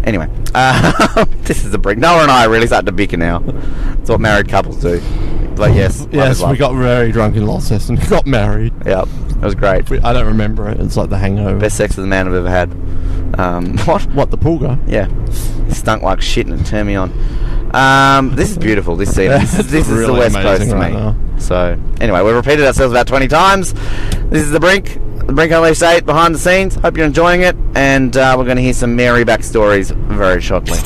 Anyway, this is the brink. Noah and I are really starting to bicker now. That's what married couples do. But yes, love Yes, is love. we got very drunk in Launceston and got married. Yep, it was great. I don't remember it. It's like the hangover. Best sex with a man I've ever had. What? What, the pool guy? Yeah, he stunk like shit and it turned me on. This is beautiful. This scene. This is the really West Coast amazing to right me. now. So anyway, we've repeated ourselves about 20 times. This is the Brink Unleashed 8 behind the scenes. Hope you're enjoying it, and we're going to hear some merry backstories very shortly.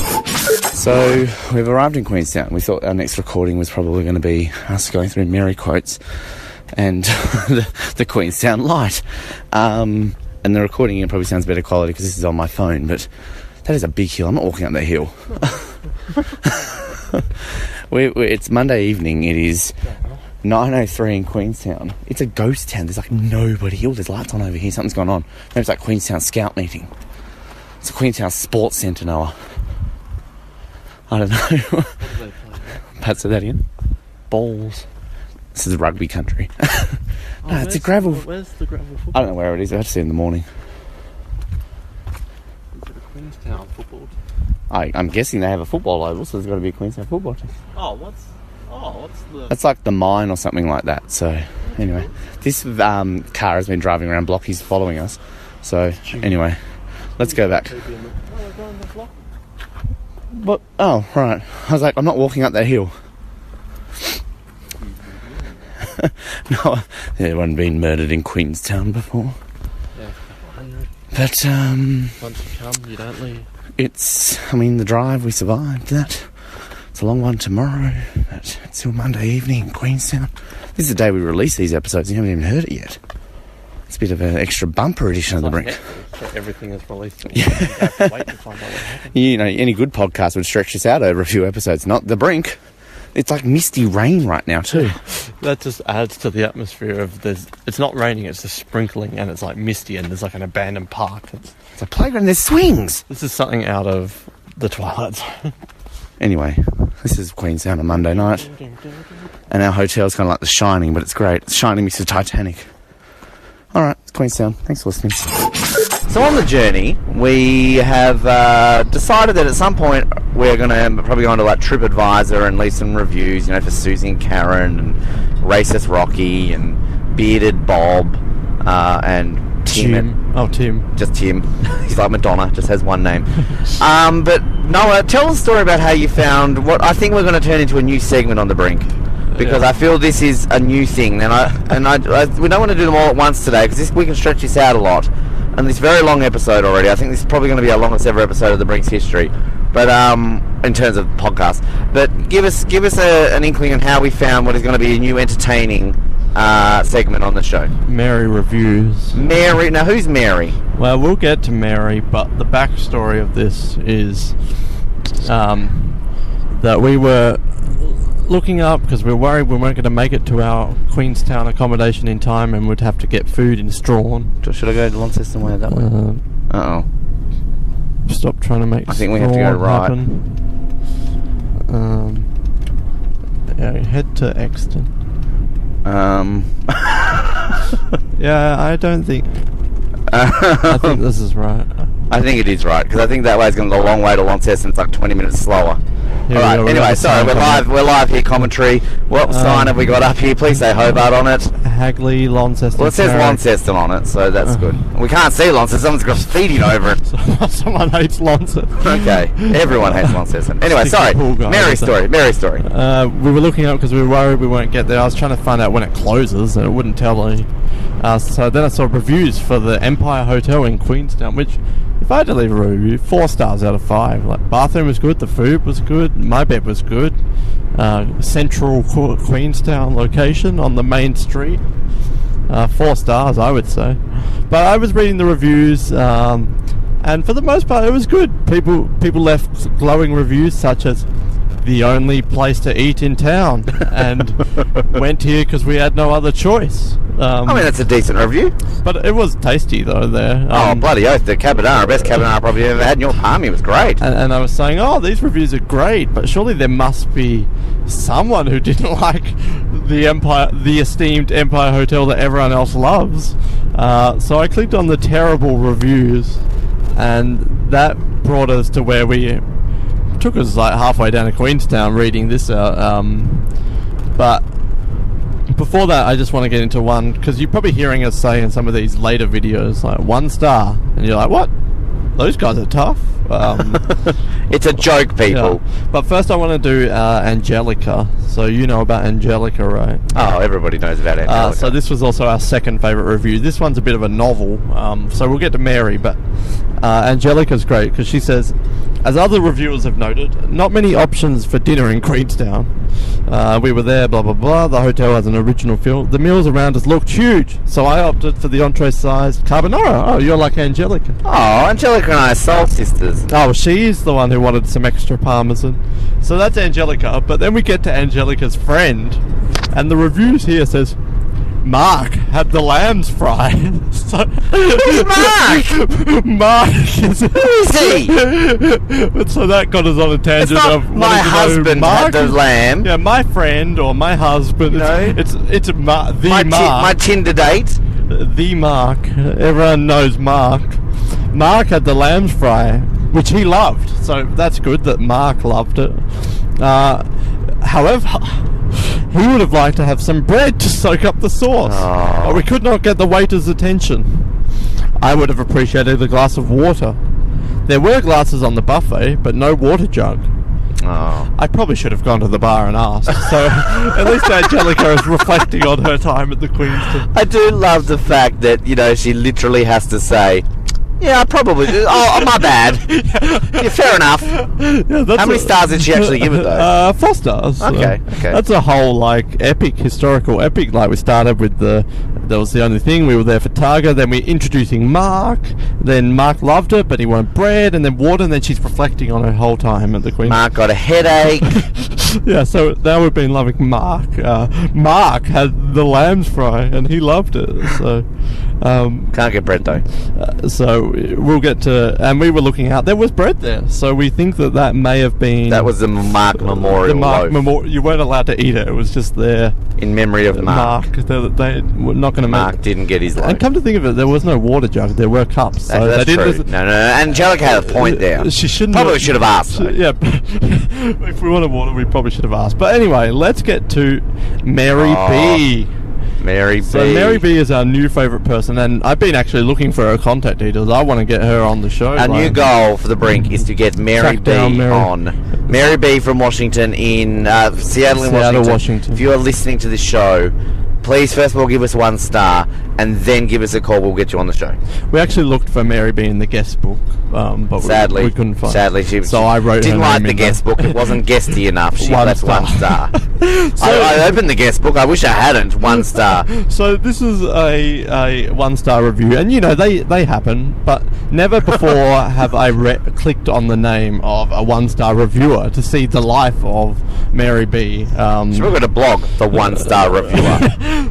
So we've arrived in Queenstown. We thought our next recording was probably going to be us going through merry quotes and the Queenstown light. And the recording here probably sounds better quality because this is on my phone, but that is a big hill. I'm not walking up that hill. It's Monday evening. It is 9:03 in Queenstown. It's a ghost town. There's like nobody here. There's lights on over here. Something's gone on. Maybe it's like Queenstown Scout meeting. It's a Queenstown Sports Centre, Noah. I don't know. What do they play? Pat, say that again. Balls. This is rugby country. No, it's a gravel. Where's the gravel football? I don't know where it is. I have to see it in the morning. Is it a Queenstown football team? I'm guessing they have a football oval, so there's got to be a Queenstown football team. What's the... It's like the mine or something like that. So, anyway, this car has been driving around block. He's following us. So, anyway, let's go back. But, oh, right. I was like, I'm not walking up that hill. No, anyone been murdered in Queenstown before? Yeah, a couple hundred. But, Once you come, you don't leave. the drive, we survived that. It's a long one tomorrow, but it's still Monday evening in Queenstown. This is the day we release these episodes, you haven't even heard it yet. It's a bit of an extra bumper edition of the Brink. Everything is released. Yeah. You have to wait to find out what happened. You know, any good podcast would stretch this out over a few episodes, not the Brink. It's like misty rain right now too. That just adds to the atmosphere of it's not raining, it's just sprinkling and it's like misty and there's like an abandoned park. It's a playground, there's swings. This is something out of the Twilight Zone. Anyway, this is Queenstown on Monday night. And our hotel's kind of like The Shining, but it's great. It's Shining meets the Titanic. Alright, it's Queenstown. Thanks for listening. So on the journey, we have decided that at some point we're going to probably go on to like TripAdvisor and leave some reviews, you know, for Susie and Karen and Racist Rocky and Bearded Bob and Tim. Tim. Just Tim. He's like Madonna, just has one name. But Noah, tell us a story about how you found what I think we're going to turn into a new segment on the Brink. Because I feel this is a new thing, and we don't want to do them all at once today because we can stretch this out a lot. And this very long episode already, I think this is probably going to be our longest ever episode of the Brink's history. But in terms of podcast, but give us an inkling on how we found what is going to be a new entertaining segment on the show. Mary reviews. Mary, now who's Mary? Well, we'll get to Mary, but the backstory of this is that we were looking up because we were worried we weren't going to make it to our Queenstown accommodation in time and would have to get food in Strawn. Should I go to Launceston way that way? Uh-oh. Stop trying to make I think we have to go right. Yeah, head to Exton. Yeah, I don't think... I think this is right. I think it is right, because I think that way's going to go a long way to Launceston. It's like 20 minutes slower. Here Alright, we go, anyway, sorry, we're live here, commentary. What sign have we got up here? Please say Hobart on it. Hagley, Launceston. Well, it says Carrick. Launceston on it, so that's good. We can't see Launceston, someone's graffitiing over it. Someone hates Launceston. Okay, everyone hates Launceston. Anyway, Stick sorry, the pool guy Mary's with it. story. We were looking up because we were worried we won't get there. I was trying to find out when it closes, and it wouldn't tell me. So then I saw reviews for the Empire Hotel in Queenstown, which, if I had to leave a review, 4 stars out of 5. Like, bathroom was good, the food was good, my bed was good. Central Queenstown location on the main street. 4 stars, I would say. But I was reading the reviews, and for the most part, it was good. People left glowing reviews such as the only place to eat in town, and went here because we had no other choice. I mean, that's a decent review. But it was tasty though there. Oh, bloody oath, the carbonara, best carbonara probably ever had in your palm. It was great. And I was saying, oh, these reviews are great, but surely there must be someone who didn't like the esteemed Empire Hotel that everyone else loves. So I clicked on the terrible reviews, and that brought us to where we took us like halfway down to Queenstown reading this out. But before that, I just want to get into one, because you're probably hearing us say in some of these later videos, like 1 star, and you're like, what? Those guys are tough. It's a joke, people. Yeah. But first I want to do Angelica. So you know about Angelica, right? Oh, everybody knows about Angelica. So this was also our second favourite review. This one's a bit of a novel, so we'll get to Mary, but Angelica's great, because she says, as other reviewers have noted, not many options for dinner in Queenstown. We were there, blah blah blah. The hotel has an original feel. The meals around us looked huge, so I opted for the entree-sized carbonara. Oh, you're like Angelica. Oh, Angelica and I are soul sisters. Oh, she's the one who wanted some extra parmesan. So that's Angelica, but then we get to Angelica's friend, and the reviews here says, Mark had the lambs fried. So, who's Mark? Mark is... Who is he? So that got us on a tangent It's not of... my husband had the lamb. Yeah, my friend or my husband. No. It's Mark. My Tinder date. The Mark. Everyone knows Mark. Mark had the lambs fry, which he loved. So that's good that Mark loved it. However, he would have liked to have some bread to soak up the sauce. Oh. But we could not get the waiter's attention. I would have appreciated a glass of water. There were glasses on the buffet, but no water jug. Oh. I probably should have gone to the bar and asked. So at least Angelica is reflecting on her time at the Queenstown. I do love the fact that, you know, she literally has to say, yeah, I probably do. Oh, my bad. Yeah, fair enough. Yeah, How many stars did she actually give it, though? 4 stars. Okay. That's a whole, like, historical epic. Like, we started with that was the only thing. We were there for Targa. Then we're introducing Mark. Then Mark loved it, but he wanted bread. And then water. And then she's reflecting on her whole time at the Queen. Mark got a headache. Yeah, so now we've been loving Mark. Mark had the lambs fry, and he loved it. So... Can't get bread, though. So we'll get to... And we were looking out. There was bread there. So we think that may have been... That was the Mark Memorial loaf. You weren't allowed to eat it. It was just there. In memory of Mark. They were not going to Mark didn't get his loaf. And come to think of it, there was no water jug. There were cups. So that's true. No. Angelica had a point there. She shouldn't probably should have asked. Yeah. If we wanted water, we probably should have asked. But anyway, let's get to Mary B. Mary B. So Mary B is our new favourite person, and I've been actually looking for her contact details. I want to get her on the show. Our new goal for the Brink is to get Mary B on. Mary B from Washington in Seattle, Washington. If you are listening to this show, please first of all give us 1 star, and then give us a call. We'll get you on the show. We actually looked for Mary B in the guest book, but sadly we couldn't find. Sadly, I wrote. Didn't like the guest book. It wasn't guesty enough. She left 1 star. I opened the guest book. I wish I hadn't. 1 star. So this is a 1 star review, and you know they happen, but never before have I clicked on the name of a 1 star reviewer to see the life of Mary B. So we've got a blog, the 1 star reviewer.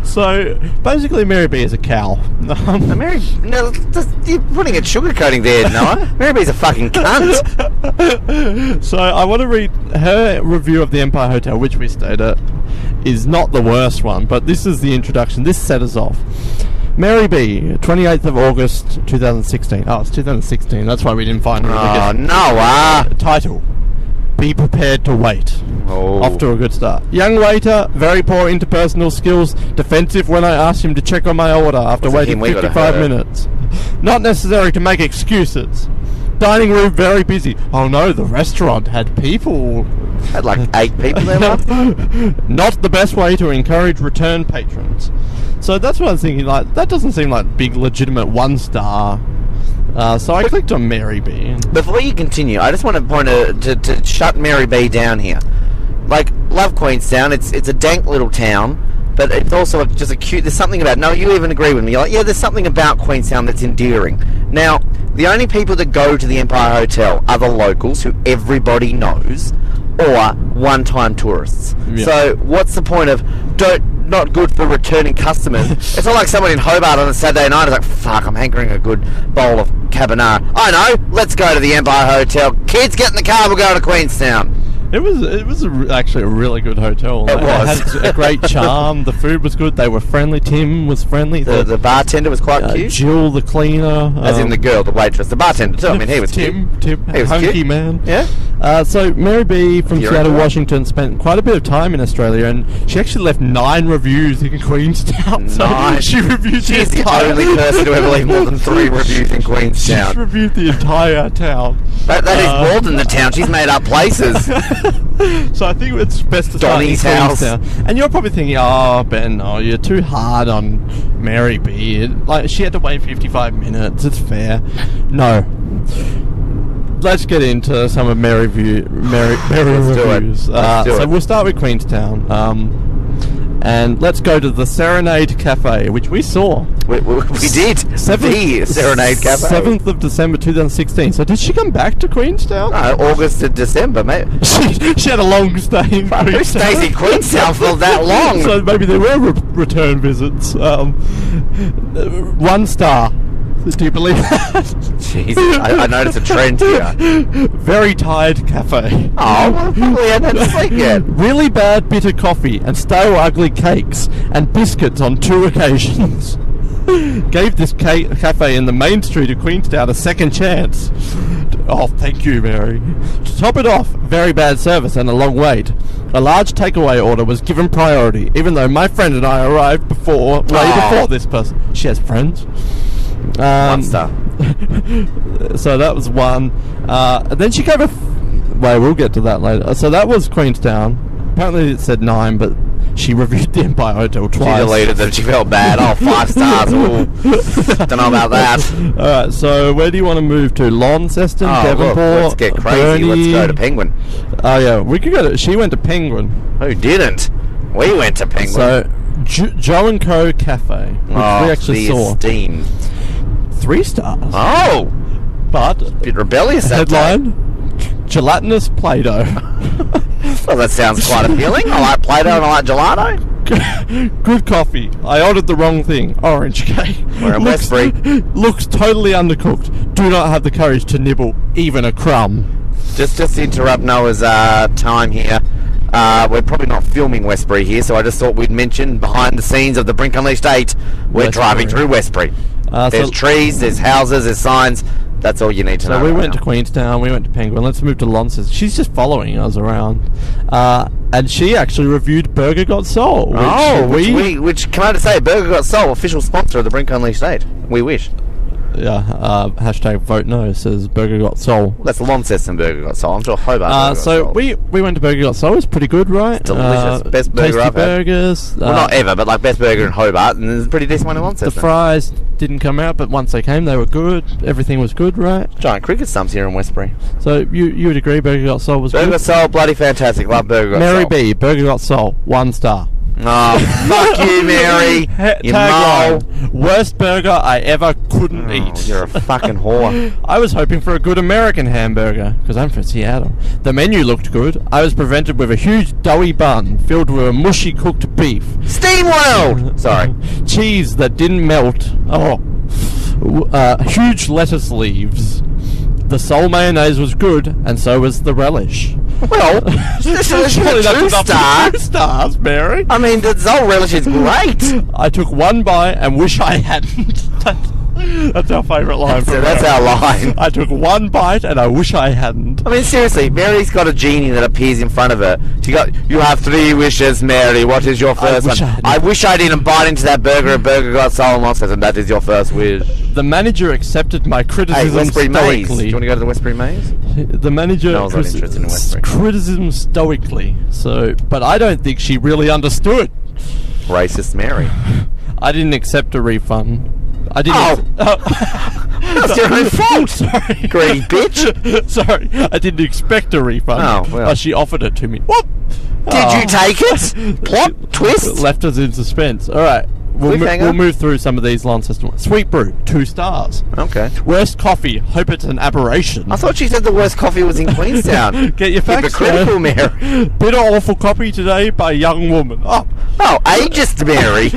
So basically, Mary B is a cow. You're putting a sugarcoating there, Noah. Mary B's a fucking cunt. So I want to read her review of the Empire Hotel, which we stayed at. Is not the worst one, but this is the introduction. This set us off. Mary B, 28th of August 2016. Oh, it's 2016. That's why we didn't find her. Oh, no, Title: Be prepared to wait. Oh. Off to a good start. Young waiter, very poor interpersonal skills, defensive when I asked him to check on my order after Was it waiting him we gotta 55 hurt? minutes. Not necessary to make excuses. Dining room very busy. Oh no, the restaurant had people. Had like 8 people there, Mark. Not the best way to encourage return patrons. So that's what I was thinking, like, that doesn't seem like big legitimate 1-star. So I clicked on Mary B. Before you continue, I just want to point to shut Mary B down here. Like, love Queenstown. It's a dank little town, but it's also just a cute. There's something about. No, you even agree with me. You're like, yeah, there's something about Queenstown that's endearing. Now, the only people that go to the Empire Hotel are the locals, who everybody knows, or one-time tourists. Yeah. So, what's the point of not good for returning customers? It's not like someone in Hobart on a Saturday night is like, fuck, I'm hankering a good bowl of carbonara. I know, let's go to the Empire Hotel. Kids, get in the car, we'll go to Queenstown. It was actually a really good hotel. It was. Had a great charm. The food was good. They were friendly. Tim was friendly. The bartender was quite cute. Jill, the cleaner. As in the girl, the waitress. The bartender too. I mean, he was Tim, cute. He was hunky cute. man. Yeah. So Mary B from You're Seattle, right. Washington, spent quite a bit of time in Australia, and she actually left 9 reviews in Queenstown. So 9? she reviewed She's the only person to ever leave more than 3 reviews in She Queenstown. reviewed the entire town. That is more than the town. She's made up places. So I think it's best to start in Donny's house. Queenstown. And you're probably thinking, oh, Ben, you're too hard on Mary B. Like, she had to wait 55 minutes. It's fair. No. Let's get into some of Mary Let's do it. reviews. Let's do So it. we'll start with Queenstown. And let's go to the Serenade Cafe, which we saw. We did. The Serenade Cafe. 7th of December 2016. So did she come back to Queenstown? No, August to December, mate. she had a long stay in Who Queenstown. stays in Queenstown for that long? So maybe there were return visits. 1 star. Do you believe that? Jesus, I noticed a trend here. Very tired cafe. Oh, well, probably hadn't had sleep yet. Really bad bitter coffee and stale ugly cakes and biscuits on 2 occasions. Gave this cafe in the main street of Queenstown a second chance. Oh, thank you, Mary. To top it off, very bad service and a long wait. A large takeaway order was given priority, even though my friend and I arrived way before this person. She has friends. 1 star. So that was 1. And then she gave we'll get to that later. So that was Queenstown. Apparently it said 9, but she reviewed the Empire Hotel She twice. deleted them. She felt bad. Oh, 5 stars. Ooh. Don't know about that. Alright, so where do you want to move to? Launceston, Oh, Devonport, look, let's get crazy. Burnie? Let's go to Penguin. Oh yeah, we could go to... She went to Penguin. Who didn't? We went to Penguin. So, Joe & Co. Cafe, which we actually the saw. esteem. 3 stars. Oh, But... bit rebellious that day. Headline, gelatinous Play-Doh. Well, that sounds quite appealing. I like Play-Doh and I like gelato. Good coffee. I ordered the wrong thing. Orange cake. We're in Westbury. Looks totally undercooked. Do not have the courage to nibble even a crumb. Just to interrupt Noah's time here. We're probably not filming Westbury here, so I just thought we'd mention behind the scenes of the Brink Unleashed 8, we're Westbury. driving through Westbury. There's trees, there's houses, there's signs. That's all you need to know. So we right went now. to Queenstown, we went to Penguin. Let's move to Launceston. She's just following us around. And she actually reviewed Burger Got Soul. Which can I just say, Burger Got Soul, official sponsor of the Brink Unleashed 8. We wish. Yeah, hashtag vote no says Burger Got Soul. That's Launceston Burger Got Soul. I'm sure Hobart Burger Got So Soul. we went to Burger Got Soul. It's pretty good, right? Delicious. Best burger tasty I've had. burgers. Well, not ever, but like best burger in Hobart, and there's a pretty decent one in The Launceston. fries didn't come out, but once they came, they were good. Everything was good, right? Giant cricket stumps here in Westbury. So you would agree Burger Got Soul was Burger good? Got Soul, bloody fantastic. Love Burger Got Mary Soul. B, Burger Got Soul, 1 star. Oh, fuck you, Mary. You mole. Tagline, worst burger I ever couldn't eat. You're a fucking whore. I was hoping for a good American hamburger, because I'm from Seattle. The menu looked good. I was presented with a huge doughy bun filled with a mushy cooked beef. Steam World! Sorry. Cheese that didn't melt. Huge lettuce leaves. The soul mayonnaise was good, and so was the relish. Well, Surely that's 2 enough star. for 2 stars, Mary. I mean, the Zoll relish is great. I took one bite and wish I hadn't. That's our favourite line. So that's our line. I took one bite and I wish I hadn't. I mean, seriously, Mary's got a genie that appears in front of her. You have 3 wishes, Mary. What is your first one? I wish I didn't bite into that burger. A burger got sold and says, and that is your first wish. The manager accepted my criticism Westbury Maze. Do stoically. you want to go to the Westbury Maze? The manager No, I was not interested in Westbury. criticism stoically. So, but I don't think she really understood. Racist Mary. I didn't accept a refund. I didn't. That's your own fault. Sorry, Greedy bitch. Sorry, I didn't expect a refund. Oh, well. But she offered it to me. Whoop! Did you take it? Plot twist. Left us in suspense. All right. We'll move through some of these Launceston ones. Sweet Brew, 2 stars. Okay. Worst coffee, hope it's an aberration. I thought she said the worst coffee was in Queenstown. Get your facts Hypocritical down. Mary. Bitter awful copy today by a young woman. Oh, Ageist Mary.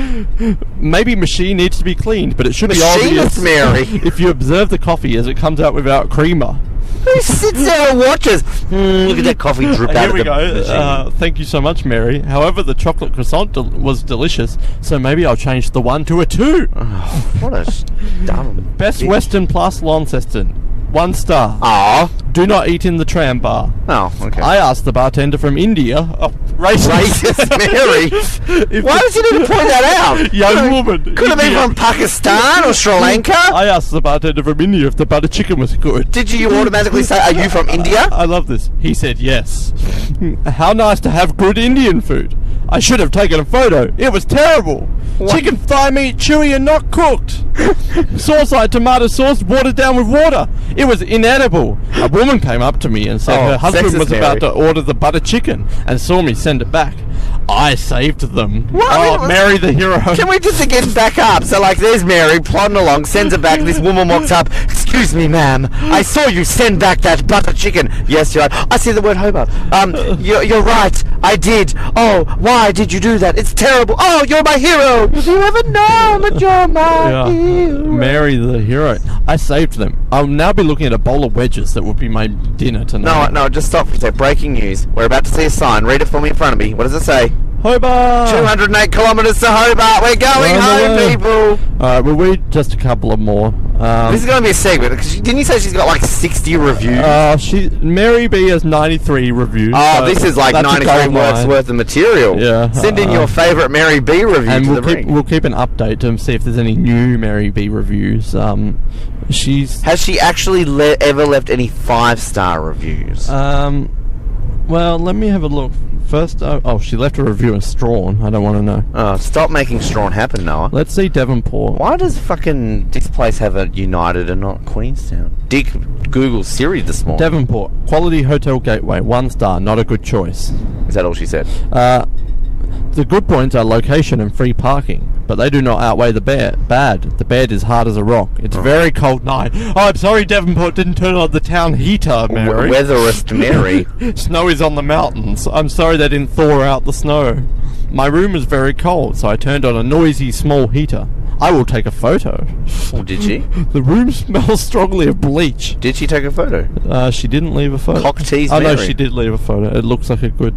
maybe machine needs to be cleaned, but it should be Machinist obvious Mary. if you observe the coffee as it comes out without creamer. Who sits there and watches? Look at that coffee drip out Here of we the go. machine. Thank you so much, Mary. However, the chocolate croissant was delicious, so maybe I'll change the 1 to a 2. What a dumb Best bitch. Western plus Launceston, 1 star. Aw. Do not eat in the tram bar. Oh, okay. I asked the bartender from India. Oh, racist. Mary. Why did you need to point that out? Young woman. Could have been India. from Pakistan or Sri Lanka. I asked the bartender from India if the butter chicken was good. Did you automatically say, are you from India? I love this. He said yes. How nice to have good Indian food. I should have taken a photo. It was terrible. Chicken thigh meat, chewy and not cooked. Sauce like tomato sauce, watered down with water. It was inedible. A woman came up to me and said her husband sexist was about to Mary. order the butter chicken and saw me send it back. I saved them. What? Oh, Mary the hero. Can we just get back up? So, like, there's Mary plodding along, sends it back. This woman walks up. Excuse me, ma'am. I saw you send back that butter chicken. Yes, you're right. I see the word Hobart. You're right. I did. Oh, why did you do that? It's terrible. Oh, you're my hero. Have you ever known that you're my hero? Mary the hero. I saved them. I'll now be looking at a bowl of wedges that will be my dinner tonight. No, just stop for a sec. Breaking news. We're about to see a sign. Read it for me in front of me. What does it say? Hobart! 208 kilometres to Hobart. We're going home, people. Alright, we'll read just a couple of more. This is going to be a segment. Because didn't you say she's got like 60 reviews? Mary B has 93 reviews. Oh, so this is like that's a 93 gold words line. worth of material. Yeah. Send in your favourite Mary B review And to the ring. we'll keep an update to see if there's any new Mary B reviews. Has she actually ever left any 5-star reviews? Well, let me have a look. First, she left a review in Strawn. I don't want to know. Oh, stop making Strawn happen, Noah. Let's see Devonport. Why does fucking this place have a United and not Queenstown? Dick Google Siri this morning. Devonport, quality hotel gateway, 1 star, not a good choice. Is that all she said? The good points are location and free parking, but they do not outweigh the bad. The bed is hard as a rock. It's a very cold night. Oh, I'm sorry Devonport didn't turn on the town heater, Mary. Weatherist Mary. Snow is on the mountains. I'm sorry they didn't thaw out the snow. My room is very cold, so I turned on a noisy small heater. I will take a photo. Oh, did she? The room smells strongly of bleach. Did she take a photo? She didn't leave a photo. Cock tease Oh no, Mary. she did leave a photo. It looks like a good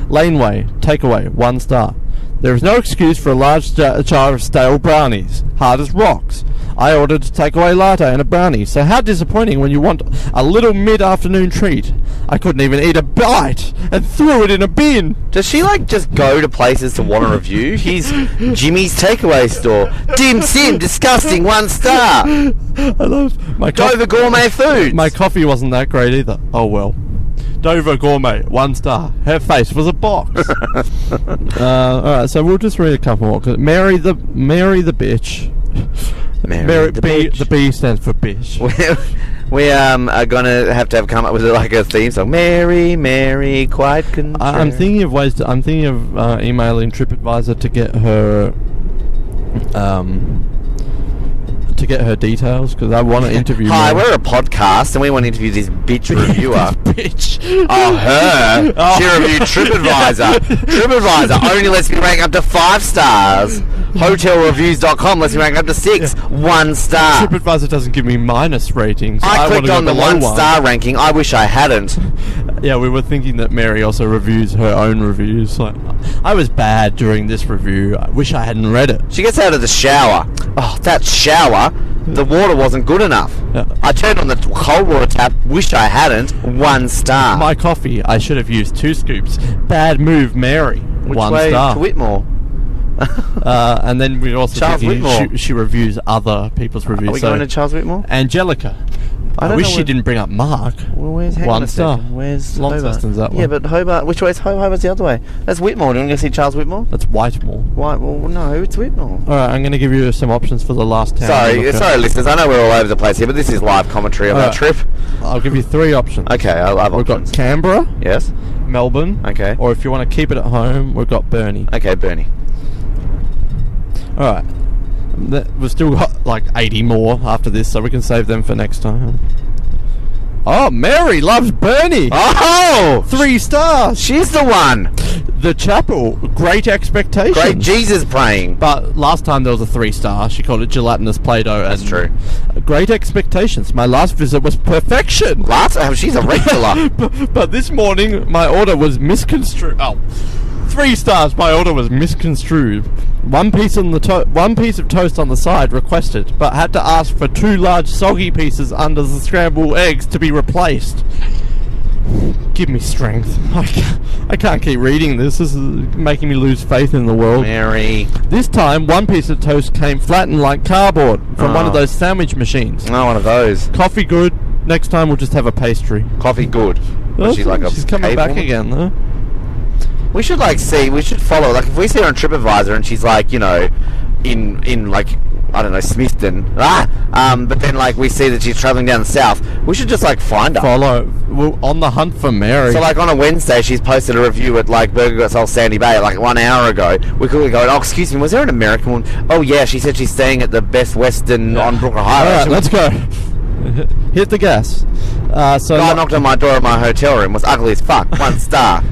laneway. Takeaway, 1 star. There is no excuse for a large jar of stale brownies, hard as rocks. I ordered a takeaway latte and a brownie, so how disappointing when you want a little mid-afternoon treat. I couldn't even eat a bite and threw it in a bin. Does she like just go to places to want a review? Here's Jimmy's takeaway store. Dim Sim, disgusting, 1 star. I love my Dover Gourmet Foods. My coffee wasn't that great either. Oh well. Dover Gourmet, 1 star. Her face was a box. Alright, so we'll just read a couple more. 'Cause Mary the bitch. Mary the bitch. The B stands for bitch. We are gonna have to come up with like a theme song. Mary, Mary, quite contrary. I'm thinking of ways. I'm thinking of emailing TripAdvisor to get her, details because I want to interview. Hi, Mary. we're a podcast and we want to interview this bitch reviewer. Bitch. Oh, her. She reviewed TripAdvisor. TripAdvisor only lets me rank up to 5 stars. HotelReviews.com lets me rank up to 6. 1 star. TripAdvisor doesn't give me minus ratings. I wanna clicked go on the below 1 star ranking. I wish I hadn't. Yeah, we were thinking that Mary also reviews her own reviews. Like, I was bad during this review. I wish I hadn't read it. She gets out of the shower. Oh, that shower. The water wasn't good enough. Yeah. I turned on the cold water tap. Wish I hadn't. 1 star. My coffee, I should have used 2 scoops. Bad move, Mary. Which 1 way star. to Whitmore? And then we also Charles thinking Whitmore. she reviews other people's reviews. Are we So going to Charles Whitmore? Angelica. I wish she didn't bring up Mark. Well, where's hang 1 on a star. second. Where's Launceston's Hobart? that way. Yeah, but Hobart. Which way is Hobart? Hobart's the other way. That's Whitmore. Do you want to go see Charles Whitmore? That's Whitemore. Why? Well, no, it's Whitmore. Alright, I'm going to give you some options for the last town. to look at. Sorry, listeners. I know we're all over the place here, but this is live commentary of our Alright. trip. I'll give you 3 options. Okay, I'll have We've got options. Canberra, Yes. Melbourne, Okay. or if you want to keep it at home, we've got Burnie. Okay, Bernie. Alright. We've still got like 80 more after this, so we can save them for next time. Oh, Mary loves Burnie! Oh, 3 stars! she's the one. The Chapel, great expectations. Great Jesus praying. But last time there was a 3 star. She called it gelatinous Play-Doh. That's and true. Great expectations. My last visit was perfection. She's a regular. But this morning, my order was misconstrued. Oh, 3 stars. My order was misconstrued. One piece of toast on the side requested, but had to ask for 2 large soggy pieces under the scrambled eggs to be replaced. Give me strength. I can't keep reading this. This is making me lose faith in the world. Mary. This time, 1 piece of toast came flattened like cardboard from one of those sandwich machines. Oh, one of those. Coffee good. Next time we'll just have a pastry. Coffee good. Was she like a She's coming cave back woman? again, though. We should follow, like if we see her on TripAdvisor and she's like, in like, I don't know, Smithton, but then like we see that she's travelling down the south, we should just like find her. Follow. We're on the hunt for Mary. So like on a Wednesday she's posted a review at like Burger Got Soul Sandy Bay like 1 hour ago. We could go, oh excuse me, was there an American one? Oh yeah, she said she's staying at the Best Western on Brooklyn Highway. Alright, let's go. Hit the gas. Guy knocked on my door at my hotel room, was ugly as fuck, 1 star.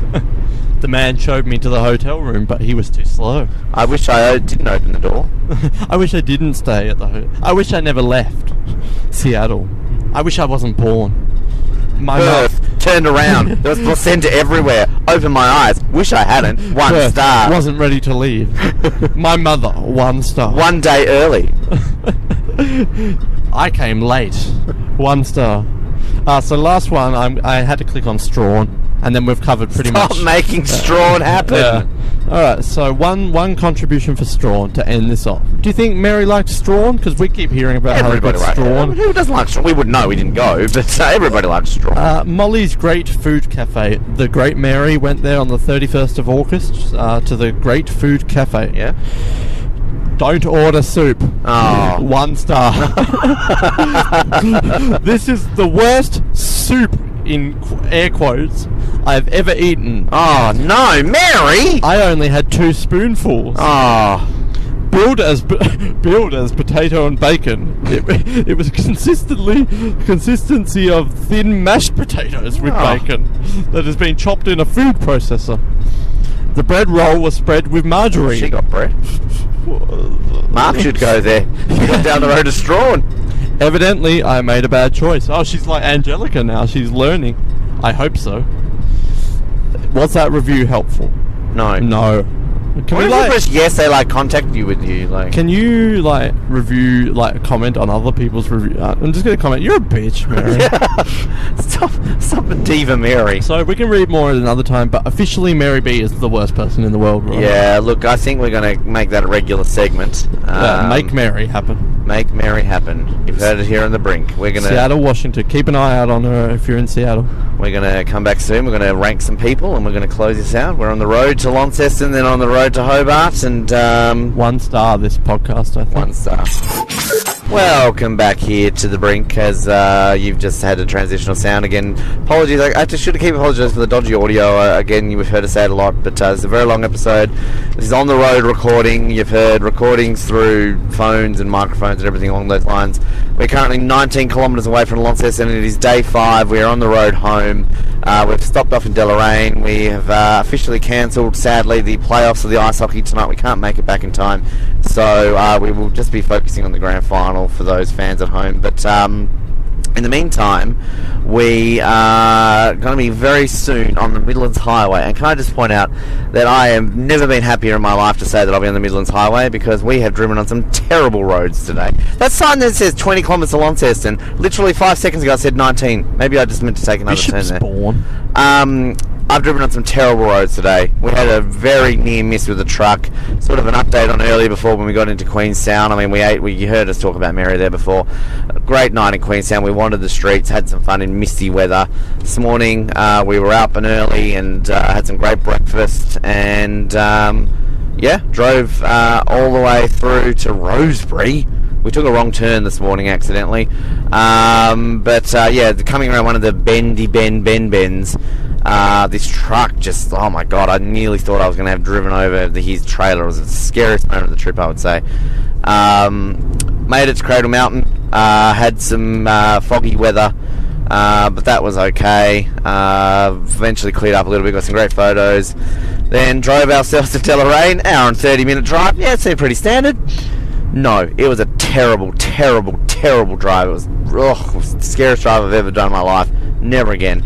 The man showed me to the hotel room, but he was too slow. I wish I didn't open the door. I wish I didn't stay at the hotel. I wish I never left Seattle. I wish I wasn't born. My Perth, mouth turned around. There was placenta everywhere. Open my eyes. Wish I hadn't. 1 Perth star. wasn't ready to leave. My mother, 1 star. 1 day early. I came late. 1 star. So last one, I had to click on Strawn, and then we've covered pretty Stop much. making Strawn happen. Yeah. Alright, so one contribution for Strawn to end this off. Do you think Mary liked Strawn? Because we keep hearing about Everybody how likes Strawn. Who doesn't like Strawn? We would know. We didn't go, but everybody likes Strawn. Molly's Great Food Cafe. The Great Mary went there on the 31st of August to the Great Food Cafe. Yeah. Don't order soup. Oh. 1 star. This is the worst soup, in air quotes, I've ever eaten. Oh no, Mary! I only had 2 spoonfuls. Oh. Billed as potato and bacon. It was consistency of thin mashed potatoes with bacon that has been chopped in a food processor. The bread roll was spread with margarine. She got bread. Mark should go there. He got down the road to Strawn. Evidently, I made a bad choice. Oh, she's like Angelica now. She's learning. I hope so. Was that review helpful? No. No. Can What we if you like? press yes, they like contact you with you, like. Can you like review, like comment on other people's review? I'm just gonna comment. You're a bitch, Mary. Stop a diva, Mary. So we can read more at another time, but officially Mary B is the worst person in the world, right? Yeah, look, I think we're gonna make that a regular segment. Make Mary happen. Make Mary happen. You've heard it here on the Brink. We're gonna Seattle, Washington. Keep an eye out on her if you're in Seattle. We're gonna come back soon. We're gonna rank some people, and we're gonna close this out. We're on the road to Launceston, then on the road to Hobart, and 1 star this podcast, I think. 1 star. Welcome back here to the Brink, as you've just had a transitional sound again. Apologies, I should have keep apologising for the dodgy audio. Again, you've heard us say it a lot, but it's a very long episode. This is on the road recording. You've heard recordings through phones and microphones and everything along those lines. We're currently 19 kilometres away from Launceston, and it is day 5. We are on the road home. We've stopped off in Deloraine. We have officially cancelled, sadly, the playoffs of the ice hockey tonight. We can't make it back in time, so we will just be focusing on the grand final for those fans at home. But In the meantime, we are going to be very soon on the Midlands Highway. And can I just point out that I have never been happier in my life to say that I'll be on the Midlands Highway, because we have driven on some terrible roads today. That sign that says 20 kilometres to Launceston, literally 5 seconds ago I said 19. Maybe I just meant to take another turn there. Spawn. I've driven on some terrible roads today. We had a very near miss with the truck. Sort of an update on earlier before when we got into Queenstown. I mean, you heard us talk about Mary there before. A great night in Queenstown. We wandered the streets, had some fun in misty weather. This morning we were up and early and had some great breakfast, and drove all the way through to Rosebery. We took a wrong turn this morning accidentally, coming around one of the bendy bends. This truck just, oh my god, I nearly thought I was going to have driven over his trailer. It was the scariest moment of the trip, I would say. Made it to Cradle Mountain, had some foggy weather, but that was okay. Eventually cleared up a little bit, got some great photos. Then drove ourselves to Deloraine, hour and 30-minute drive. Yeah, it seemed pretty standard. No, it was a terrible drive. It was the scariest drive I've ever done in my life. Never again.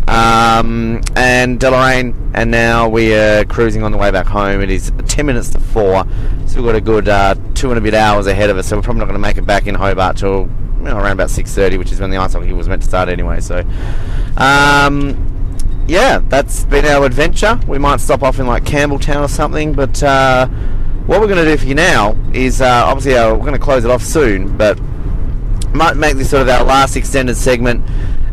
And Deloraine, and now we are cruising on the way back home. It is 10 minutes to 4, so we've got a good 2 and a bit hours ahead of us, so we're probably not going to make it back in Hobart till around about 6:30, which is when the ice hockey was meant to start anyway. So that's been our adventure. We might stop off in like Campbelltown or something, but what we're going to do for you now is obviously we're going to close it off soon, but might make this sort of our last extended segment.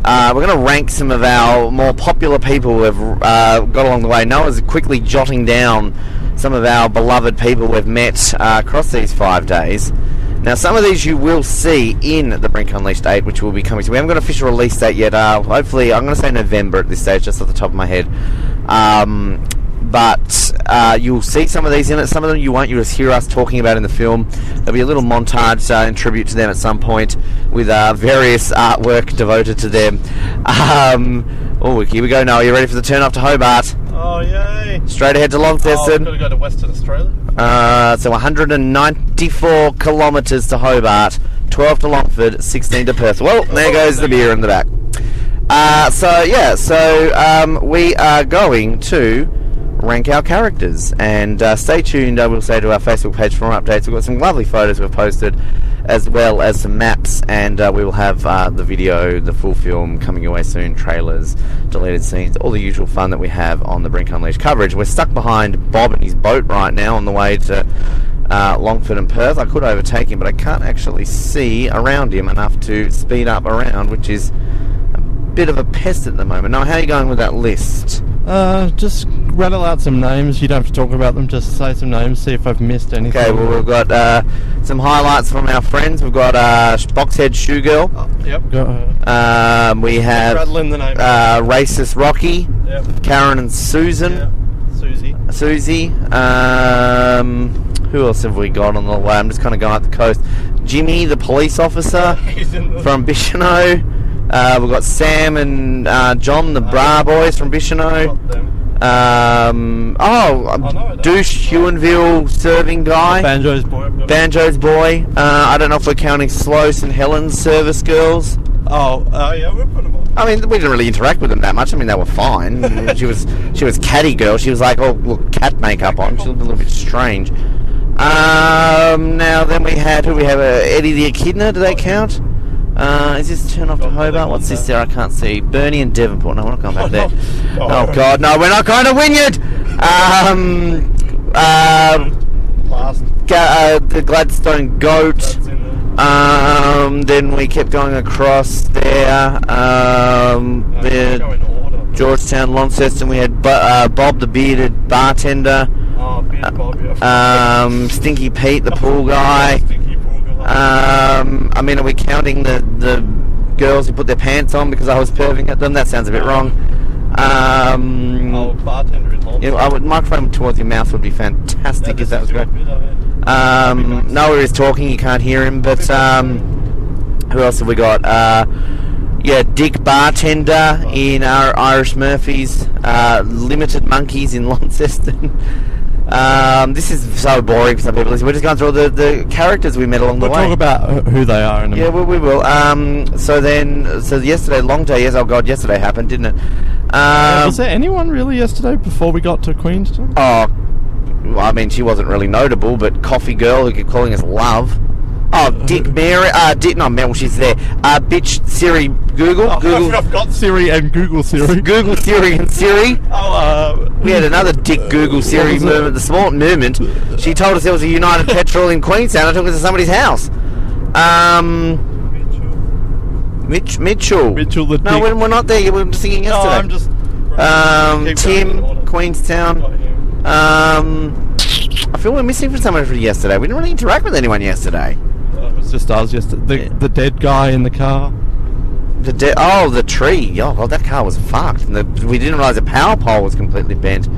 We're going to rank some of our more popular people who have got along the way. Noah's quickly jotting down some of our beloved people we've met across these 5 days. Now, some of these you will see in the Brink Unleashed 8, which will be coming soon. We haven't got an official release date yet. Hopefully, I'm going to say November at this stage, just off the top of my head. But you'll see some of these in it. Some of them you won't. You'll just hear us talking about in the film. There'll be a little montage in tribute to them at some point with various artwork devoted to them. Here we go, Noah. You ready for the turn off to Hobart? Oh, yay. Straight ahead to Launceston. We've got to go to Western Australia. So 194 kilometres to Hobart, 12 to Longford, 16 to Perth. Well, there goes the beer in the back. We are going to rank our characters, and stay tuned, I will say, to our Facebook page for more updates. We've got some lovely photos we've posted, as well as some maps, and we will have the video, the full film coming your way soon, trailers, deleted scenes, all the usual fun that we have on the Brink Unleashed coverage. We're stuck behind Bob and his boat right now on the way to Longford and Perth. I could overtake him, but I can't actually see around him enough to speed up around, which is a bit of a pest at the moment. Now, how are you going with that list? Just rattle out some names. You don't have to talk about them, just say some names, see if I've missed anything. Okay, well, we've got some highlights from our friends. We've got Boxhead Shoe Girl. Oh, yep. We have rattling the name. Racist Rocky. Yep. Karen and Susan. Yep. Susie. Who else have we got on the way? I'm just kind of going up the coast. Jimmy, the police officer from Bicheno. We've got Sam and John, the Bra Boys from Bicheno. Douche Huonville serving guy. Banjo's boy. I don't know if we're counting Sloas and Helen's service girls. Yeah, we'll put them on. I mean, we didn't really interact with them that much. I mean, they were fine. she was catty girl. She was like, look, cat makeup on. She looked a little bit strange. Now then we had Eddie the Echidna. Do they count? Is this turn off to Hobart? What's this there? I can't see. Bernie and Devonport. No, we're not going back there. Oh God, no, we're not going to Wynyard. The Gladstone Goat. Then we kept going across there. Georgetown, Launceston. We had Bob the bearded bartender. Bearded Bob, yeah. Stinky Pete, the pool guy. I mean, are we counting the girls who put their pants on because I was perving at them? That sounds a bit wrong. Bartender in Launceston. Microphone towards your mouth would be fantastic if that was great. Noah is talking, you can't hear him, but who else have we got? Dick Bartender in our Irish Murphys, Limited Monkeys in Launceston. This is so boring for some people. We're just going through all the characters we met along the We'll way. talk about who they are in a Yeah, minute. we will. So yesterday, long day. Yes, oh god, yesterday happened, didn't it? Was there anyone really yesterday before we got to Queenstown? Oh, well, I mean, she wasn't really notable, but Coffee Girl, who kept calling us Love. Oh, Dick Mary, not Mel, she's there. Bitch Siri, Google. I've got Siri and Google Siri. Google Siri and Siri. We had another Dick Google Siri was it? movement, the small movement. She told us there was a United Petrol in Queenstown. I took us to somebody's house. Mitchell. Mitchell the No, Dick. we're not there. We were singing No, yesterday. I'm just... Keep going in order. Tim, Queenstown. I feel we're missing from someone from yesterday. We didn't really interact with anyone yesterday. It was just us yesterday. The dead guy in the car. The tree. Oh, well, that car was fucked. And we didn't realise the power pole was completely bent.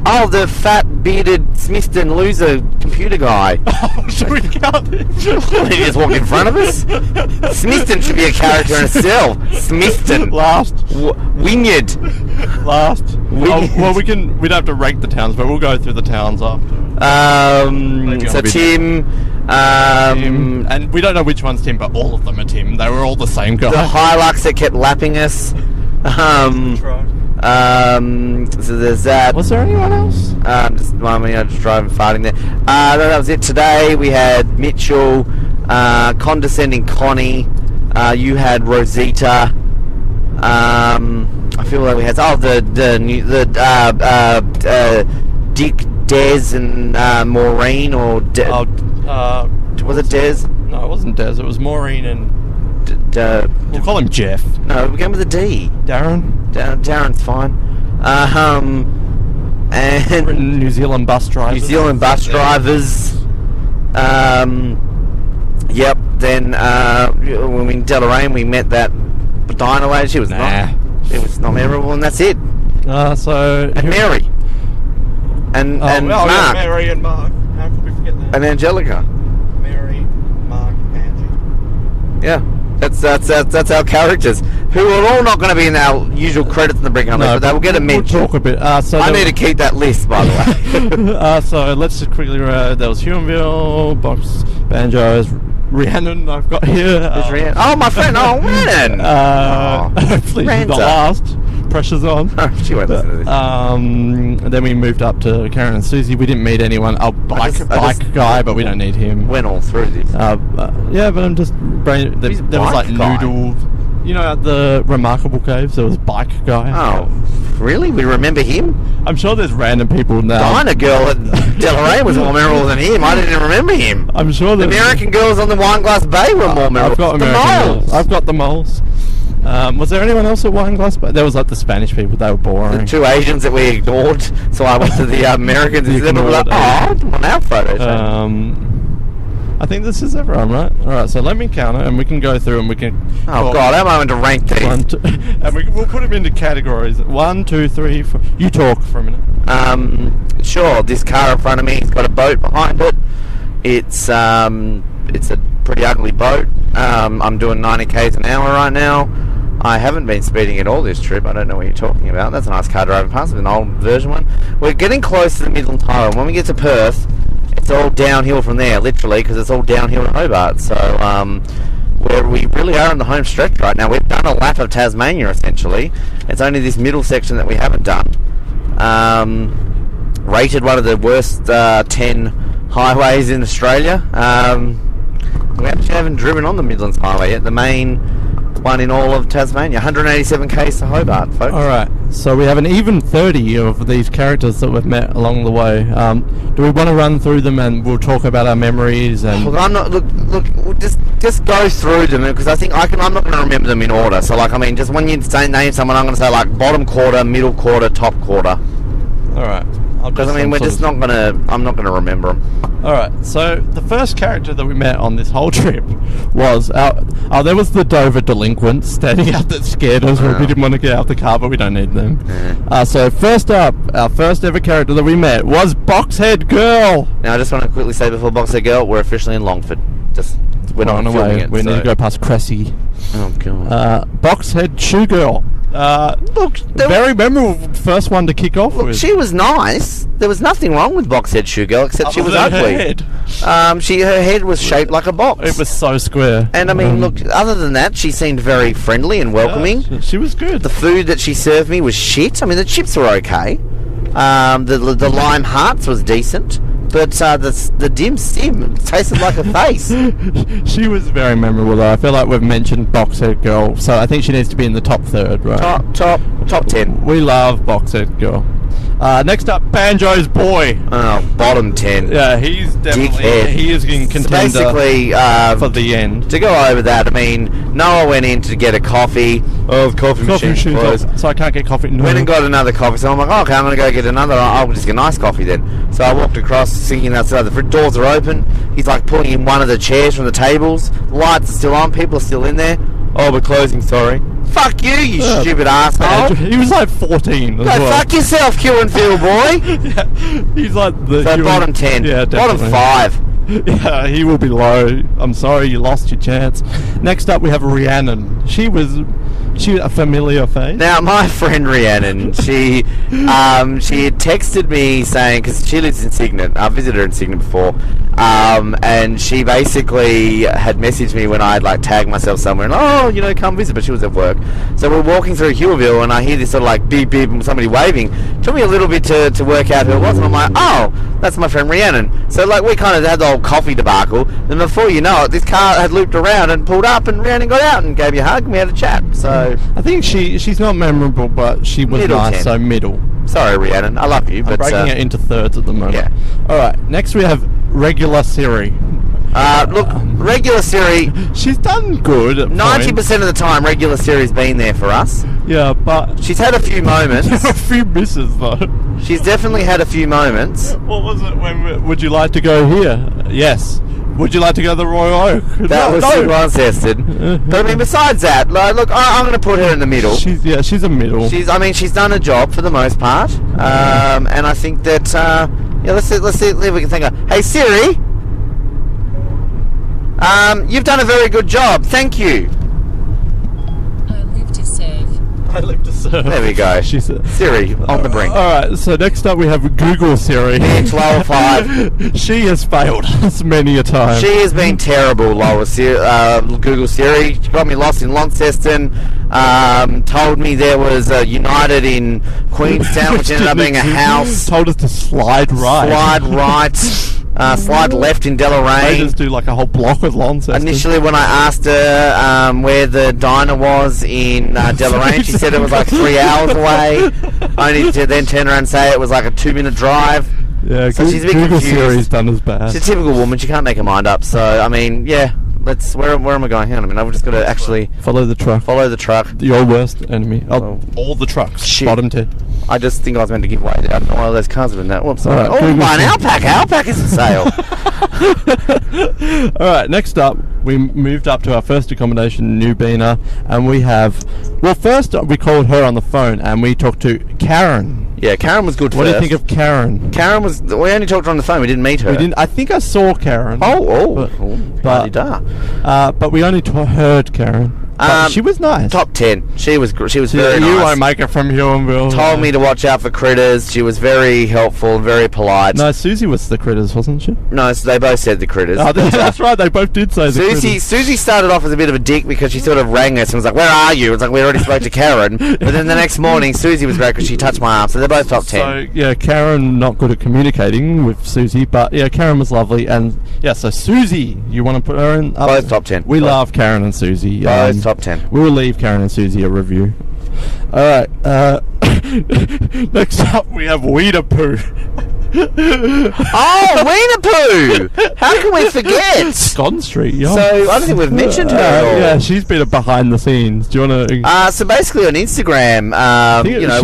Oh, the fat, bearded Smithton loser computer guy. Should we count it? He just walked in front of us. Smithton should be a character in itself. Smithton. Last. Wynyard. Last. Wynyard. Well, we don't have to rank the towns, but we'll go through the towns after. So Tim. And we don't know which one's Tim, but all of them are Tim. They were all the same guy. The Hilux that kept lapping us. So there's that. Was there anyone else? I just driving, farting there. That was it. Today we had Mitchell, condescending Connie. You had Rosita. I feel like we had Dick, Des, and Maureen, or was it Des? No, it wasn't Des. It was Maureen and... we'll call him Jeff. No, we began with a D. Darren? Darren's fine. And New Zealand bus drivers. New Zealand bus drivers. Yep. Then when we in Deloraine, we met that Dinah lady. She was not. It was not memorable, and that's it. So... And Mary. And Mark. Yeah, Mary and Mark. How could we forget that? And Angelica. Mary, Mark, Angie. Yeah. That's our characters, who are all not going to be in our usual credits in the Brink Unleashed, but they will get a mention. We'll talk a bit. I need to keep that list, by the way. So let's just quickly. There was Huonville, Box, Banjos, Rhiannon. I've got here. Rhiannon? Oh, my friend. Oh, Rhiannon. Hopefully she's Ranta. the last. Pressure's on. She won't listen to this. And then we moved up to Karen and Susie. We didn't meet anyone. Bike guy, but we don't need him. Went all through this. Yeah, but I'm just Who's there was like Bike Guy? noodle. You know, at the Remarkable Caves, there was Bike Guy. Oh, really? We remember him? I'm sure there's random people now. Dinah girl at Deloraine was more memorable than him. I didn't remember him. I'm sure The American girls on the Wineglass Bay were more memorable. I've got the American moles. girls. I've got the moles. Was there anyone else at Wineglass Bay? There was like the Spanish people. They were boring. The two Asians that we ignored. So I went to the Americans and said, Ignored on our photos. I think this is everyone, right? Alright, so let me count it and we can go through and we can... Oh God, how am I going to rank these? And we'll put them into categories. 1, 2, 3, 4... You talk for a minute. Sure, this car in front of me has got a boat behind it. It's a pretty ugly boat. I'm doing 90 k's an hour right now. I haven't been speeding at all this trip. I don't know what you're talking about. That's a nice car driving past. It's an old version one. We're getting close to the Midland Highway. When we get to Perth, it's all downhill from there, literally, because it's all downhill to Hobart. So where we really are in the home stretch right now. We've done a lap of Tasmania, essentially. It's only this middle section that we haven't done. Rated one of the worst 10 highways in Australia. We actually haven't driven on the Midlands Highway yet, the main one in all of Tasmania. 187 k's to Hobart, folks. Alright, so we have an even 30 of these characters that we've met along the way. Do we want to run through them and we'll talk about our memories and... Look, I'm not. Look. We'll just go through them because I think I'm not going to remember them in order. So, like, I mean, just when you say name someone, I'm going to say like bottom quarter, middle quarter, top quarter. Alright. Because I mean, we're just not gonna. I'm not gonna remember them. All right. So the first character that we met on this whole trip was there was the Dover delinquents standing out that scared us. We didn't want to get out of the car, but we don't need them. So first up, our first ever character that we met was Boxhead Girl. Now, I just want to quickly say before Boxhead Girl, we're officially in Longford. We're not filming it. We need to go past Cressy. Oh God. Boxhead Shoe Girl. Look, very memorable first one to kick off Look, with. she was nice. There was nothing wrong with Boxhead Shoe Girl, except she was Other than ugly. her head. Her head was shaped like a box. It was so square. And I mean, look, other than that, she seemed very friendly and welcoming. Yeah, she was good. The food that she served me was shit. I mean, the chips were okay. The lime hearts was decent. But the dim sim tasted like a face. She was very memorable though. I feel like we've mentioned Boxhead Girl, so I think she needs to be in the top third, right? Top 10. We love Boxhead Girl. Next up, Banjo's boy. Oh, bottom 10. Yeah, he's definitely Dickhead. he is in contender Basically, for the end. to go over that, I mean, Noah went in to get a coffee. Oh, the coffee machine's closed. So I can't get coffee. No. Went and got another coffee, so I'm like, oh, okay, I'm going to go get another. I'll just get a nice coffee then. So I walked across, thinking outside, the doors are open. He's like pulling in one of the chairs from the tables. The lights are still on, people are still in there. Oh, we're closing, sorry. Fuck you, you stupid asshole. He was like 14 as Go well. fuck yourself, Q and Phil, boy. Yeah, he's like the So bottom 10. Yeah, bottom definitely. 5. Yeah, he will be low. I'm sorry, you lost your chance. Next up, we have Rhiannon. She was a familiar face. Now, my friend Rhiannon, she had texted me saying, because she lives in Cygnet, I've visited her in Cygnet before, and she basically had messaged me when I had like tagged myself somewhere, and come visit, but she was at work. So we're walking through Hewville, and I hear this sort of like beep beep and somebody waving. Took me a little bit to work out who it was, and I'm like, oh, that's my friend Rhiannon. So like we kind of had the whole coffee debacle, and before you know it, this car had looped around and pulled up, and Rhiannon got out and gave me a hug, and we had a chat. So I think she's not memorable, but she was Middle nice, 10. so middle. sorry Rhiannon, I love you, I'm but breaking it into thirds at the moment. yeah. Alright, next we have regular Siri. Look, regular Siri, She's done good at 90% of the time regular Siri's been there for us. Yeah, but She's had a few moments. there are a few misses though. She's definitely had a few moments. What was it when would you like to go here? Yes. Would you like to go to the Royal Oak? That was too untested. But I mean, besides that, like, look, I'm going to put her in the middle. She's a middle. She's done a job for the most part, and I think that let's see if we can think of. Hey Siri, you've done a very good job. Thank you. I live to serve. I live to serve. There we go. She said. Siri on the brink. Alright, so next up we have Google Siri. Bitch, lower 5. She has failed us many a time. She has been terrible, Google Siri. She got me lost in Launceston. Told me there was a United in Queenstown, which ended up being a house. Told us to slide right. Slide right. Slide left in They Deloraine. just do like a whole block with Launceston. Initially, when I asked her where the diner was in Deloraine, she said it was like 3 hours away. Only to then turn around and say it was like a 2-minute drive. Yeah, So she's a bit Google confused. Siri's done as bad. She's a typical woman. She can't make her mind up. So, I mean, yeah. Where am I going? Hang on a minute. I've just got to actually Follow the truck. follow the truck. Your worst enemy. Oh. All the trucks. Shit. Bottom 10. I just think I was meant to give away one of those cars have been that. Whoops. Alright, Oh, Google buy an Siri. alpaca. Alpaca's for sale. Alright, next up, we moved up to our first accommodation, Nubina, and we have... Well, first we called her on the phone, and we talked to Karen. Yeah, Karen was good What first. do you think of Karen? Karen was... We only talked to her on the phone. We didn't meet her. We didn't. I think I saw Karen. But but we only heard Karen. But she was nice. Top 10. She was very You nice. won't make it from Huonville. Told me to watch out for critters. She was very helpful and very polite. No, Susie was the critters, wasn't she? No, so they both said the critters. Oh, that's right. They both did say the critters. Susie started off as a bit of a dick because she sort of rang us and was like, "Where are you?" It's like we already spoke to Karen. But then the next morning, Susie was great because she touched my arm. So they're both top 10. So yeah, Karen not good at communicating with Susie, but yeah, Karen was lovely, and yeah, so Susie, you want to put her in? Up? Both top 10. We Both. love Karen and Susie. Both top 10. We will leave Karen and Susie a review. All right. Next up, we have Weeder Poo. Oh, Weena Poo! How can we forget? Scone Street. Yeah. So I don't think we've mentioned her at all. Yeah, she's been a behind the scenes. Do you want to? So basically on Instagram,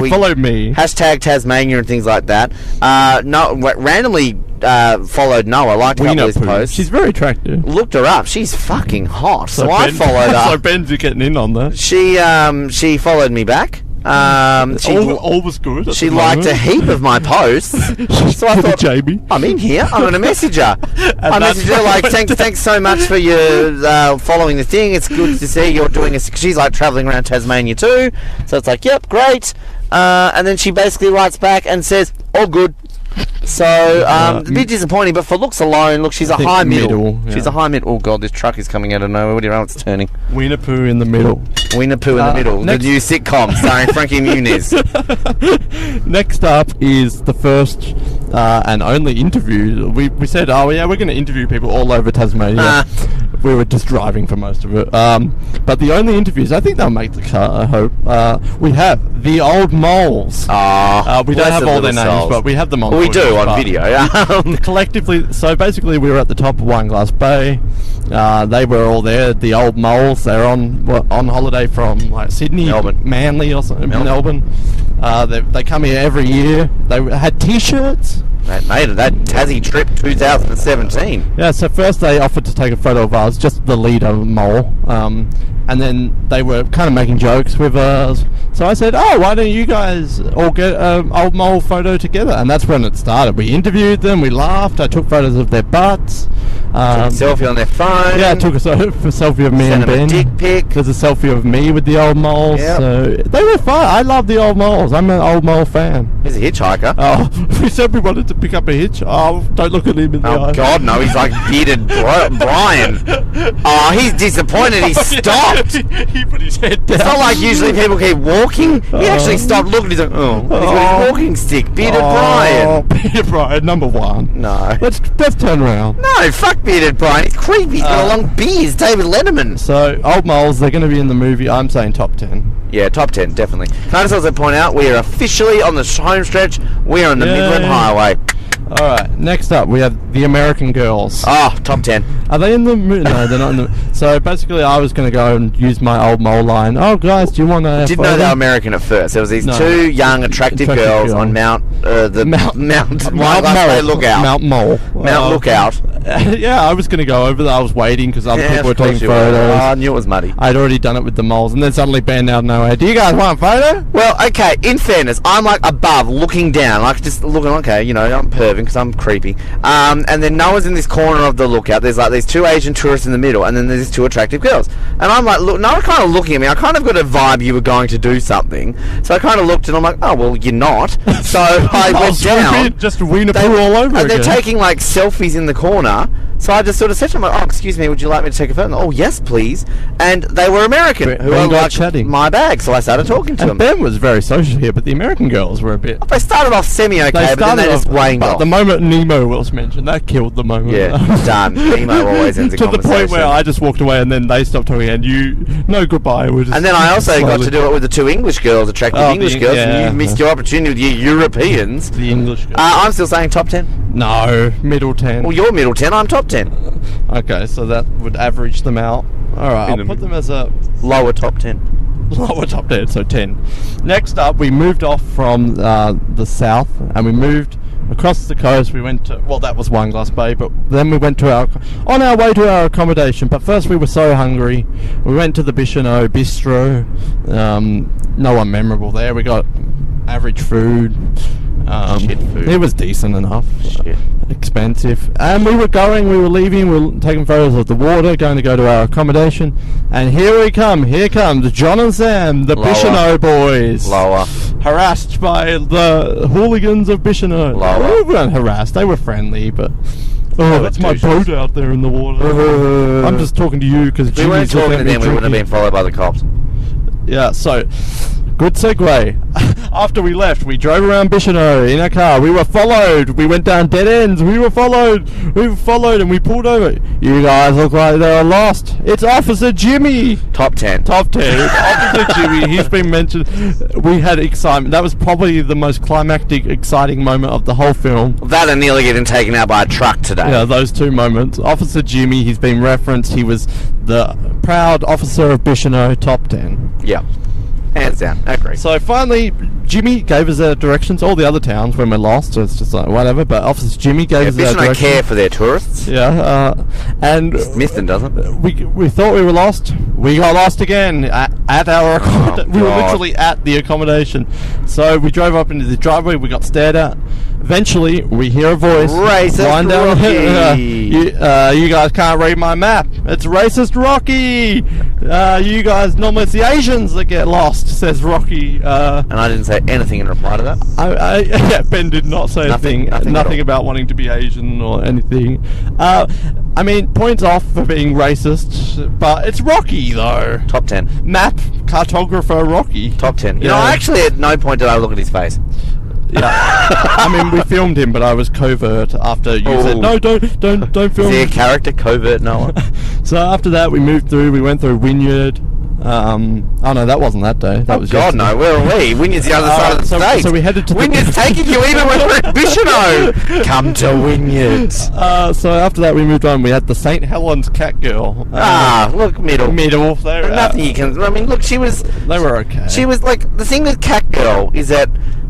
she followed me. hashtag Tasmania and things like that. Randomly followed Noah, liked a couple Weena of his Poo. posts. She's very attractive. Looked her up. She's fucking hot. So I Ben- followed So her. Ben's getting in on that. She followed me back. All was good. She liked a heap of my posts. So I thought, Jamie, I'm in here. I'm going to message her. I messaged her like, thanks so much for your following the thing. It's good to see you're doing this. She's like travelling around Tasmania too. So it's like, yep, great. And then she basically writes back and says, all good. So, a bit disappointing, but for looks alone, look, she's a high middle. Yeah. She's a high middle. Oh, God, this truck is coming out of nowhere. What do you know? It's turning. Wiener poo in the middle. Wiener poo in the middle. The new sitcom starring Frankie Muniz. Next up is the first and only interview. We said, oh, yeah, we're going to interview people all over Tasmania. We were just driving for most of it. But the only interviews, I think they'll make the cut, I hope. We have the old moles. We don't have all their names, but we have them on we do on video. Collectively, so basically we were at the top of Wineglass Bay. They were all there, the old moles. They're on holiday from like Sydney, Manly or something, Melbourne. They come here every year. They had T-shirts. They made it, that Tassie trip 2017. Yeah, so first they offered to take a photo of us, just the leader mole, and then they were kind of making jokes with us. So I said, oh, why don't you guys all get an old mole photo together? And that's when it started. We interviewed them, we laughed, I took photos of their butts. Took a selfie on their phone. Yeah, I took a selfie of me and Ben. Sent them a dick pic. There's a selfie of me with the old moles. Yep. So they were fun. I love the old moles. I'm an old mole fan. He's a hitchhiker. Oh, we said we wanted to pick up a hitch. Oh, don't look at him in the eye. Oh, God, no, he's like bearded Brian. Oh, he's disappointed. He stopped. He put his head down. It's not like usually people keep walking. He actually stopped looking. He's like, oh, he's got his walking stick. Bearded Brian. Bearded Brian, number one. No. Let's turn around. No, fuck Bearded Brian. He's creepy. He's got a long beard. He's David Letterman. So, old moles, they're going to be in the movie. I'm saying top 10. Yeah, top 10, definitely. Can I just also point out, we are officially on the home stretch. We are on the Midland Highway. Alright, next up we have the American Girls. Oh, top 10. Are they in the movie? No, they're not in the... So basically I was going to go and use my old mole line. Oh guys, do you want to... Didn't know they were American at first. There was these two young, attractive girls on Mount Mole. Mount Lookout. Yeah, I was going to go over there. I was waiting because other people were taking photos. Oh, I knew it was muddy. I'd already done it with the moles, and then suddenly banned out of nowhere. Do you guys want a photo? Well, okay, in fairness, I'm like above, looking down, like just looking, okay, you know, I'm perving because I'm creepy. And then no one's in this corner of the lookout. There's like these two Asian tourists in the middle, and then there's these two attractive girls. And I'm like, look, no one kind of looking at me. I kind of got a vibe you were going to do something. So I kind of looked, and I'm like, oh, well, you're not. So I went down. Just wiener poo all over and again. they're taking like selfies in the corner. So I just sort of said to them, like, oh, excuse me, would you like me to take a photo? Oh, yes, please. And they were American, who were like chatting. My bag. So I started talking to them. Ben was very social here, but the American girls were a bit... They started off semi-okay, but then they just waned off. The moment Nemo was mentioned, that killed the moment. Yeah, done. Nemo always ends a to conversation. The point where I just walked away and then they stopped talking and no goodbye. We're just and then I also got to do it with the two English girls, attractive English girls, and you missed your opportunity with your Europeans. The English girls. I'm still saying top 10. No, middle 10. Well, you're middle 10, I'm top 10. Okay, so that would average them out. Alright, I'll put them as a... Lower top 10. Lower top 10, so 10. Next up, we moved off from the south, and we moved across the coast. We went to... Well, that was Wineglass Bay, but then we went to on our way to our accommodation. But first we were so hungry. We went to the Bichonneau Bistro. No one memorable there. We got average food. Shit food. It was decent enough. Shit. Expensive. And we were leaving, we were taking photos of the water, going to go to our accommodation. And here we come, here comes John and Sam, the Bichonneau boys. Lower. Harassed by the hooligans of Bichonneau. Lower. We weren't harassed, they were friendly, but... Oh, that's my boat out there in the water. I'm just talking to you because we weren't talking to them, we wouldn't have been followed by the cops. Yeah, so... Good segue. After we left, we drove around Bichonneau in a car. We were followed. We went down dead ends. We were followed. And we pulled over. You guys look like they were lost. It's Officer Jimmy. Top 10. Top 10. Officer Jimmy. He's been mentioned. We had excitement. That was probably the most climactic, exciting moment of the whole film. That and nearly getting taken out by a truck today. Yeah, those two moments. Officer Jimmy, he's been referenced. He was the proud officer of Bichonneau. Top 10. Yeah. Hands down. Agree. So finally, Jimmy gave us our directions. All the other towns, when we're lost, it's just like whatever. But Officer Jimmy gave us our Fish don't directions. care for their tourists. Yeah, and Smithton doesn't. we thought we were lost. We got lost again at our accommodation. We were God. literally at the accommodation. So we drove up into the driveway. We got stared at. Eventually, we hear a voice. Racist wind down, Rocky. you guys can't read my map. It's racist Rocky. You guys, normally it's the Asians that get lost, says Rocky. And I didn't say anything in reply to that. Yeah, Ben did not say Nothing at nothing all. about wanting to be Asian or anything. I mean, points off for being racist, but it's Rocky though. Top 10. Map cartographer Rocky. Top 10. You Yeah. know, actually, at no point did I look at his face. Yeah. I mean, we filmed him, but I was covert after you said no, don't film Is he a him. character? Covert Noah? So after that, we moved through. We went through Wynyard. Oh no, that wasn't that day. That was God, yesterday. no. Where are we? Wynyard's the other side of the state. So we headed to Wynyard's taking you even when we're at Bicheno. Come to Wynyard. So after that, we moved on. We had the St. Helens cat girl. Look, middle. Middle. They were, Nothing you can. I mean, look, she was. They were okay. She was like, the thing with cat girl is that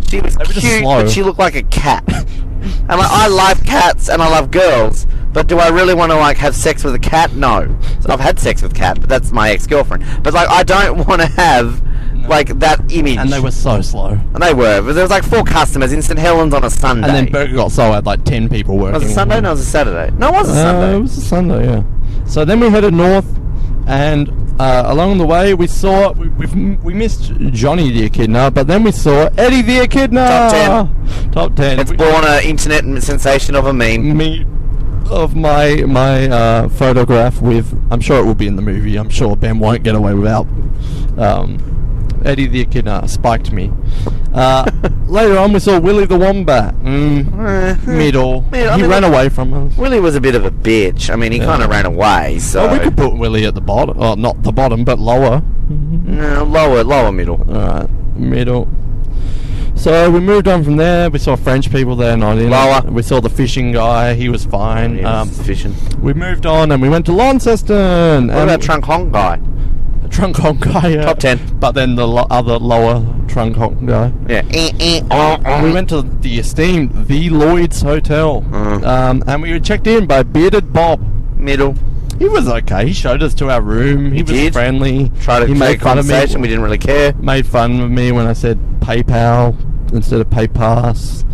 she was They were just cute, slow. but she looked like a cat. And like, I love cats and I love girls, but do I really want to like have sex with a cat? No. So I've had sex with cat, but that's my ex-girlfriend. But like, I don't want to have like that image. And they were so slow. And they were. But there was like 4 customers in St Helens on a Sunday. And then Burger Got Soul had like 10 people working. Was it Sunday? No, it was a Saturday. No, it was a Sunday. It was a Sunday, yeah. So then we headed north, and along the way we saw we missed Johnny the Echidna, but then we saw Eddie the Echidna. Top 10. Top 10. It's born an internet sensation of a meme. Me of my photograph with. I'm sure it will be in the movie. I'm sure Ben won't get away without. Eddie the Echidna spiked me. Later on, we saw Willie the Wombat. Middle. Man, I He mean, ran away from us. Willie was a bit of a bitch. I mean, he kind of ran away, so... Well, we could put Willie at the bottom. Oh, not the bottom, but lower. No, lower middle. Alright, middle. So we moved on from there. We saw French people there, not in. Lower. We saw the fishing guy. He was fine. He was fishing. We moved on and we went to Launceston. What about Trunk Hong guy? The Trunk Hong guy? Yeah. Top 10. But then the other lower Trunk Hong guy. Yeah. We went to the esteemed The Lloyd's Hotel. And we were checked in by Bearded Bob. Middle. He was okay. He showed us to our room. He was did. friendly. Tried to he make made fun of me. conversation. We didn't really care. Made fun of me when I said PayPal instead of PayPass.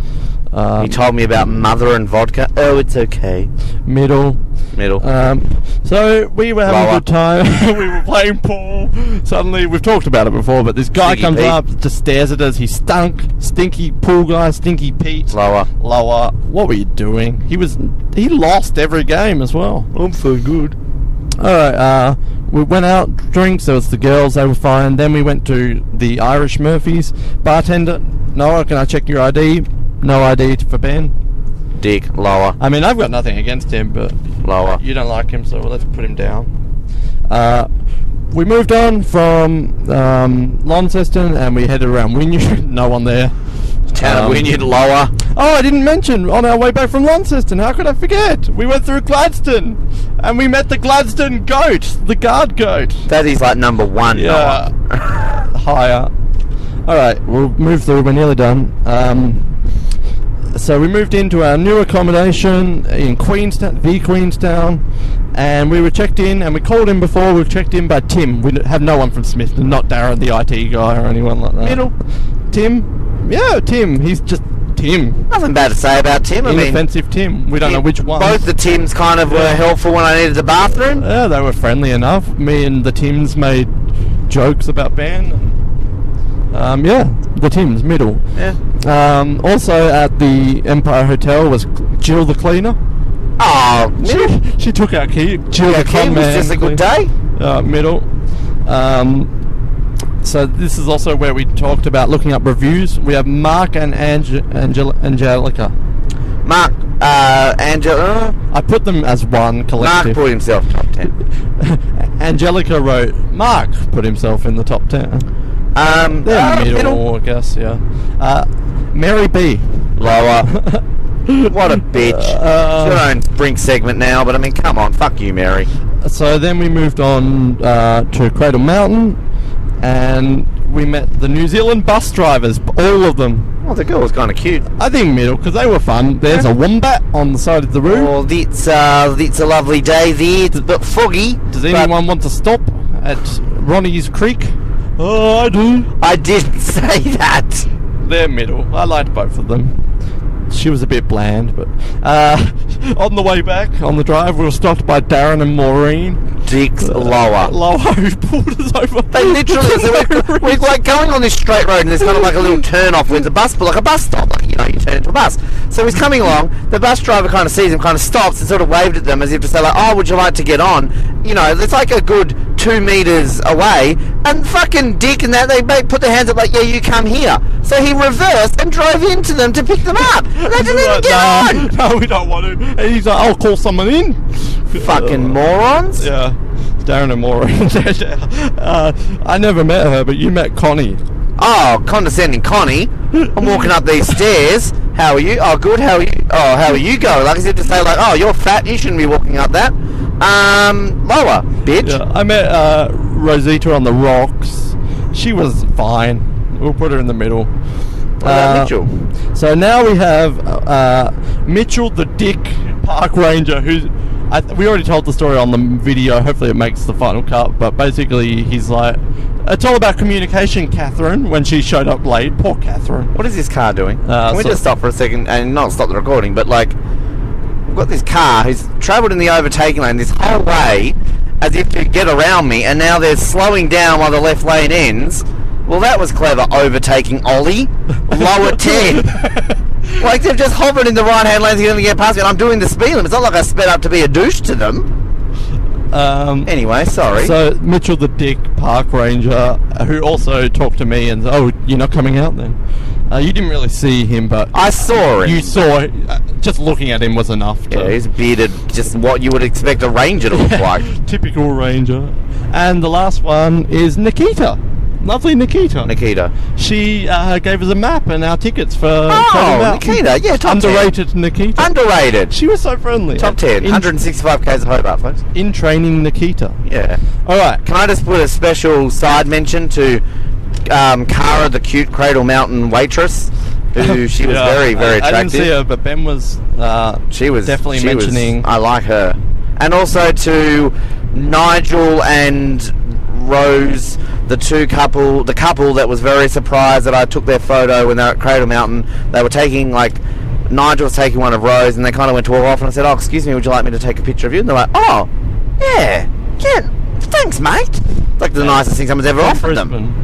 He told me about mother and vodka. Oh, it's okay. Middle. So we were having Lower. a good time. We were playing pool. Suddenly, we've talked about it before, but this guy Stinky comes Pete. up, just stares at us. He stunk. Stinky pool guy, Stinky Pete. Lower. What were you doing? He lost every game as well. I'm so good. Alright, we went out, drinks, there was the girls, they were fine. Then we went to the Irish Murphys. Bartender, Noah, can I check your ID? No ID for Ben. Dick. Lower. I mean, I've got nothing against him, but Lower. you don't like him, so let's put him down. We moved on from Launceston and we headed around Wynyard. No one there. Town of Wynyard. Lower. Oh, I didn't mention, on our way back from Launceston, how could I forget? We went through Gladstone and we met the Gladstone goat, the guard goat. That is like number 1. Yeah. Noah. Higher. Alright, we'll move through, we're nearly done. So we moved into our new accommodation in Queenstown, and we were checked in, and we called in before, we were checked in by Tim. We have no one from Smithton, not Darren the IT guy or anyone like that. Middle. Tim? Yeah, Tim. He's just Tim. Nothing bad to say about Tim. I mean, Inoffensive Tim. We don't know which one. both the Tims kind of were helpful when I needed the bathroom. Yeah, they were friendly enough. Me and the Tims made jokes about Ben. Yeah, the Tims, middle. Yeah. Also at the Empire Hotel was Jill the cleaner. Oh, middle. She took our key. Jill Yeah, the Kim was just a good day. Middle. So this is also where we talked about looking up reviews. We have Mark and Angelica. Mark, Angela. I put them as one Mark collective. put himself top 10. Angelica wrote, Mark put himself in the top 10. They're middle, I guess, yeah. Mary B. Lower. What a bitch. She's her own Brink segment now, but I mean, come on, fuck you, Mary. So then we moved on to Cradle Mountain, and we met the New Zealand bus drivers, all of them. Oh, the girl was kind of cute. I think middle, because they were fun. There's a wombat on the side of the road. Oh, it's a lovely day there. It's a bit foggy. Does anyone want to stop at Ronnie's Creek? Oh, I do. I did say that. They're middle. I liked both of them. She was a bit bland, but on the way back, on the drive, we were stopped by Darren and Maureen. Dicks lower. Lower, who pulled us over. They literally, so we're like going on this straight road, and there's kind of like a little turn off where the bus, like a bus stop, like, you know, you turn into a bus. So he's coming along, the bus driver kind of sees him, kind of stops and sort of waved at them as if to say like, oh, would you like to get on? You know, it's like a good 2 meters away, and fucking Dick and that, they put their hands up like, yeah, you come here. So he reversed and drove into them to pick them up. And they didn't even get on. No, we don't want to. And he's like, I'll call someone in. Fucking morons. Yeah. Darren and Maureen. I never met her, but you met Connie. Oh, condescending Connie. I'm walking up these stairs. How are you? Oh, good. How are you? Oh, how are you going? Like as if to say, like, oh, you're fat. You shouldn't be walking up that. Lower, bitch. Yeah, I met Rosita on the rocks. She was fine. We'll put her in the middle. What about Mitchell? So now we have Mitchell the Dick Park Ranger, who's... we already told the story on the video. Hopefully it makes the final cut. But basically he's like... It's all about communication, Catherine, when she showed up late. Poor Catherine. What is this car doing? Can we just stop for a second and not stop the recording, but like... We've got this car who's travelled in the overtaking lane this whole way as if to get around me, and now they're slowing down while the left lane ends. Well, that was clever, overtaking Ollie. Lower 10. Like, they've just hovered in the right-hand lane to get past me, and I'm doing the speed limit. It's not like I sped up to be a douche to them. Anyway, sorry. So, Mitchell the Dick Park Ranger, who also talked to me and, oh, you're not coming out then? You didn't really see him, but... I saw him. You saw... just looking at him was enough to... Yeah, he's bearded, just what you would expect a ranger to look like. Typical ranger. And the last one is Nikita. Lovely Nikita. Nikita. She gave us a map and our tickets for... Oh, Nikita. Yeah, top Underrated 10. Nikita. Underrated. She was so friendly. Top 10. 165 k's of Hobart, folks. In training Nikita. Yeah. Alright. Can I just put a special side mention to Cara, the cute Cradle Mountain waitress, who she was very, very attractive. I didn't see her, but Ben was... she was definitely mentioning... I like her. And also to Nigel and Rose, the couple that was very surprised that I took their photo when they were at Cradle Mountain. They were taking, like, Nigel was taking one of Rose, and they kind of went to walk off, and I said, oh, excuse me, would you like me to take a picture of you? And they're like, oh, yeah, thanks, mate. It's like the nicest thing someone's ever offered them.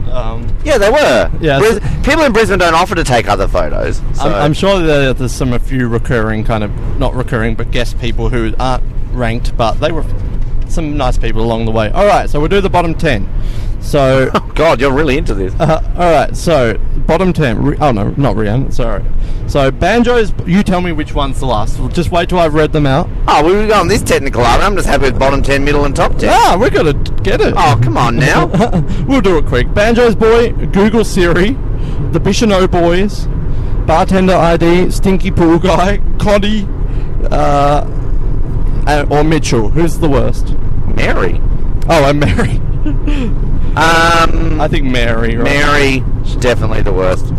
Yeah, they were. Yeah, people in Brisbane don't offer to take other photos. So. I'm sure there's a few recurring, kind of, not recurring, but guest people who aren't ranked, but they were some nice people along the way. Alright, so we'll do the bottom 10. So... Oh God, you're really into this. Alright, so, bottom 10. Oh no, not Rihanna, sorry. So, banjos, you tell me which one's the last. We'll just wait till I've read them out. Oh, we were going this technical, aren't we? I'm just happy with bottom 10, middle and top 10. Ah, we're gonna get it. Oh, come on now. We'll do it quick. Banjos Boy, Google Siri, the Bichonneau Boys, Bartender ID, Stinky Pool Guy, Connie, or Mitchell. Who's the worst? Mary. Oh, and Mary. I think Mary, right? Mary, she's definitely the worst.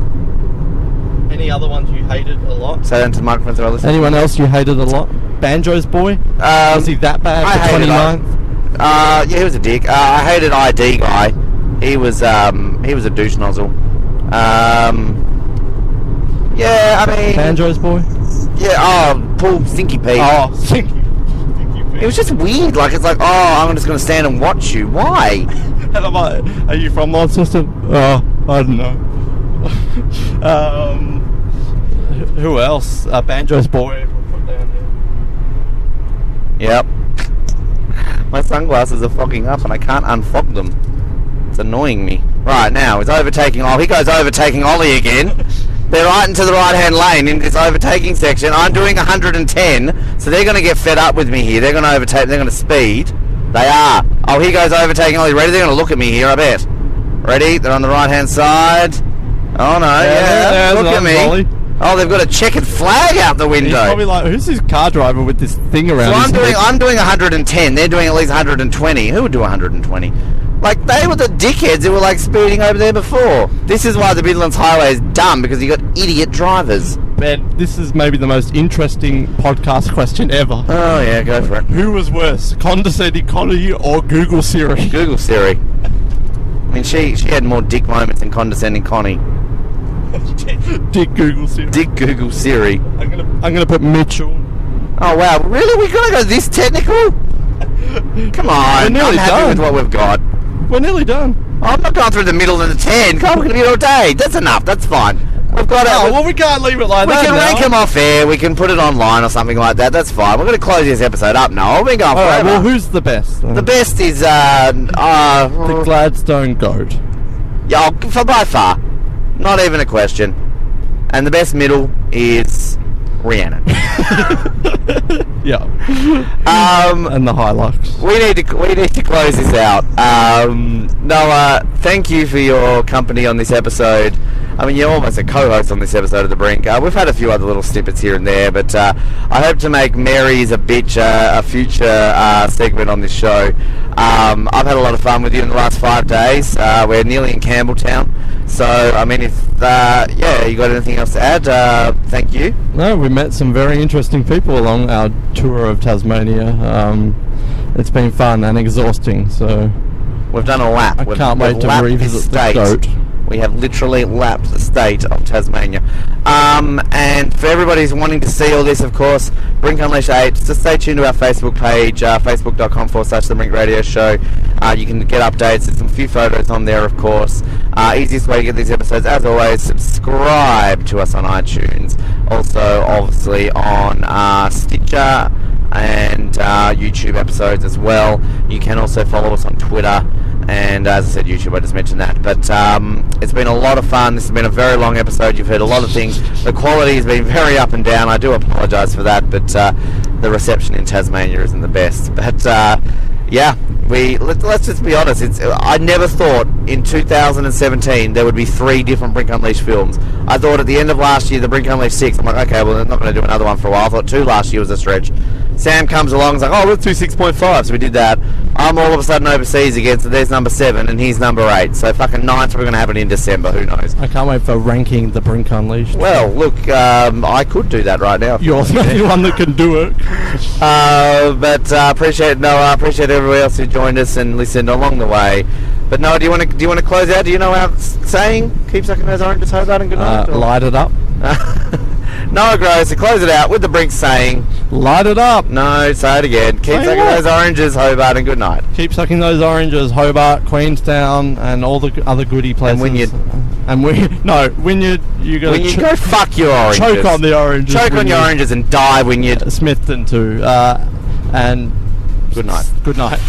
Any other ones you hated a lot? Say that into the microphone so I listen. Anyone else you hated a lot? Banjos Boy? Was he that bad for 29th? Yeah, he was a dick. I hated ID Guy. He was a douche nozzle. Yeah, I mean... Banjos Boy? Yeah, Paul Stinky Pete. Oh, Stinky Pete. It was just weird, like, it's like, oh, I'm just going to stand and watch you. Why? And I'm like, are you from Launceston? Oh, I don't know. Who else? Banjos Boy. We'll put down here. Yep. My sunglasses are fogging up and I can't unfog them. It's annoying me. Right, now, he's overtaking... Oh, he goes overtaking Ollie again. They're right into the right-hand lane in this overtaking section. I'm doing 110, so they're going to get fed up with me here. They're going to overtake, they're going to speed. They are. Oh, he goes overtaking Ollie. Ready? They're going to look at me here, I bet. Ready? They're on the right-hand side. Oh, no, yeah. Look at me. Ollie. Oh, they've got a checkered flag out the window. He's probably like, who's this car driver with this thing around his head? I'm doing 110. They're doing at least 120. Who would do 120? Like, they were the dickheads who were, like, speeding over there before. This is why the Midlands Highway is dumb, because you got idiot drivers. Ben, this is maybe the most interesting podcast question ever. Oh, yeah, go for it. Who was worse, condescending Connie or Google Siri? Google Siri. I mean, she had more dick moments than condescending Connie. Dick Google Siri. Dick Google Siri. I'm gonna put Mitchell. Oh, wow. Really? We're gonna go this technical? Come on. We're nearly I'm happy done. with what we've got. We're nearly done. I'm not going through the middle of the 10. Come on, we're going to be all day. That's enough. That's fine. We've got it. Oh, well, we can't leave it like We that can now. rank them off air. We can put it online or something like that. That's fine. We're going to close this episode up now. We've been going Alright, forever. well, who's the best? The best is, The Gladstone Goat. yeah, for by far. Not even a question. And the best middle is Rhiannon. Yeah. And the Hilux. We need to close this out. Noah, thank you for your company on this episode. I mean, you're almost a co-host on this episode of The Brink. We've had a few other little snippets here and there, but I hope to make Mary's a bitch a future segment on this show. I've had a lot of fun with you in the last 5 days. We're nearly in Campbelltown. So, I mean, if, you got anything else to add, thank you. No, we met some very interesting people along our tour of Tasmania. It's been fun and exhausting, so We've done a lap. I can't wait to lapped revisit this the state. goat. We have literally lapped the state of Tasmania. And for everybody who's wanting to see all this, of course, Brink Unleashed 8, just stay tuned to our Facebook page, facebook.com/The Brink Radio Show. You can get updates. There's a few photos on there, of course. Easiest way to get these episodes, as always, subscribe to us on iTunes. Also, obviously, on Stitcher and YouTube episodes as well. You can also follow us on Twitter. And as I said, YouTube, I just mentioned that. But it's been a lot of fun. This has been a very long episode. You've heard a lot of things. The quality has been very up and down. I do apologise for that, but the reception in Tasmania isn't the best. But let's just be honest. I never thought in 2017 there would be 3 different Brink Unleashed films. I thought at the end of last year, the Brink Unleashed 6, I'm like, okay, well, they're not going to do another one for a while. I thought 2 last year was a stretch. Sam comes along and is like, oh, let's do 6.5, so we did that. I'm all of a sudden overseas again, so there's number 7 and he's number 8. So fucking 9's probably going to happen in December, who knows. I can't wait for ranking the Brink Unleashed. Well, look, I could do that right now. if you You're want me to. the only one that can do it. But appreciate Noah, appreciate everybody else who joined us and listened along the way. But Noah, do you want to close out? Do you know our saying? Keep sucking those oranges, Hobart, and good night. Light it up. Noah Gross, to close it out with the Brink saying, Light it up. no, say it again. Keep Say sucking what? those oranges, Hobart, and good night. Keep sucking those oranges, Hobart, Queenstown, and all the other goodie places. Wynyard. And Wynyard, you got When you go fuck your oranges. choke on the oranges. Choke on your Wynyard. oranges and die when you. Smithton too. And Good night. Good night.